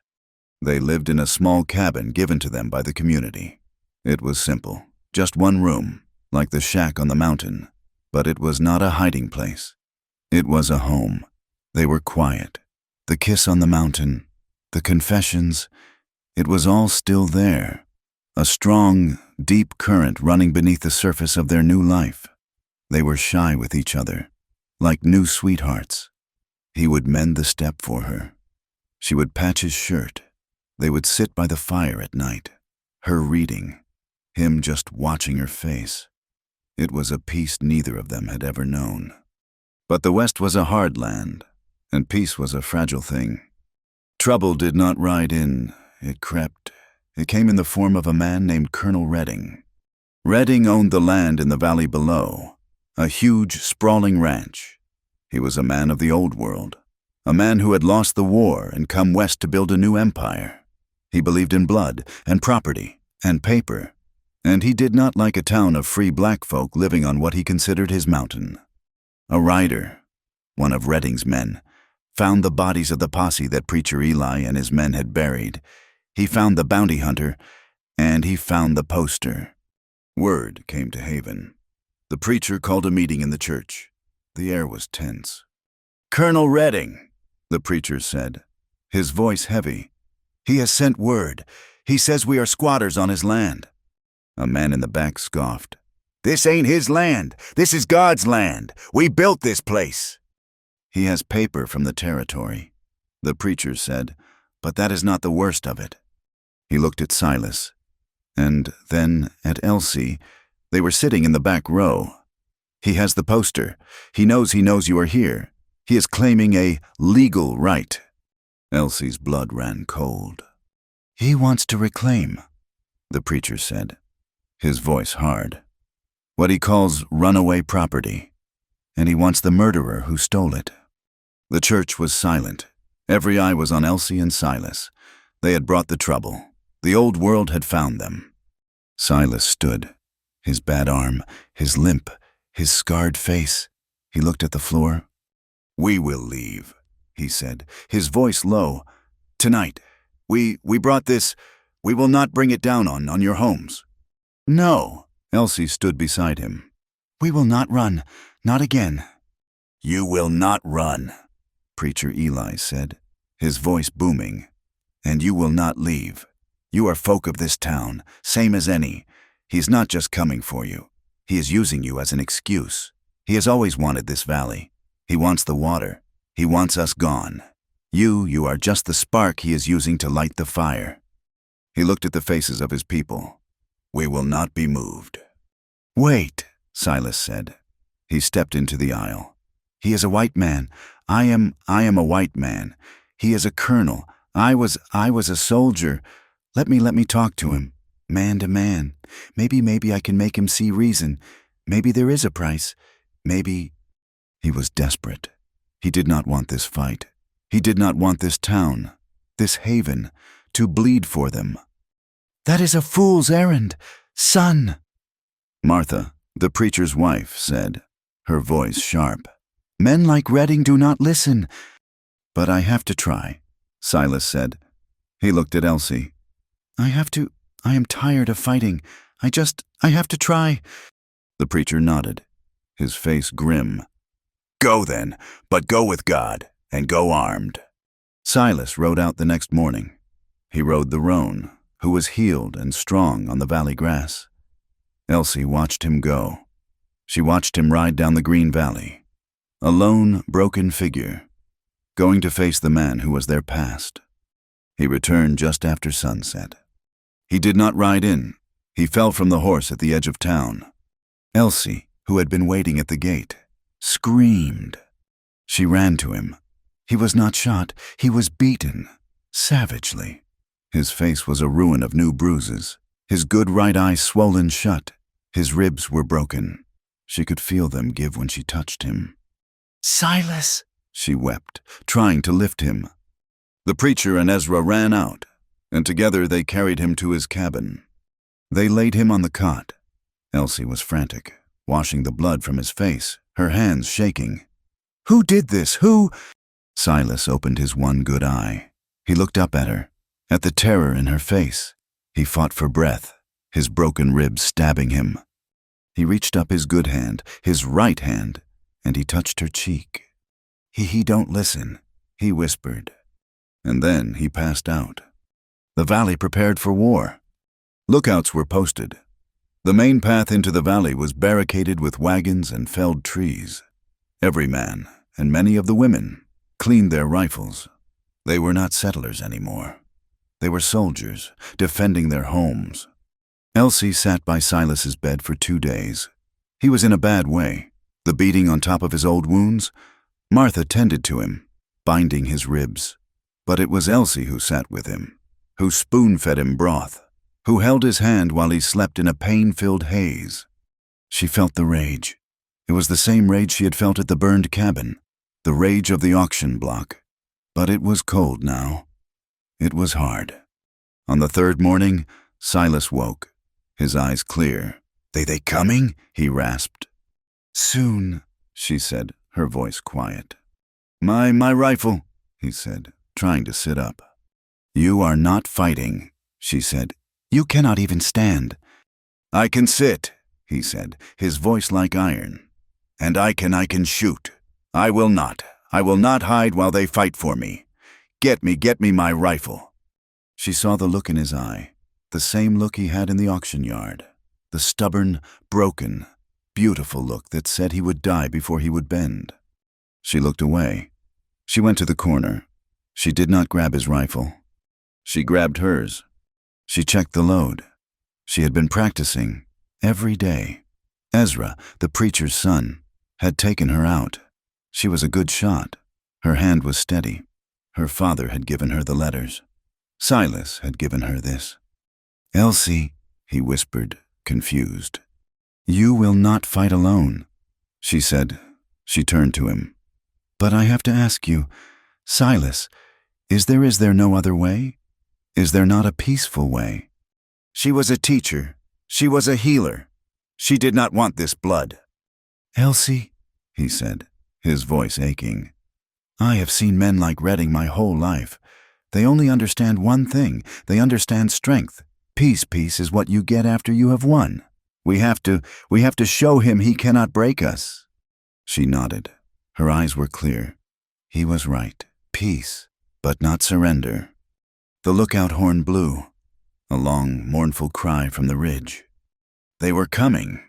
Speaker 1: They lived in a small cabin given to them by the community. It was simple, just one room, like the shack on the mountain, but it was not a hiding place. It was a home. They were quiet. The kiss on the mountain, the confessions, it was all still there. A strong, deep current running beneath the surface of their new life. They were shy with each other, like new sweethearts. He would mend the step for her. She would patch his shirt. They would sit by the fire at night, her reading, him just watching her face. It was a peace neither of them had ever known. But the West was a hard land, and peace was a fragile thing. Trouble did not ride in, it crept. It came in the form of a man named Colonel Redding. Redding owned the land in the valley below, a huge, sprawling ranch. He was a man of the old world, a man who had lost the war and come west to build a new empire. He believed in blood and property and paper, and he did not like a town of free black folk living on what he considered his mountain. A rider, one of Redding's men, found the bodies of the posse that Preacher Eli and his men had buried. He found the bounty hunter, and he found the poster. Word came to Haven. The preacher called a meeting in the church. The air was tense. "Colonel Redding," the preacher said, his voice heavy. "He has sent word. He says we are squatters on his land." A man in the back scoffed. "This ain't his land. This is God's land. We built this place." "He has paper from the territory," the preacher said, "but that is not the worst of it." He looked at Silas, and then at Elsie. They were sitting in the back row. "He has the poster. He knows you are here. He is claiming a legal right." Elsie's blood ran cold. "He wants to reclaim," the preacher said, his voice hard, "what he calls runaway property, and he wants the murderer who stole it." The church was silent. Every eye was on Elsie and Silas. They had brought the trouble. The old world had found them. Silas stood, his bad arm, his limp, his scarred face. He looked at the floor. "We will leave," he said, his voice low. Tonight, we brought this. We will not bring it down on your homes." "No." Elsie stood beside him. "We will not run. Not again." "You will not run," Preacher Eli said, his voice booming. "And you will not leave. You are folk of this town, same as any. He's not just coming for you. He is using you as an excuse. He has always wanted this valley. He wants the water. He wants us gone. You are just the spark he is using to light the fire." He looked at the faces of his people. "We will not be moved." "Wait," Silas said. He stepped into the aisle. "He is a white man. I am a white man. He is a colonel. I was a soldier. Let me talk to him, man to man. Maybe I can make him see reason. Maybe there is a price. Maybe—" He was desperate. He did not want this fight. He did not want this town, this haven, to bleed for them. "That is a fool's errand, son," Martha, the preacher's wife, said, her voice sharp. "Men like Redding do not listen." "But I have to try," Silas said. He looked at Elsie. I am tired of fighting. I have to try." The preacher nodded, his face grim. "Go then, but go with God, and go armed." Silas rode out the next morning. He rode the roan, who was healed and strong on the valley grass. Elsie watched him go. She watched him ride down the green valley, a lone, broken figure, going to face the man who was their past. He returned just after sunset. He did not ride in. He fell from the horse at the edge of town. Elsie, who had been waiting at the gate, screamed. She ran to him. He was not shot. He was beaten, savagely. His face was a ruin of new bruises, his good right eye swollen shut. His ribs were broken. She could feel them give when she touched him. "Silas," she wept, trying to lift him. The preacher and Ezra ran out, and together they carried him to his cabin. They laid him on the cot. Elsie was frantic, washing the blood from his face, her hands shaking. "Who did this? Who—" Silas opened his one good eye. He looked up at her, at the terror in her face. He fought for breath, his broken ribs stabbing him. He reached up his good hand, his right hand, and he touched her cheek. He don't listen," he whispered. And then he passed out. The valley prepared for war. Lookouts were posted. The main path into the valley was barricaded with wagons and felled trees. Every man, and many of the women, cleaned their rifles. They were not settlers anymore. They were soldiers, defending their homes. Elsie sat by Silas's bed for 2 days. He was in a bad way, the beating on top of his old wounds. Martha tended to him, binding his ribs. But it was Elsie who sat with him, who spoon-fed him broth, who held his hand while he slept in a pain-filled haze. She felt the rage. It was the same rage she had felt at the burned cabin, the rage of the auction block. But it was cold now. It was hard. On the 3rd morning, Silas woke, his eyes clear. They coming?" he rasped. "Soon," she said, her voice quiet. My rifle," he said, trying to sit up. "You are not fighting," she said. "You cannot even stand." "I can sit," he said, his voice like iron. "And I can shoot. I will not hide while they fight for me. Get me my rifle." She saw the look in his eye, the same look he had in the auction yard, the stubborn, broken, beautiful look that said he would die before he would bend. She looked away. She went to the corner. She did not grab his rifle. She grabbed hers. She checked the load. She had been practicing every day. Ezra, the preacher's son, had taken her out. She was a good shot. Her hand was steady. Her father had given her the letters. Silas had given her this. "Elsie," he whispered, confused. "You will not fight alone," she said. She turned to him. "But I have to ask you, Silas, is there no other way? Is there not a peaceful way?" She was a teacher. She was a healer. She did not want this blood. "Elsie," he said, his voice aching, "I have seen men like Redding my whole life. They only understand one thing. They understand strength. Peace is what you get after you have won. We have to show him he cannot break us." She nodded. Her eyes were clear. He was right. Peace, but not surrender. The lookout horn blew. A long, mournful cry from the ridge. They were coming.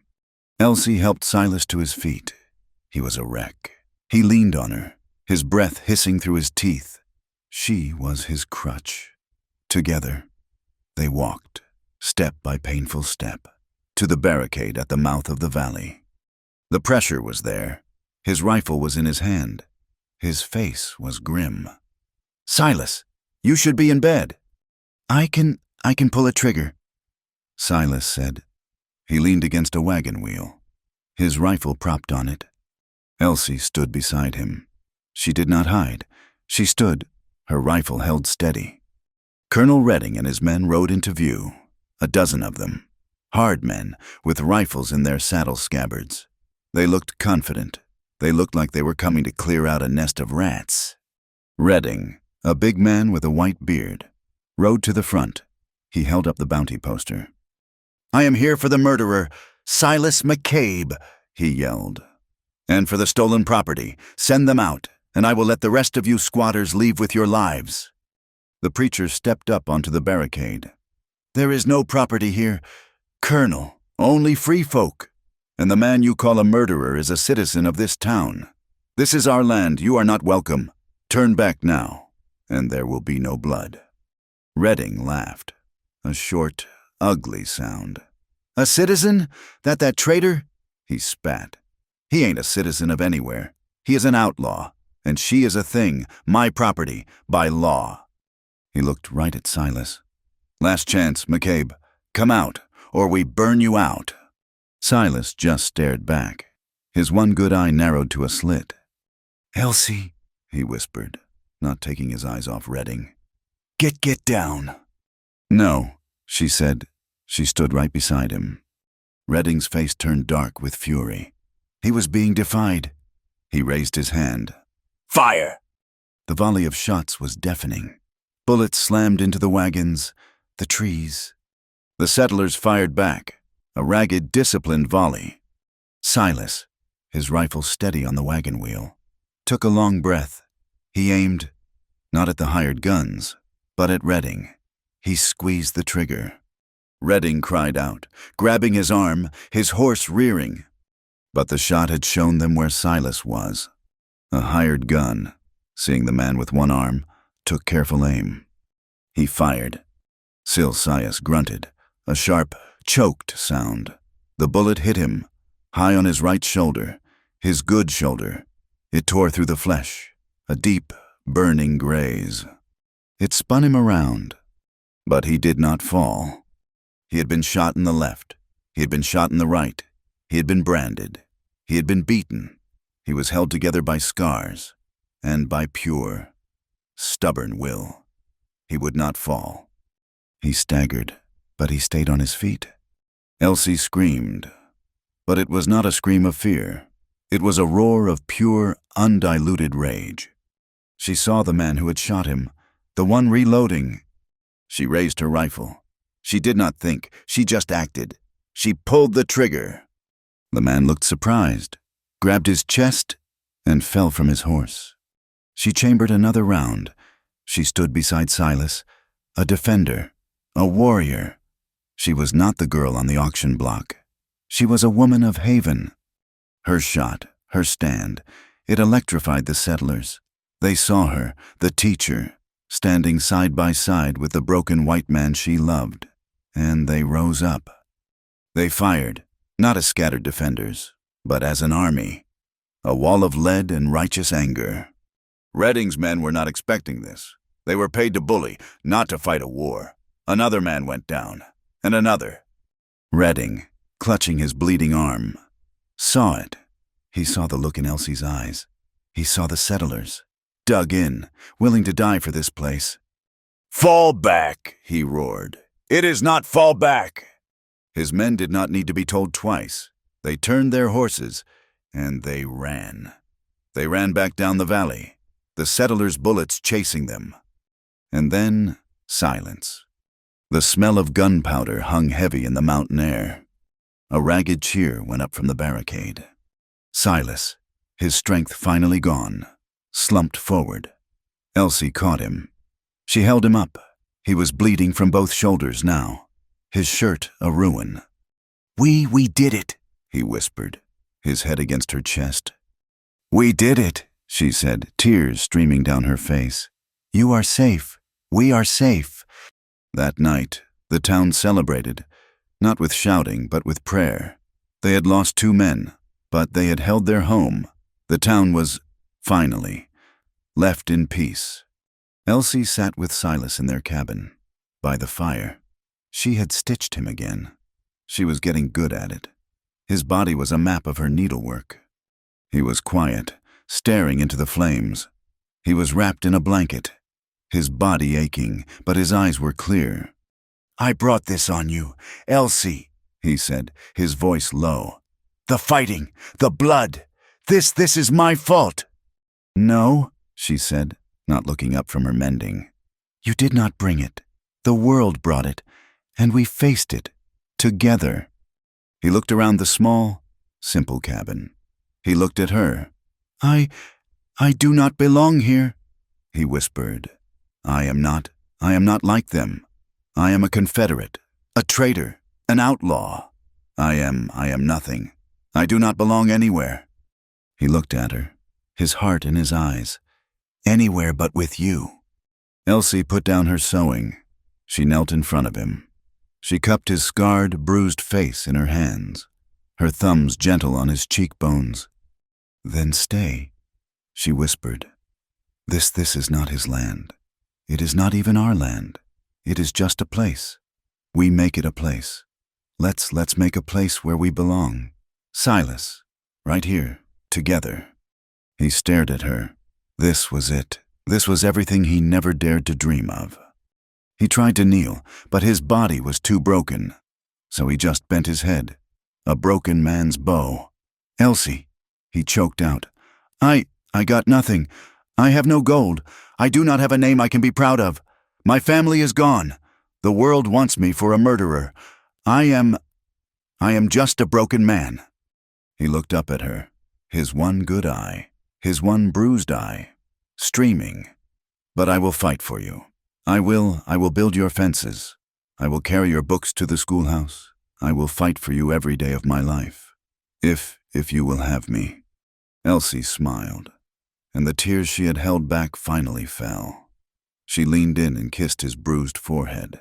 Speaker 1: Elsie helped Silas to his feet. He was a wreck. He leaned on her, his breath hissing through his teeth. She was his crutch. Together, they walked, step by painful step, to the barricade at the mouth of the valley. The pressure was there. His rifle was in his hand. His face was grim. "Silas, you should be in bed." I can pull a trigger," Silas said. He leaned against a wagon wheel, his rifle propped on it. Elsie stood beside him. She did not hide. She stood, her rifle held steady. Colonel Redding and his men rode into view, a dozen of them, hard men with rifles in their saddle scabbards. They looked confident. They looked like they were coming to clear out a nest of rats. Redding, a big man with a white beard, rode to the front. He held up the bounty poster. "I am here for the murderer, Silas McCabe," he yelled. "And for the stolen property. Send them out, and I will let the rest of you squatters leave with your lives." The preacher stepped up onto the barricade. "There is no property here, Colonel, only free folk. And the man you call a murderer is a citizen of this town. This is our land. You are not welcome. Turn back now, and there will be no blood." Redding laughed. A short, ugly sound. "A citizen? That traitor?" He spat. "He ain't a citizen of anywhere. He is an outlaw, and she is a thing, my property, by law." He looked right at Silas. "Last chance, McCabe. Come out, or we burn you out." Silas just stared back. His one good eye narrowed to a slit. "Elsie," he whispered, not taking his eyes off Redding. Get down." "No," she said. She stood right beside him. Redding's face turned dark with fury. He was being defied. He raised his hand. "Fire!" The volley of shots was deafening. Bullets slammed into the wagons, the trees. The settlers fired back, a ragged, disciplined volley. Silas, his rifle steady on the wagon wheel, took a long breath. He aimed, not at the hired guns, but at Redding. He squeezed the trigger. Redding cried out, grabbing his arm, his horse rearing. But the shot had shown them where Silas was. A hired gun, seeing the man with one arm, took careful aim. He fired. Silas grunted, a sharp, choked sound. The bullet hit him, high on his right shoulder, his good shoulder. It tore through the flesh, a deep, burning graze. It spun him around, but he did not fall. He had been shot in the left. He had been shot in the right. He had been branded. He had been beaten. He was held together by scars and by pure, stubborn will. He would not fall. He staggered, but he stayed on his feet. Elsie screamed, but it was not a scream of fear. It was a roar of pure, undiluted rage. She saw the man who had shot him, the one reloading. She raised her rifle. She did not think. She just acted. She pulled the trigger. The man looked surprised, grabbed his chest, and fell from his horse. She chambered another round. She stood beside Silas, a defender, a warrior. She was not the girl on the auction block. She was a woman of Haven. Her shot, her stand, it electrified the settlers. They saw her, the teacher, standing side by side with the broken white man she loved, and they rose up. They fired, not as scattered defenders, but as an army, a wall of lead and righteous anger. Redding's men were not expecting this. They were paid to bully, not to fight a war. Another man went down, and another. Redding, clutching his bleeding arm, saw it. He saw the look in Elsie's eyes. He saw the settlers, dug in, willing to die for this place. "Fall back," he roared. "It is not fall back." His men did not need to be told twice. They turned their horses, and they ran. They ran back down the valley, the settlers' bullets chasing them. And then silence. The smell of gunpowder hung heavy in the mountain air. A ragged cheer went up from the barricade. Silas, his strength finally gone, slumped forward. Elsie caught him. She held him up. He was bleeding from both shoulders now, his shirt a ruin. We did it," he whispered, his head against her chest. "We did it," she said, tears streaming down her face. "You are safe. We are safe." That night, the town celebrated, not with shouting, but with prayer. They had lost 2 men, but they had held their home. The town was, finally, left in peace. Elsie sat with Silas in their cabin, by the fire. She had stitched him again. She was getting good at it. His body was a map of her needlework. He was quiet, staring into the flames. He was wrapped in a blanket, his body aching, but his eyes were clear. "I brought this on you, Elsie," he said, his voice low. "The fighting, the blood. This is my fault." "No," she said, not looking up from her mending. "You did not bring it. The world brought it, and we faced it, together." He looked around the small, simple cabin. He looked at her. I do not belong here," he whispered. I am not like them. I am a Confederate, a traitor, an outlaw. I am nothing. I do not belong anywhere." He looked at her, his heart in his eyes. "Anywhere but with you." Elsie put down her sewing. She knelt in front of him. She cupped his scarred, bruised face in her hands, her thumbs gentle on his cheekbones. "Then stay," she whispered. This is not his land. It is not even our land. It is just a place. We make it a place. Let's make a place where we belong. Silas, right here, together." He stared at her. This was it. This was everything he never dared to dream of. He tried to kneel, but his body was too broken. So he just bent his head, a broken man's bow. "Elsie," he choked out. I got nothing. I have no gold. I do not have a name I can be proud of. My family is gone. The world wants me for a murderer. I am just a broken man." He looked up at her, his one good eye, his one bruised eye, streaming. "But I will fight for you. I will build your fences. I will carry your books to the schoolhouse. I will fight for you every day of my life. If you will have me." Elsie smiled, and the tears she had held back finally fell. She leaned in and kissed his bruised forehead.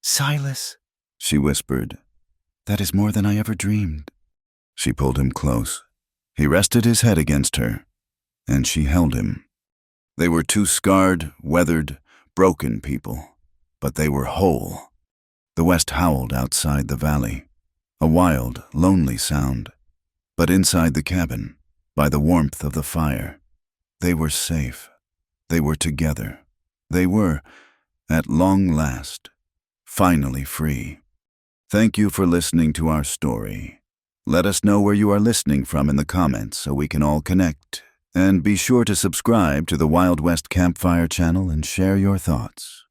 Speaker 1: "Silas," she whispered, "that is more than I ever dreamed." She pulled him close. He rested his head against her, and she held him. They were 2 scarred, weathered, broken people, but they were whole. The west howled outside the valley, a wild, lonely sound. But inside the cabin, by the warmth of the fire, they were safe. They were together. They were, at long last, finally free. Thank you for listening to our story. Let us know where you are listening from in the comments so we can all connect. And be sure to subscribe to the Wild West Campfire channel and share your thoughts.